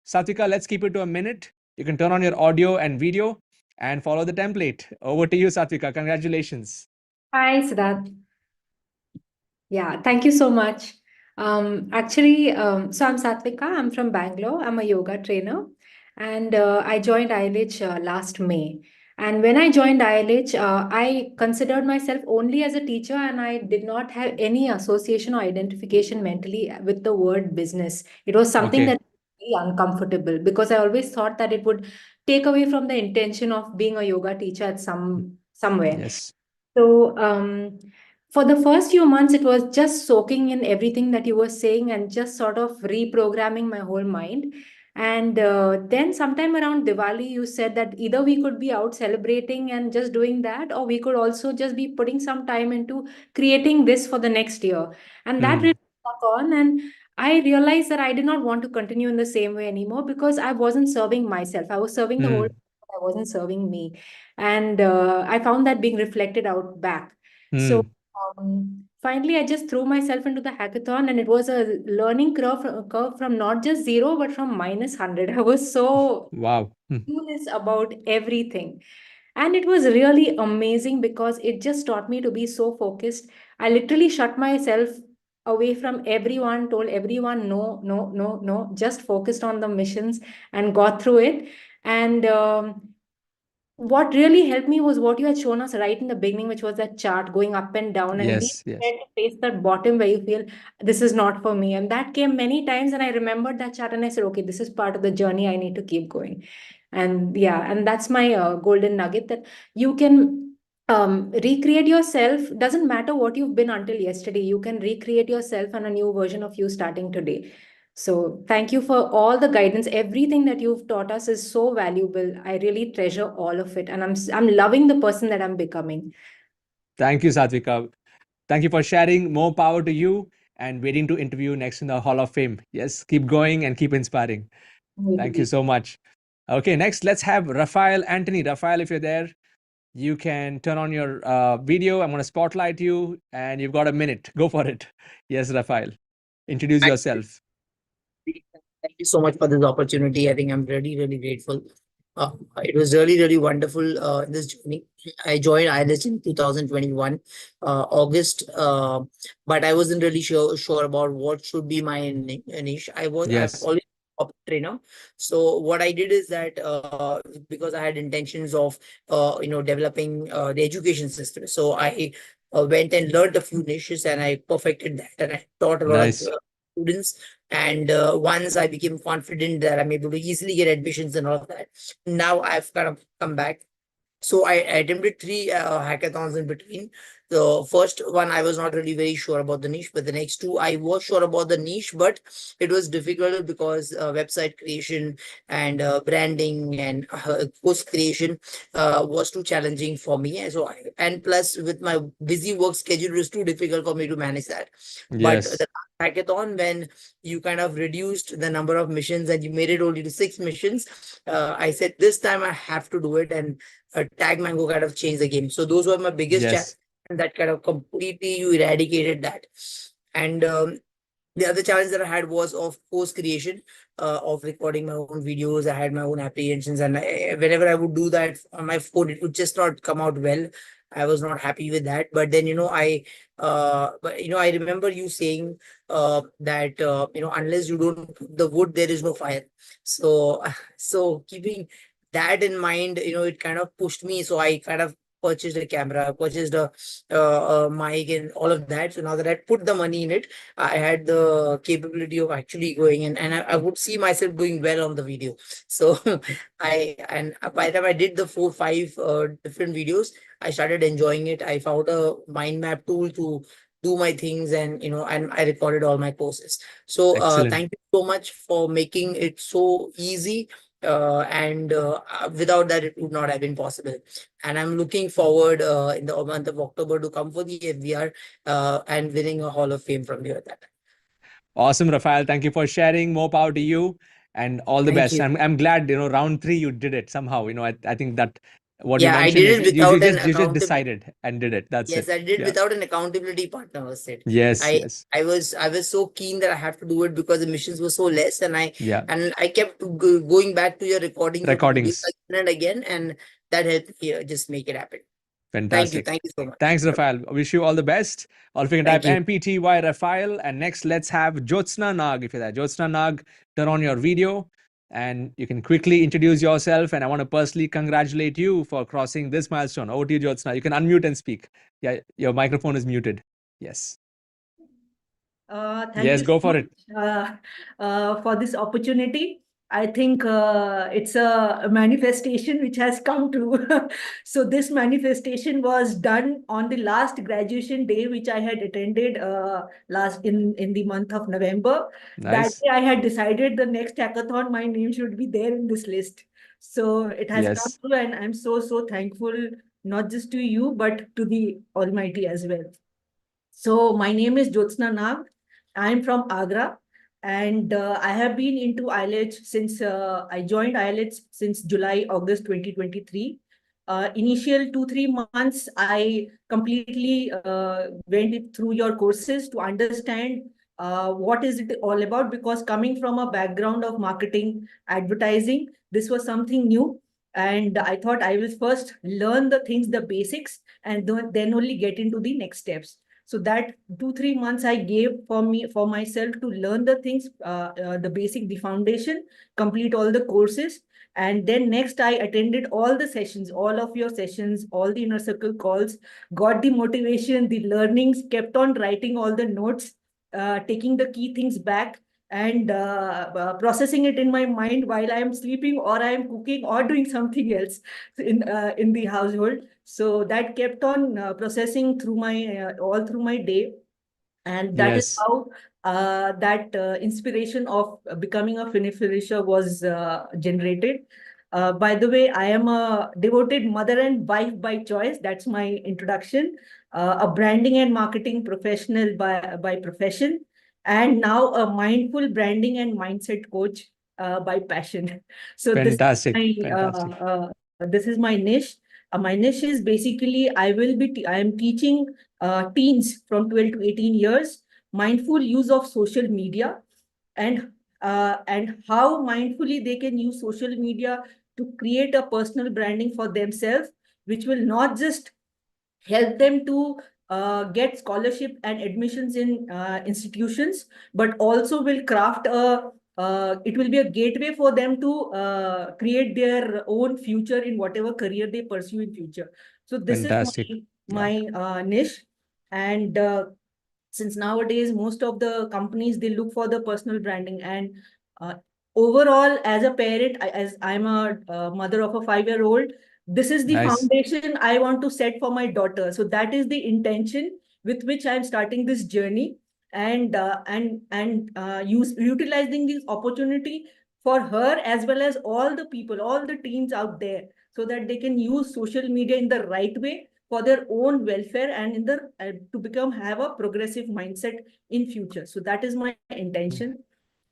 Satvika, let's keep it to a minute. You can turn on your audio and video and follow the template. Over to you, Satvika. Congratulations. Hi, Siddharth. Yeah, thank you so much. So I'm Satvika. I'm from Bangalore. I'm a yoga trainer. And I joined ILH last May. And when I joined ILH, I considered myself only as a teacher and I did not have any association or identification mentally with the word business. It was something that was really uncomfortable because I always thought that it would take away from the intention of being a yoga teacher at somewhere. Yes. So for the first few months, it was just soaking in everything that you were saying and just sort of reprogramming my whole mind. And then sometime around Diwali, you said that either we could be out celebrating and just doing that, or we could also just be putting some time into creating this for the next year. And that really stuck on. And I realized that I did not want to continue in the same way anymore because I wasn't serving myself. I was serving the whole, I wasn't serving me. And I found that being reflected out back. So finally, I just threw myself into the hackathon and it was a learning curve from not just 0, but from -100. I was so clueless about everything. And it was really amazing because it just taught me to be so focused. I literally shut myself away from everyone, told everyone, no, no, no, no, just focused on the missions and got through it. And what really helped me was what you had shown us right in the beginning, which was that chart going up and down, and be prepared to face that bottom where you feel this is not for me. And that came many times, and I remembered that chart and I said, okay, this is part of the journey. I need to keep going. And yeah, and that's my golden nugget, that you can recreate yourself. Doesn't matter what you've been until yesterday. You can recreate yourself and a new version of you starting today. So thank you for all the guidance. Everything that you've taught us is so valuable. I really treasure all of it. And I'm loving the person that I'm becoming. Thank you, Satvika. Thank you for sharing. More power to you, and waiting to interview next in the Hall of Fame. Yes, keep going and keep inspiring. Thank you so much. Okay, next, let's have Rafael Anthony. Rafael, if you're there, you can turn on your video. I'm going to spotlight you and you've got a minute. Go for it. Yes, Rafael. Introduce yourself. Thank you so much for this opportunity. I think I'm really, really grateful It was really, really wonderful in this journey. I joined ILS in 2021, August, but I wasn't really sure about what should be my niche. I've Yes. always been a trainer. So what I did is that because I had intentions of developing the education system, so I went and learned a few niches and I perfected that, and I taught a lot of Nice. students. And once I became confident that I'm able to easily get admissions and all of that, now I've kind of come back. So I attempted three hackathons in between. The first one, I was not really very sure about the niche, but the next two, I was sure about the niche, but it was difficult because website creation and branding and post creation was too challenging for me. And plus with my busy work schedule, it was too difficult for me to manage that. But Yes. the hackathon, when you kind of reduced the number of missions and you made it only to 6 missions, I said this time I have to do it, and Tag Mango kind of changed the game. So those were my biggest challenges, Yes. and that kind of completely you eradicated that. And the other challenge that I had was of post creation, of recording my own videos. I had my own apprehensions, and whenever I would do that on my phone, it would just not come out well. I was not happy with that. But then, I remember you saying that unless you don't put the wood, there is no fire. So, so keeping that in mind, it kind of pushed me. So I kind of purchased a camera, purchased a mic, and all of that. So now that I put the money in it, I had the capability of actually going in, and I would see myself doing well on the video. So by the time I did the 4-5 different videos, I started enjoying it. I found a mind map tool to do my things, and and I recorded all my courses. So Excellent. thank you so much for making it so easy. And without that, it would not have been possible. And I'm looking forward in the month of October to come for the FBR and winning a Hall of Fame from you at that time. Awesome, Rafael. Thank you for sharing. More power to you, and all the Thank best. you. I'm glad round 3 you did it somehow. I think that what you Yeah, I mentioned did is it you without an just accountability. decided and did it. That's Yes, it. I did Yeah. without an accountability partner, I said. Yes. I Yes. I was so keen that I have to do it because the missions were so less, and Yeah. I kept going back to your recordings of videos Recordings. again and again, and that helped me just make it happen. Fantastic. Thank you so much. Thanks, Rafael. I wish you all the best. Or if you can type Thank you. MPTY Rafael. And next, let's have Jyotsna Nag. If you're there, Jyotsna Nag, turn on your video and you can quickly introduce yourself. And I want to personally congratulate you for crossing this milestone. Over to you, Jyotsna. You can unmute and speak. Yeah, your microphone is muted. Yes. Thank Yes, you go so for much, it. for this opportunity. I think it's a manifestation which has come true. So this manifestation was done on the last graduation day, which I had attended last in the month of November. That Nice. day I had decided the next hackathon, my name should be there in this list. So it has come Yes. true, and I'm so thankful, not just to you, but to the Almighty as well. So my name is Jyotsna Nag. I'm from Agra, and I have been into ILH since I joined ILH since July, August 2023. Initial 2-3 months, I completely went through your courses to understand what is it all about, because coming from a background of marketing, advertising, this was something new. And I thought I will first learn the things, the basics, and then only get into the next steps. So that 2-3 months I gave for myself to learn the things, the basic, the foundation, complete all the courses. And then next I attended all the sessions, all of your sessions, all the inner circle calls, got the motivation, the learnings, kept on writing all the notes, taking the key things back, and processing it in my mind while I am sleeping or I am cooking or doing something else in the household. So that kept on processing through my all through my day, and that is Yes. how that inspiration of becoming a finisher was generated. By the way, I am a devoted mother and wife by choice. That's my introduction. A branding and marketing professional by profession, and now a mindful branding and mindset coach by passion. So Fantastic. Fantastic. this is my niche. My niche is basically I am teaching teens from 12 to 18 years mindful use of social media, and how mindfully they can use social media to create a personal branding for themselves, which will not just help them to get scholarship and admissions in institutions, but also will craft it will be a gateway for them to create their own future in whatever career they pursue in future. So this Fantastic. is my niche. And since nowadays most of the companies, they look for the personal branding, and overall as a parent, as I'm a mother of a 5-year-old, this is the foundation I want to set for my daughter. So that is the intention with which I'm starting this journey, and utilizing this opportunity for her as well as all the people, all the teens out there, so that they can use social media in the right way for their own welfare and in the to have a progressive mindset in future. So that is my intention.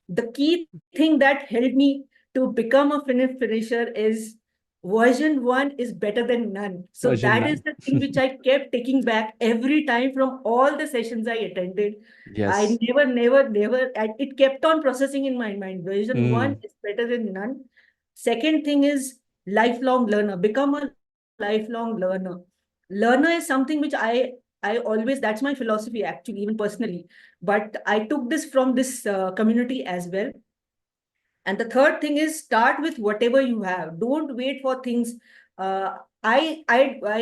The key thing that helped me to become a finisher is version 1 is better than none. So that is the thing which I kept taking back every time from all the sessions I attended. I never, it kept on processing in my mind. Version 1 is better than none. Second thing is lifelong learner. Become a lifelong learner. Learner is something which I always, that's my philosophy actually, even personally. But I took this from this community as well. And the third thing is start with whatever you have. Don't wait for things. I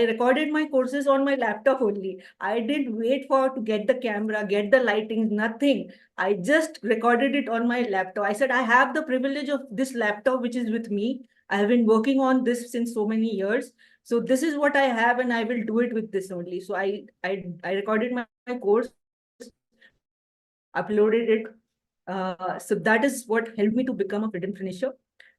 recorded my courses on my laptop only. I didn't wait to get the camera, get the lighting, nothing. I just recorded it on my laptop. I said, I have the privilege of this laptop, which is with me. I have been working on this since so many years. So this is what I have, and I will do it with this only. So I recorded my course, uploaded it. So that is what helped me to become a freedom finisher.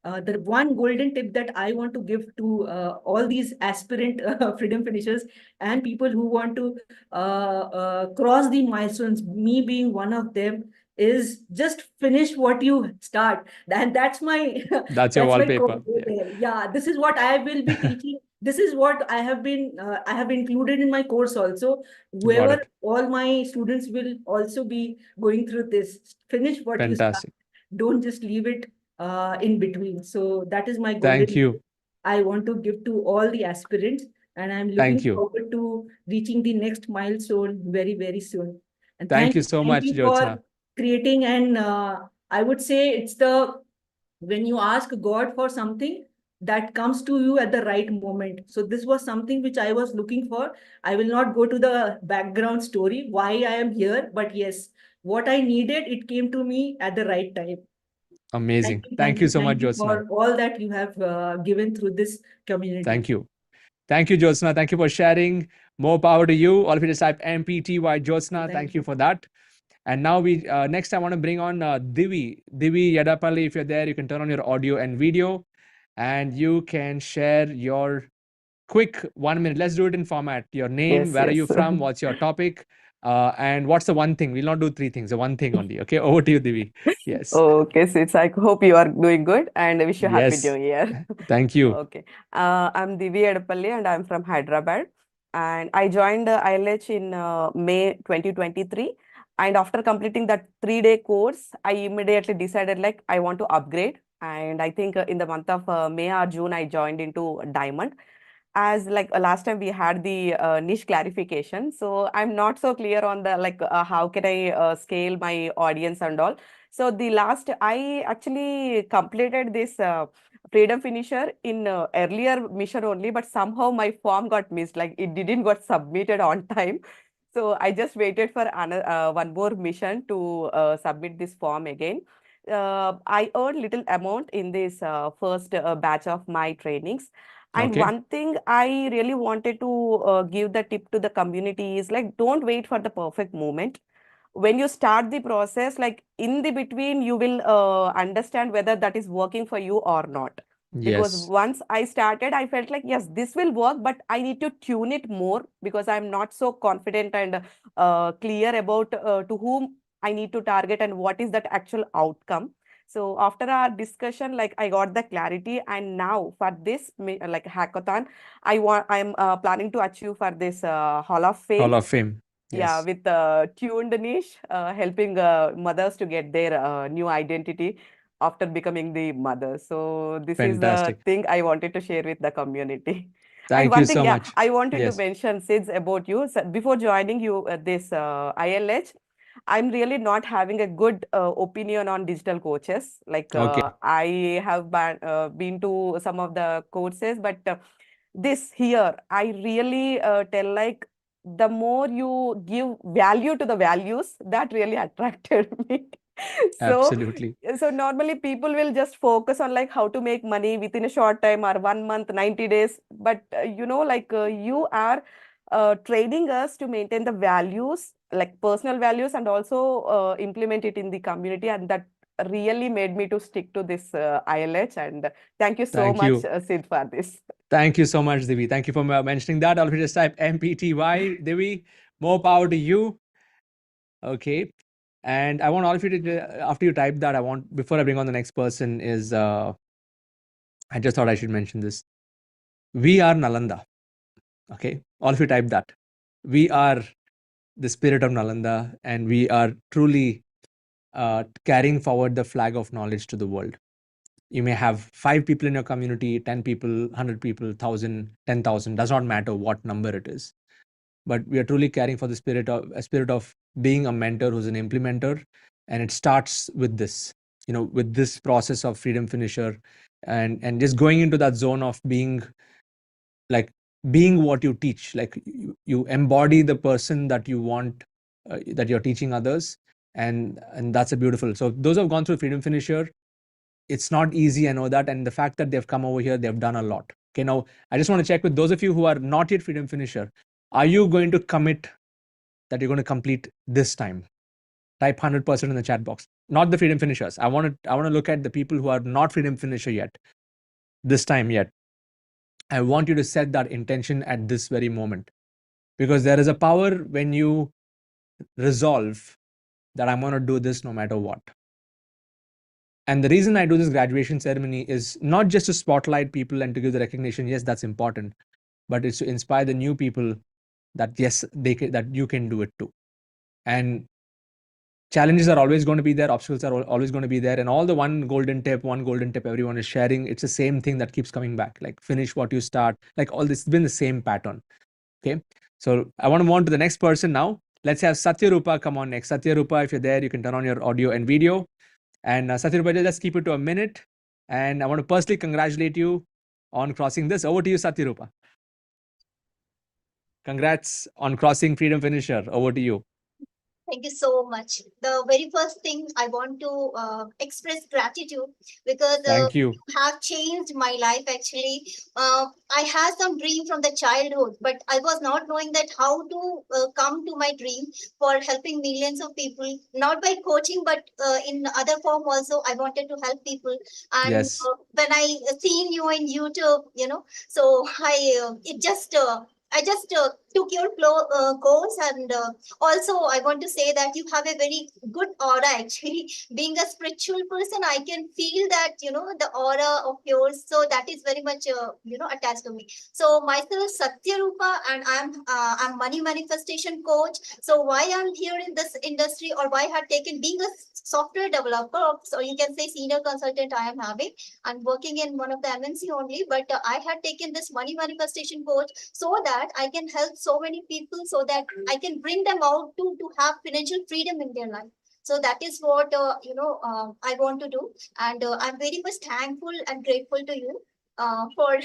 The one golden tip that I want to give to all these aspirant freedom finishers and people who want to cross the milestones, me being one of them, is just finish what you start. And that's my that's your wallpaper. Yeah, this is what I will be teaching. This is what I have been I have included in my course also. Whoever, all my students will also be going through this. Finish what you start. Don't just leave it in between. So that is my golden tip I want to give to all the aspirants, and I'm looking forward to reaching the next milestone very, very soon. And thank you so much, for creating, and I would say it's when you ask God for something, that comes to you at the right moment. So this was something which I was looking for. I will not go to the background story why I am here, but yes, what I needed, it came to me at the right time. Amazing. Thank you so much, Jyotsna. For all that you have given through this community. Thank you. Thank you, Jyotsna. Thank you for sharing. More power to you. All of you just type MPTY Jyotsna. Thank you for that. And now next I want to bring on Divi Yali. If you're there, you can turn on your audio and video, and you can share your quick 1 minute. Let's do it in format. Your name, where are you from, what's your topic, and what's the one thing? We'll not do 3 things, the one thing only. Okay, over to you, Divi. Yes. Okay, so I hope you are doing good, and I wish you happy new year. Thank you. Okay, I'm Divi Yali, and I'm from Hyderabad, and I joined ILH in May 2023. And after completing that 3-day course, I immediately decided like I want to upgrade. And I think in the month of May or June, I joined into Diamond. As like last time we had the niche clarification. So I'm not so clear on the how can I scale my audience and all. So the last, I actually completed this freedom finisher in earlier mission only, but somehow my form got missed. Like it didn't got submitted on time. So I just waited for one more mission to submit this form again. I earned little amount in this first batch of my trainings. And one thing I really wanted to give the tip to the community is like, don't wait for the perfect moment. When you start the process, like in the between, you will understand whether that is working for you or not. Because once I started, I felt like, yes, this will work, but I need to tune it more because I'm not so confident and clear about to whom I need to target and what is that actual outcome. So after our discussion, like I got the clarity, and now for this like hackathon, I'm planning to achieve for this Hall of Fame. Hall of Fame. Yeah, with tuned niche, helping mothers to get their new identity after becoming the mother. So this is Fantastic. a thing I wanted to share with the community. Thank And one you thing, so yeah, much. I wanted to Yes. mention, Sids, about you. So before joining you this ILH, I'm really not having a good opinion on digital coaches. Like Okay. I have been to some of the courses, but this here, I really tell like the more you give value to the values, that really attracted me. So, Absolutely. so normally people will just focus on like how to make money within a short time or 1 month, 90 days. But you know, like you are training us to maintain the values, like personal values, and also implement it in the community. And that really made me to stick to this ILH. And thank you so Thank much, you. Sid, for this. Thank you so much, Divi. Thank you for mentioning that. I'll just type MPTY. Divi, more power to you. Okay. And I want all of you to, after you type that, before I bring on the next person, I just thought I should mention this. We are Nalanda. Okay. All of you type that. We are the spirit of Nalanda, and we are truly carrying forward the flag of knowledge to the world. You may have 5 people in your community, 10 people, 100 people, 1,000, 10,000, does not matter what number it is. But we are truly carrying for the spirit of being a mentor who's an implementer. And it starts with this, with this process of Freedom Finisher, and just going into that zone of being what you teach. Like you embody the person that you want, that you're teaching others. And that's a beautiful. So those who have gone through Freedom Finisher, it's not easy, I know that. And the fact that they've come over here, they've done a lot. Okay, now I just want to check with those of you who are not yet Freedom Finisher. Are you going to commit that you're going to complete this time? Type 100% in the chat box. Not the Freedom Finishers. I want to look at the people who are not Freedom Finisher yet, this time yet. I want you to set that intention at this very moment, because there is a power when you resolve that I'm going to do this no matter what. And the reason I do this graduation ceremony is not just to spotlight people and to give the recognition. Yes, that's important, but it's to inspire the new people that yes, that you can do it too. And challenges are always going to be there. Obstacles are always going to be there. And all the one golden tip everyone is sharing, it's the same thing that keeps coming back. Like finish what you start. Like all this has been the same pattern. Okay. So I want to move on to the next person now. Let's have Satya Rupa come on next. Satya Rupa, if you're there, you can turn on your audio and video. And Satya Rupa, just keep it to a minute. And I want to personally congratulate you on crossing this. Over to you, Satya Rupa. Congrats on crossing Freedom Finisher. Over to you. Thank you so much. The very first thing I want to express gratitude, because Thank you. you have changed my life actually. I had some dream from the childhood, but I was not knowing that how to come to my dream for helping millions of people, not by coaching, but in other form also. I wanted to help people. And Yes. When I seen you in YouTube, so I just took your course, and also I want to say that you have a very good aura actually. Being a spiritual person, I can feel that, the aura of yours. So that is very much, attached to me. So myself, Satya Rupa, and I'm money manifestation coach. So why I'm here in this industry, or why I have taken being a software developer, so you can say senior consultant I am having. I'm working in one of the MNC only, but I had taken this money manifestation coach so that I can help so many people, so that I can bring them out to have financial freedom in their life. So that is what I want to do, and I'm very much thankful and grateful to you for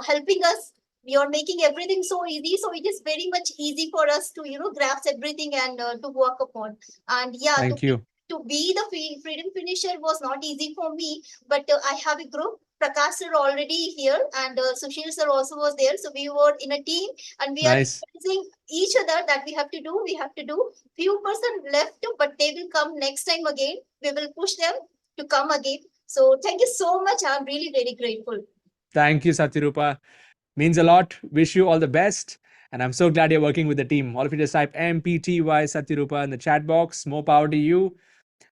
helping us. You're making everything so easy, so it is very much easy for us to grasp everything and to work upon. And yeah, Thank you. To be the freedom finisher was not easy for me, but I have a group. Prakash sir already here, and Sushil sir also was there. So we were in a team, and we are encouraging each other that we have to do. Few person left, but they will come next time again. We will push them to come again. So thank you so much. I'm really very grateful. Thank you, Satya Rupa. Means a lot. Wish you all the best. And I'm so glad you're working with the team. All of you just type MPTY Satya Rupa in the chat box. More power to you.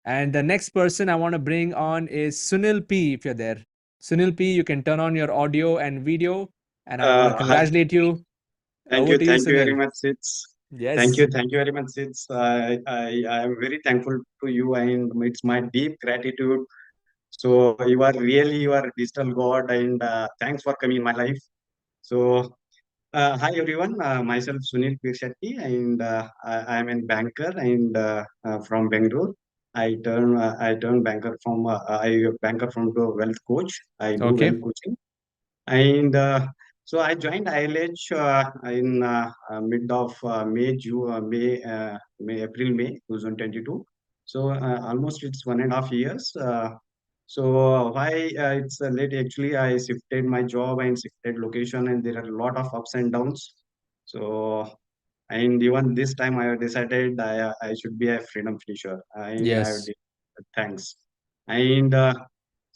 And the next person I want to bring on is Sunil P. If you're there, Sunil P, you can turn on your audio and video. And I want to congratulate you. Thank you very much, Sids. Yes. Thank you very much, Sids. I am very thankful to you, and it's my deep gratitude. So you are really your digital god, and thanks for coming in my life. So hi everyone, myself Sunil Pirshetti, and I am a banker and from Bangalore. I turn banker from to a wealth coach. I do Okay. wealth coaching, and so I joined ILH in mid of May 2022. So almost it's 1.5 years. So why it's late? Actually, I shifted my job and shifted location, and there are a lot of ups and downs. So and even this time, I have decided I should be a freedom finisher, and I have Yes. thanks. And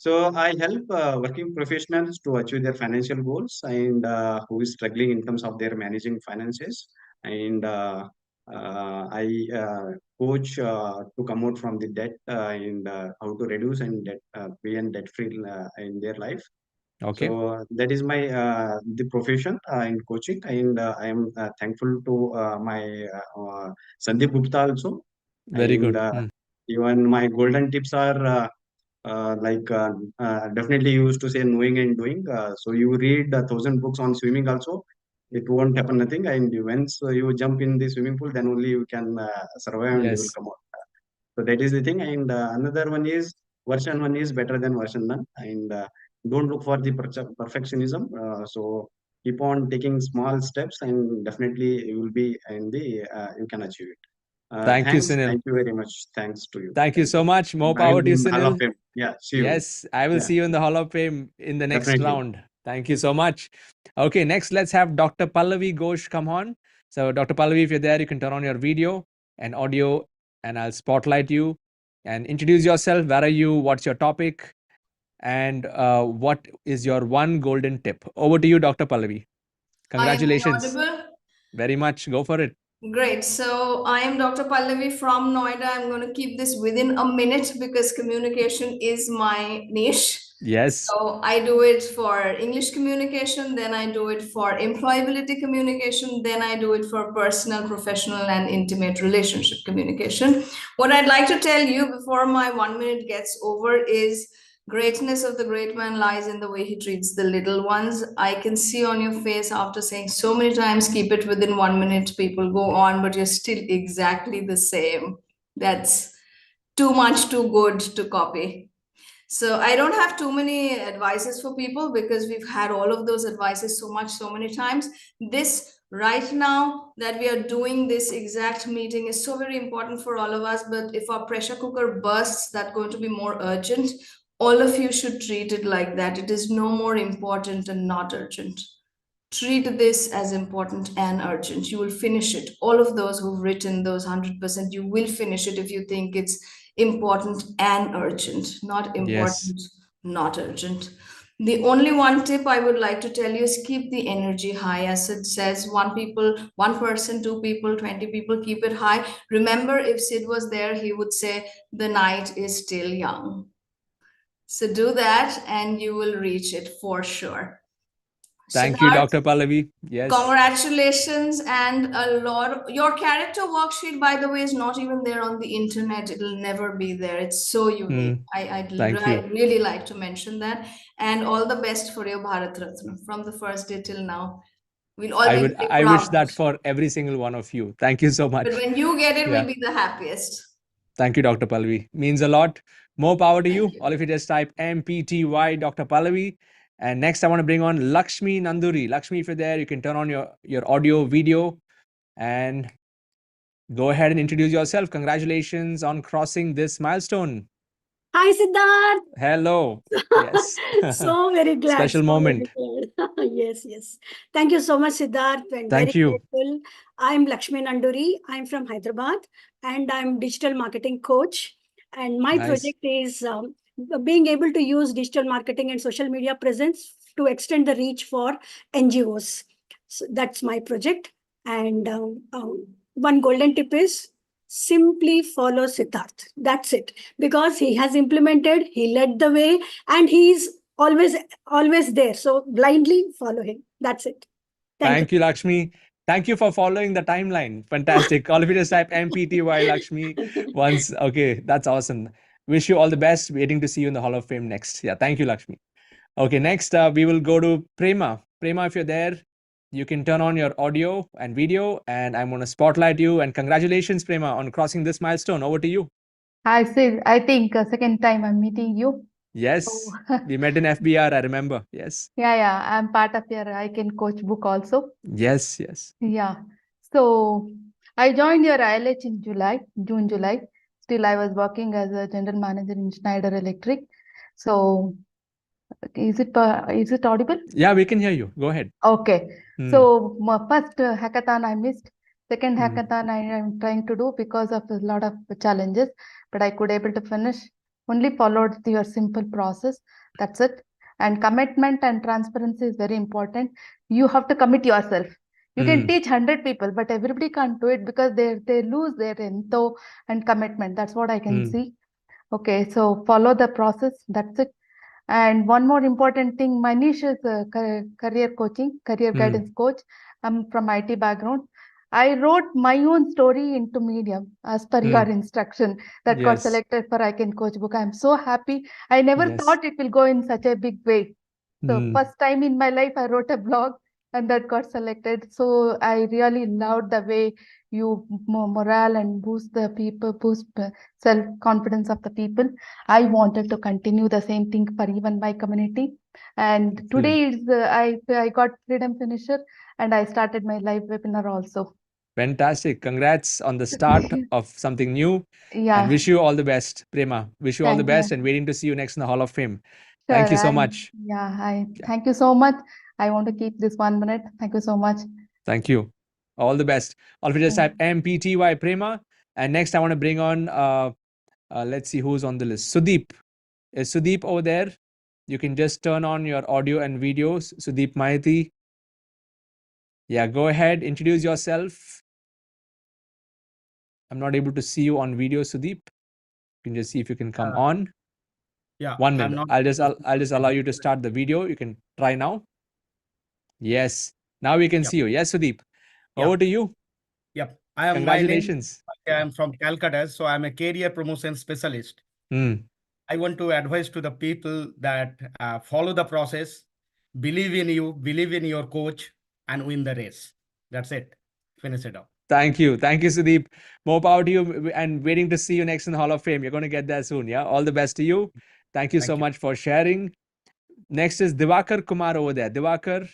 so I help working professionals to achieve their financial goals, and who is struggling in terms of their managing finances. And I coach to come out from the debt and how to reduce and debt, be and debt free in their life. Okay. So that is my the profession in coaching, and I am thankful to my Sandeep Gupta also, Very and good. even my golden tips are definitely used to say knowing and doing. So you read 1,000 books on swimming also, it won't happen nothing. And once you jump in the swimming pool, then only you can survive and you will Yes. come out. So that is the thing. And another one is version one is better than version none. And don't look for the perfectionism. So keep on taking small steps, and definitely you will be in the you can achieve it. Thank you, Thanks. Sunil. Thank you very much. Thanks to you. Thank you so much. More I power will to you, in Hall of Sunil. Fame. Yeah, see you. Yes, I will Yeah. see you in the Hall of Fame in the next Definitely. round. Thank you so much. Okay, next let's have Dr. Pallavi Ghosh come on. So Dr. Pallavi, if you're there, you can turn on your video and audio, and I'll spotlight you and introduce yourself. Where are you? What's your topic? And what is your one golden tip? Over to you, Dr. Pallavi. Congratulations. I am audible? Very much. Go for it. Great. So I am Dr. Pallavi from Noida. I'm going to keep this within a minute because communication is my niche. Yes. So I do it for English communication, then I do it for employability communication, then I do it for personal, professional, and intimate relationship communication. What I'd like to tell you before my 1 minute gets over is greatness of the great man lies in the way he treats the little ones. I can see on your face after saying so many times, keep it within 1 minute, people go on, but you're still exactly the same. That's too much too good to copy. So I don't have too many advices for people because we've had all of those advices so many times. This right now that we are doing this exact meeting is so very important for all of us. But if our pressure cooker bursts, that's going to be more urgent. All of you should treat it like that. It is no more important and not urgent. Treat this as important and urgent. You will finish it. All of those who've written those 100%, you will finish it if you think it's important and urgent, not important, not urgent. The only one tip I would like to tell you is keep the energy high. As it says, one person, 2 people, 20 people, keep it high. Remember, if Sid was there, he would say, the night is still young. So do that and you will reach it for sure. Thank you, Dr. Pallavi. Yes. Congratulations, and a lot. Your character worksheet, by the way, is not even there on the internet. It'll never be there. It's so unique. I'd really like to mention that. And all the best for your Bharat Ratna from the first day till now. We'll all be proud. I wish that for every single one of you. Thank you so much. But when you get it, we'll be the happiest. Thank you, Dr. Pallavi. Means a lot. More power to you. All of you just type MPTY Dr. Pallavi. And next, I want to bring on Lakshmi Nanduri. Lakshmi, if you're there, you can turn on your audio, video, and go ahead and introduce yourself. Congratulations on crossing this milestone. Hi, Siddharth. Hello. Yes. So very glad. Special moment. Yes. Thank you so much, Siddharth. And Thank very you. grateful. I'm Lakshmi Nanduri. I'm from Hyderabad and I'm digital marketing coach. And my project is being able to use digital marketing and social media presence to extend the reach for NGOs. So that's my project. And one golden tip is simply follow Siddharth. That's it. Because he has implemented, he led the way, and he's always there. So blindly follow him. That's it. Thank you, Lakshmi. Thank you for following the timeline. Fantastic. All of you just type MPTY Lakshmi once. Okay, that's awesome. Wish you all the best. Waiting to see you in the Hall of Fame next. Yeah, thank you, Lakshmi. Okay, next we will go to Prema. Prema, if you're there, you can turn on your audio and video, and I'm going to spotlight you. And congratulations, Prema, on crossing this milestone. Over to you. Hi, Sid. I think second time I'm meeting you. Yes, we met in FBR, I remember. Yes. Yeah. I'm part of your I Can Coach book also. Yes. Yeah. So I joined your ILH in June, July. Still, I was working as a general manager in Schneider Electric. So is it audible? Yeah, we can hear you. Go ahead. Okay. So my first hackathon I missed. Second hackathon I am trying to do because of a lot of challenges, but I could able to finish. Only followed your simple process. That's it. And commitment and transparency is very important. You have to commit yourself. You can teach 100 people, but everybody can't do it because they lose their entho and commitment. That's what I can see. Okay, so follow the process. That's it. And one more important thing, my niche is career coaching, career guidance coach. I'm from IT background. I wrote my own story into Medium as per your instruction that got selected for I Can Coach book. I'm so happy. I never thought it will go in such a big way. So first time in my life, I wrote a blog and that got selected. So I really loved the way you morale and boost the people, boost self-confidence of the people. I wanted to continue the same thing for even my community. And today is I got Freedom Finisher and I started my live webinar also. Fantastic. Congrats on the start of something new. Yeah. And wish you all the best, Prema. Wish you all the best and waiting to see you next in the Hall of Fame. Thank you so much. Thank you so much. I want to keep this 1 minute. Thank you so much. Thank you. All the best. Also just type MPTY Prema. And next I want to bring on, let's see who's on the list. Sudeep. Is Sudeep over there? You can just turn on your audio and videos. Sudeep Maiti. Yeah, go ahead. Introduce yourself. I'm not able to see you on video, Sudeep. You can just see if you can come on. Yeah. 1 minute. I'll just allow you to start the video. You can try now. Yes. Now we can see you. Yes, Sudeep. Over to you. Yep. I am. Congratulations. I am from Calcutta, so I'm a career promotion specialist. I want to advise to the people that follow the process, believe in you, believe in your coach, and win the race. That's it. Finish it up. Thank you. Thank you, Sudeep. More power to you and waiting to see you next in the Hall of Fame. You're going to get there soon. Yeah. All the best to you. Thank you so much for sharing. Next is Divakar Kumar over there. Divakar,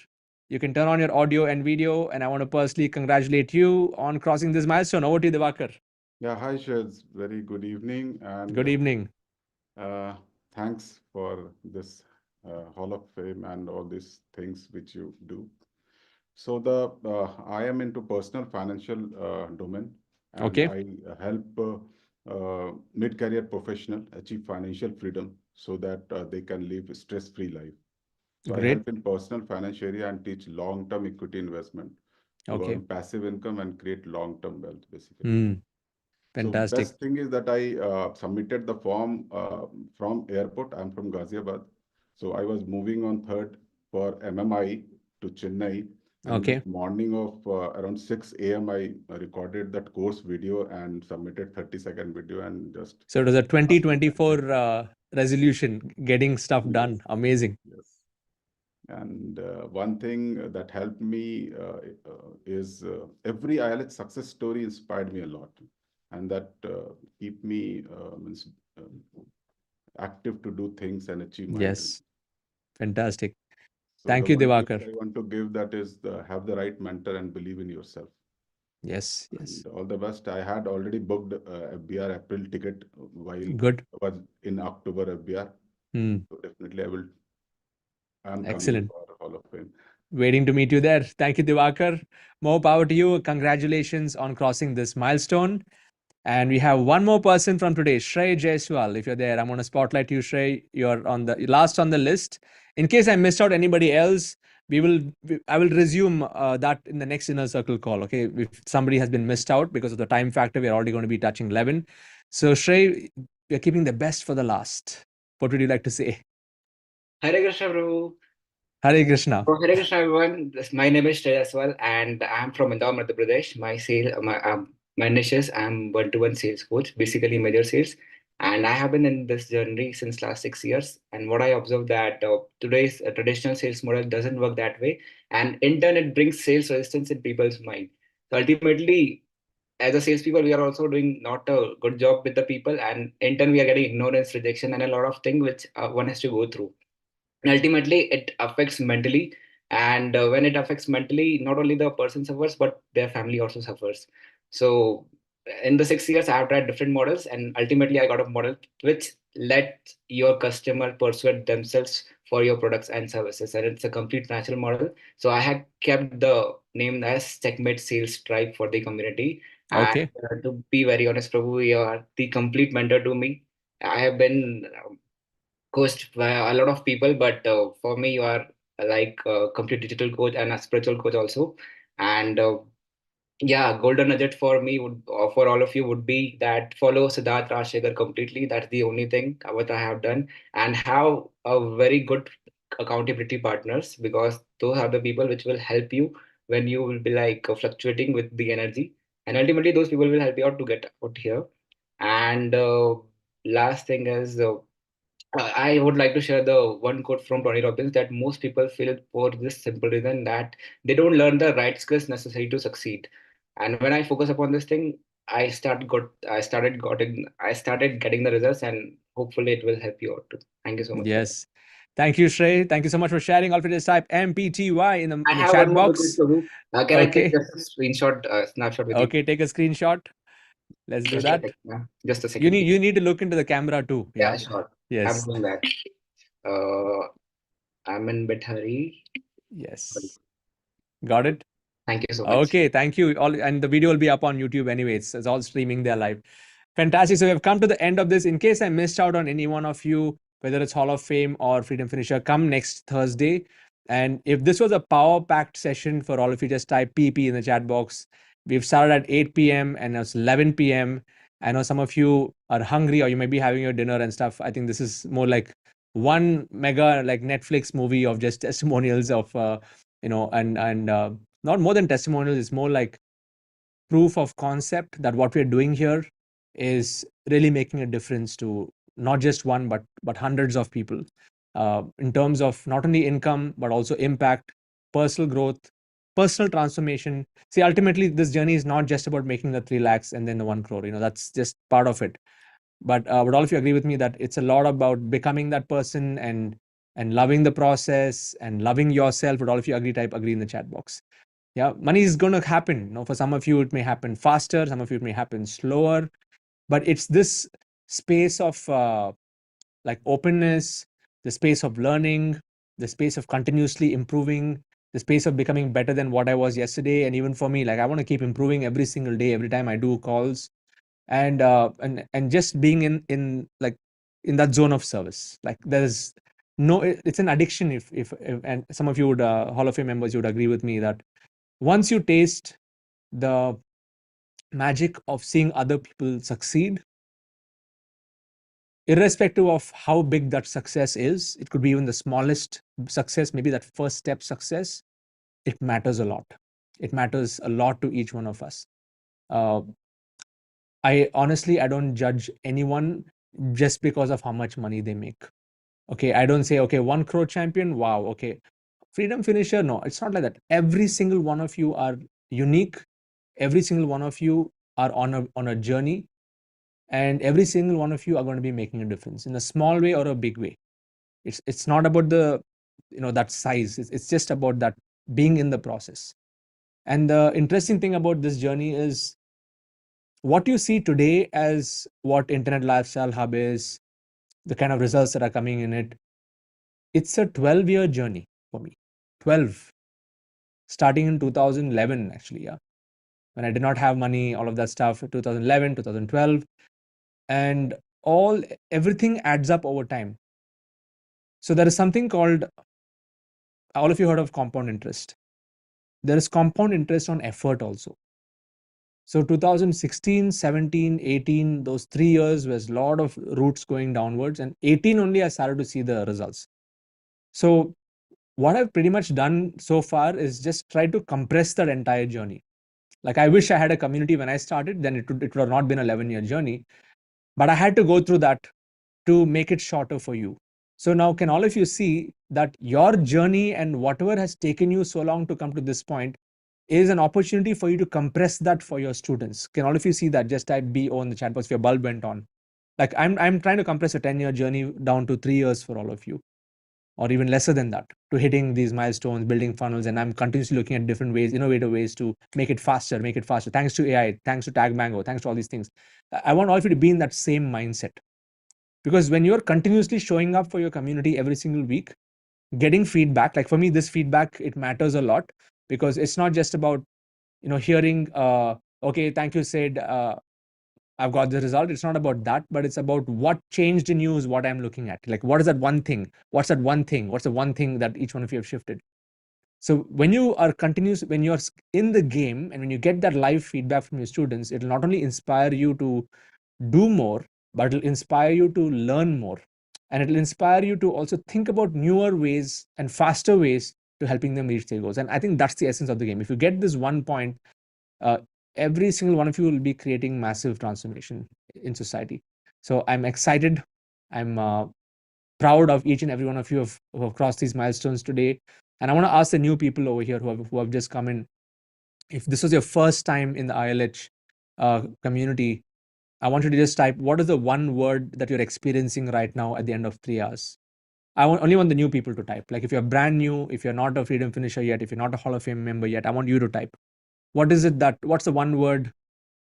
you can turn on your audio and video. And I want to personally congratulate you on crossing this milestone. Over to you, Divakar. Yeah. Hi, Shaz. Very good evening. And good evening. Thanks for this Hall of Fame and all these things which you do. So I am into personal financial domain, and I help mid-career professional achieve financial freedom so that they can live a stress-free life. So I help in personal finance area and teach long-term equity investment to earn passive income and create long-term wealth, basically. Fantastic. So best thing is that I submitted the form from airport. I'm from Ghaziabad. So I was moving on 3rd for MMI to Chennai. And morning of around 6 a.m. I recorded that course video and submitted 30-second video and just. So it was a 2024 resolution, getting stuff done. Amazing. Yes. And one thing that helped me is every ILH success story inspired me a lot, and that keep me active to do things and achieve my dreams. Fantastic. So thank you, Divakar. I want to give that is have the right mentor and believe in yourself. Yes. And all the best. I had already booked FBR April ticket while I was in October FBR. So definitely I'm excellent. Coming for Hall of Fame. Waiting to meet you there. Thank you, Divakar. More power to you. Congratulations on crossing this milestone. And we have one more person from today, Shrey Jaiswal. If you're there, I'm going to spotlight you, Shrey. You're on the last on the list. In case I missed out anybody else, I will resume that in the next inner circle call. Okay, if somebody has been missed out because of the time factor, we're already going to be touching 11. So Shrey, we're keeping the best for the last. What would you like to say? Hare Krishna, Prabhu. Hare Krishna. Oh, Hare Krishna, everyone. My name is Shrey Jaiswal, and I'm from Indore, Madhya Pradesh. My niche is I'm one-to-one sales coach, basically major sales. And I have been in this journey since last 6 years. And what I observed that today's traditional sales model doesn't work that way. And in turn, it brings sales resistance in people's mind. So ultimately, as a salespeople, we are also doing not a good job with the people. And in turn, we are getting ignorance, rejection, and a lot of things which one has to go through. And ultimately, it affects mentally. And when it affects mentally, not only the person suffers, but their family also suffers. So in the 6 years, I have tried different models, and ultimately I got a model which let your customer persuade themselves for your products and services. And it's a complete natural model. So I have kept the name as Checkmate Sales Tribe for the community. And Okay. to be very honest, Prabhu, you are the complete mentor to me. I have been coached by a lot of people, but for me, you are like a complete digital coach and a spiritual coach also. And yeah, golden nugget for me would, for all of you, would be that follow Siddharth Rajshekhar completely. That's the only thing what I have done, and have a very good accountability partners, because those are the people which will help you when you will be like fluctuating with the energy, and ultimately those people will help you out to get out here. And last thing is. I would like to share the one quote from Tony Robbins that most people fail for this simple reason that they don't learn the right skills necessary to succeed. And when I focus upon this thing, I started getting the results, and hopefully it will help you out too. Thank you so much. Yes. Thank you, Shrey. Thank you so much for sharing. All of you just type MPTY in I the have chat one more box. request, Prabhu. Can I take Okay. just a screenshot, snapshot with you? Okay, take a screenshot. Let's do Just a that. second. Yeah. Just a second. You need to look into the camera too. Yeah, Yeah. sure. I'm Yes. doing that. I'm in bit hurry. Yes. Got it? Thank you so much. Okay, thank you. All, and the video will be up on YouTube anyways. It's all streaming there live. Fantastic. So we have come to the end of this. In case I missed out on any one of you, whether it's Hall of Fame or Freedom Finisher, come next Thursday. And if this was a power-packed session for all of you, just type PP in the chat box. We've started at 8 p.m. and it's 11 p.m. I know some of you are hungry or you may be having your dinner and stuff. I think this is more like one mega like Netflix movie of just testimonials of, and not more than testimonials. It's more like proof of concept that what we're doing here is really making a difference to not just one but hundreds of people, in terms of not only income but also impact, personal growth, personal transformation. See, ultimately this journey is not just about making the 3 lakhs and then the 1 crore. That's just part of it. But would all of you agree with me that it's a lot about becoming that person and loving the process and loving yourself? Would all of you agree? Type agree in the chat box. Yeah, money is going to happen. For some of you it may happen faster, some of you it may happen slower, but it's this space of like openness, the space of learning, the space of continuously improving, the space of becoming better than what I was yesterday. And even for me, like I want to keep improving every single day, every time I do calls, and just being in like in that zone of service. Like there's no, it's an addiction. If and some of you would Hall of Fame members, you would agree with me that once you taste the magic of seeing other people succeed, irrespective of how big that success is, it could be even the smallest success, maybe that first step success, it matters a lot. It matters a lot to each one of us. I honestly, I don't judge anyone just because of how much money they make. Okay, I don't say, okay, 1 crore champion, wow, okay. Freedom finisher, no, it's not like that. Every single one of you are unique. Every single one of you are on a journey, and every single one of you are going to be making a difference in a small way or a big way. It's not about the that size. It's just about that being in the process. And the interesting thing about this journey is what you see today as what Internet Lifestyle Hub is, the kind of results that are coming in it. It's a 12-year journey for me. 12, starting in 2011 actually, yeah, when I did not have money, all of that stuff, 2011, 2012, and everything adds up over time. So there is something called, all of you heard of compound interest. There is compound interest on effort also. So 2016, 17, 18, those 3 years was a lot of roots going downwards, and 18 only I started to see the results. So what I've pretty much done so far is just try to compress that entire journey. Like I wish I had a community when I started, then it would have not been an 11-year journey. But I had to go through that to make it shorter for you. So now can all of you see that your journey and whatever has taken you so long to come to this point is an opportunity for you to compress that for your students. Can all of you see that? Just type BO in the chat box if your bulb went on. Like I'm trying to compress a 10-year journey down to 3 years for all of you, or even lesser than that, to hitting these milestones, building funnels. And I'm continuously looking at different ways, innovative ways to make it faster. Thanks to AI, thanks to Tag Mango, thanks to all these things. I want all of you to be in that same mindset. Because when you're continuously showing up for your community every single week, getting feedback, like for me, this feedback, it matters a lot, because it's not just about, hearing, okay, thank you, Sid, I've got the result. It's not about that, but it's about what changed in you is what I'm looking at. Like, what is that one thing? What's that one thing? What's the one thing that each one of you have shifted? So when you are continuous, when you're in the game and when you get that live feedback from your students, it'll not only inspire you to do more, but it'll inspire you to learn more. And it'll inspire you to also think about newer ways and faster ways to helping them reach their goals. And I think that's the essence of the game. If you get this one point, every single one of you will be creating massive transformation in society. So I'm excited. I'm proud of each and every one of you who have crossed these milestones today. And I want to ask the new people over here who have just come in, if this was your first time in the ILH community, I want you to just type, what is the one word that you're experiencing right now at the end of 3 hours? I only want the new people to type. Like if you're brand new, if you're not a Freedom Finisher yet, if you're not a Hall of Fame member yet, I want you to type. What's the one word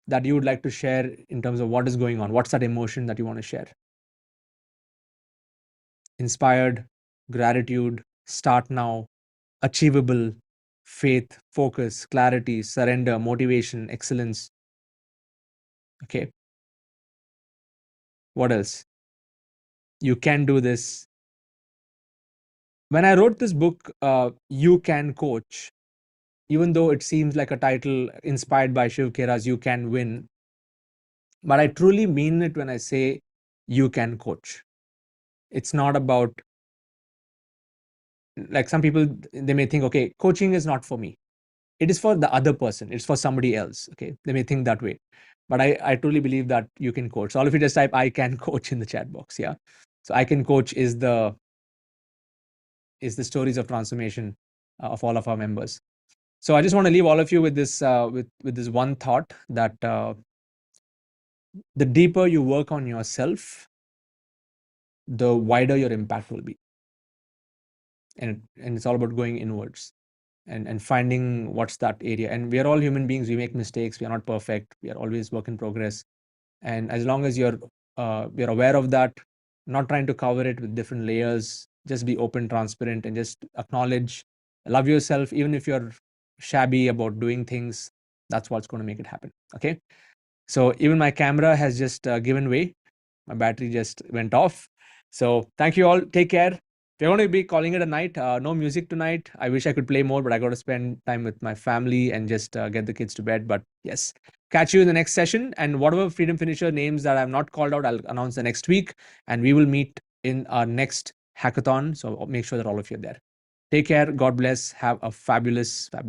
that you would like to share in terms of what is going on? What's that emotion that you want to share? Inspired, gratitude, start now, achievable, faith, focus, clarity, surrender, motivation, excellence. Okay. What else? You can do this. When I wrote this book, You Can Coach, even though it seems like a title inspired by Shiv Khera's You Can Win, but I truly mean it when I say you can coach. It's not about, like some people, they may think, okay, coaching is not for me. It is for the other person. It's for somebody else. Okay. They may think that way. But I truly believe that you can coach. So all of you just type I can coach in the chat box. Yeah. So I can coach is the stories of transformation of all of our members. So I just want to leave all of you with this with this one thought, that the deeper you work on yourself, the wider your impact will be. And it's all about going inwards and finding what's that area. And we are all human beings. We make mistakes. We are not perfect. We are always work in progress. And as long as you're aware of that, not trying to cover it with different layers, just be open, transparent, and just acknowledge, love yourself, even if you're shabby about doing things. That's what's going to make it happen. Okay. So even my camera has just given way. My battery just went off. So thank you all. Take care. We're going to be calling it a night. No music tonight. I wish I could play more, but I got to spend time with my family and just get the kids to bed. But yes, catch you in the next session. And whatever Freedom Finisher names that I'm not called out, I'll announce the next week. And we will meet in our next hackathon. So make sure that all of you are there. Take care. God bless. Have a fabulous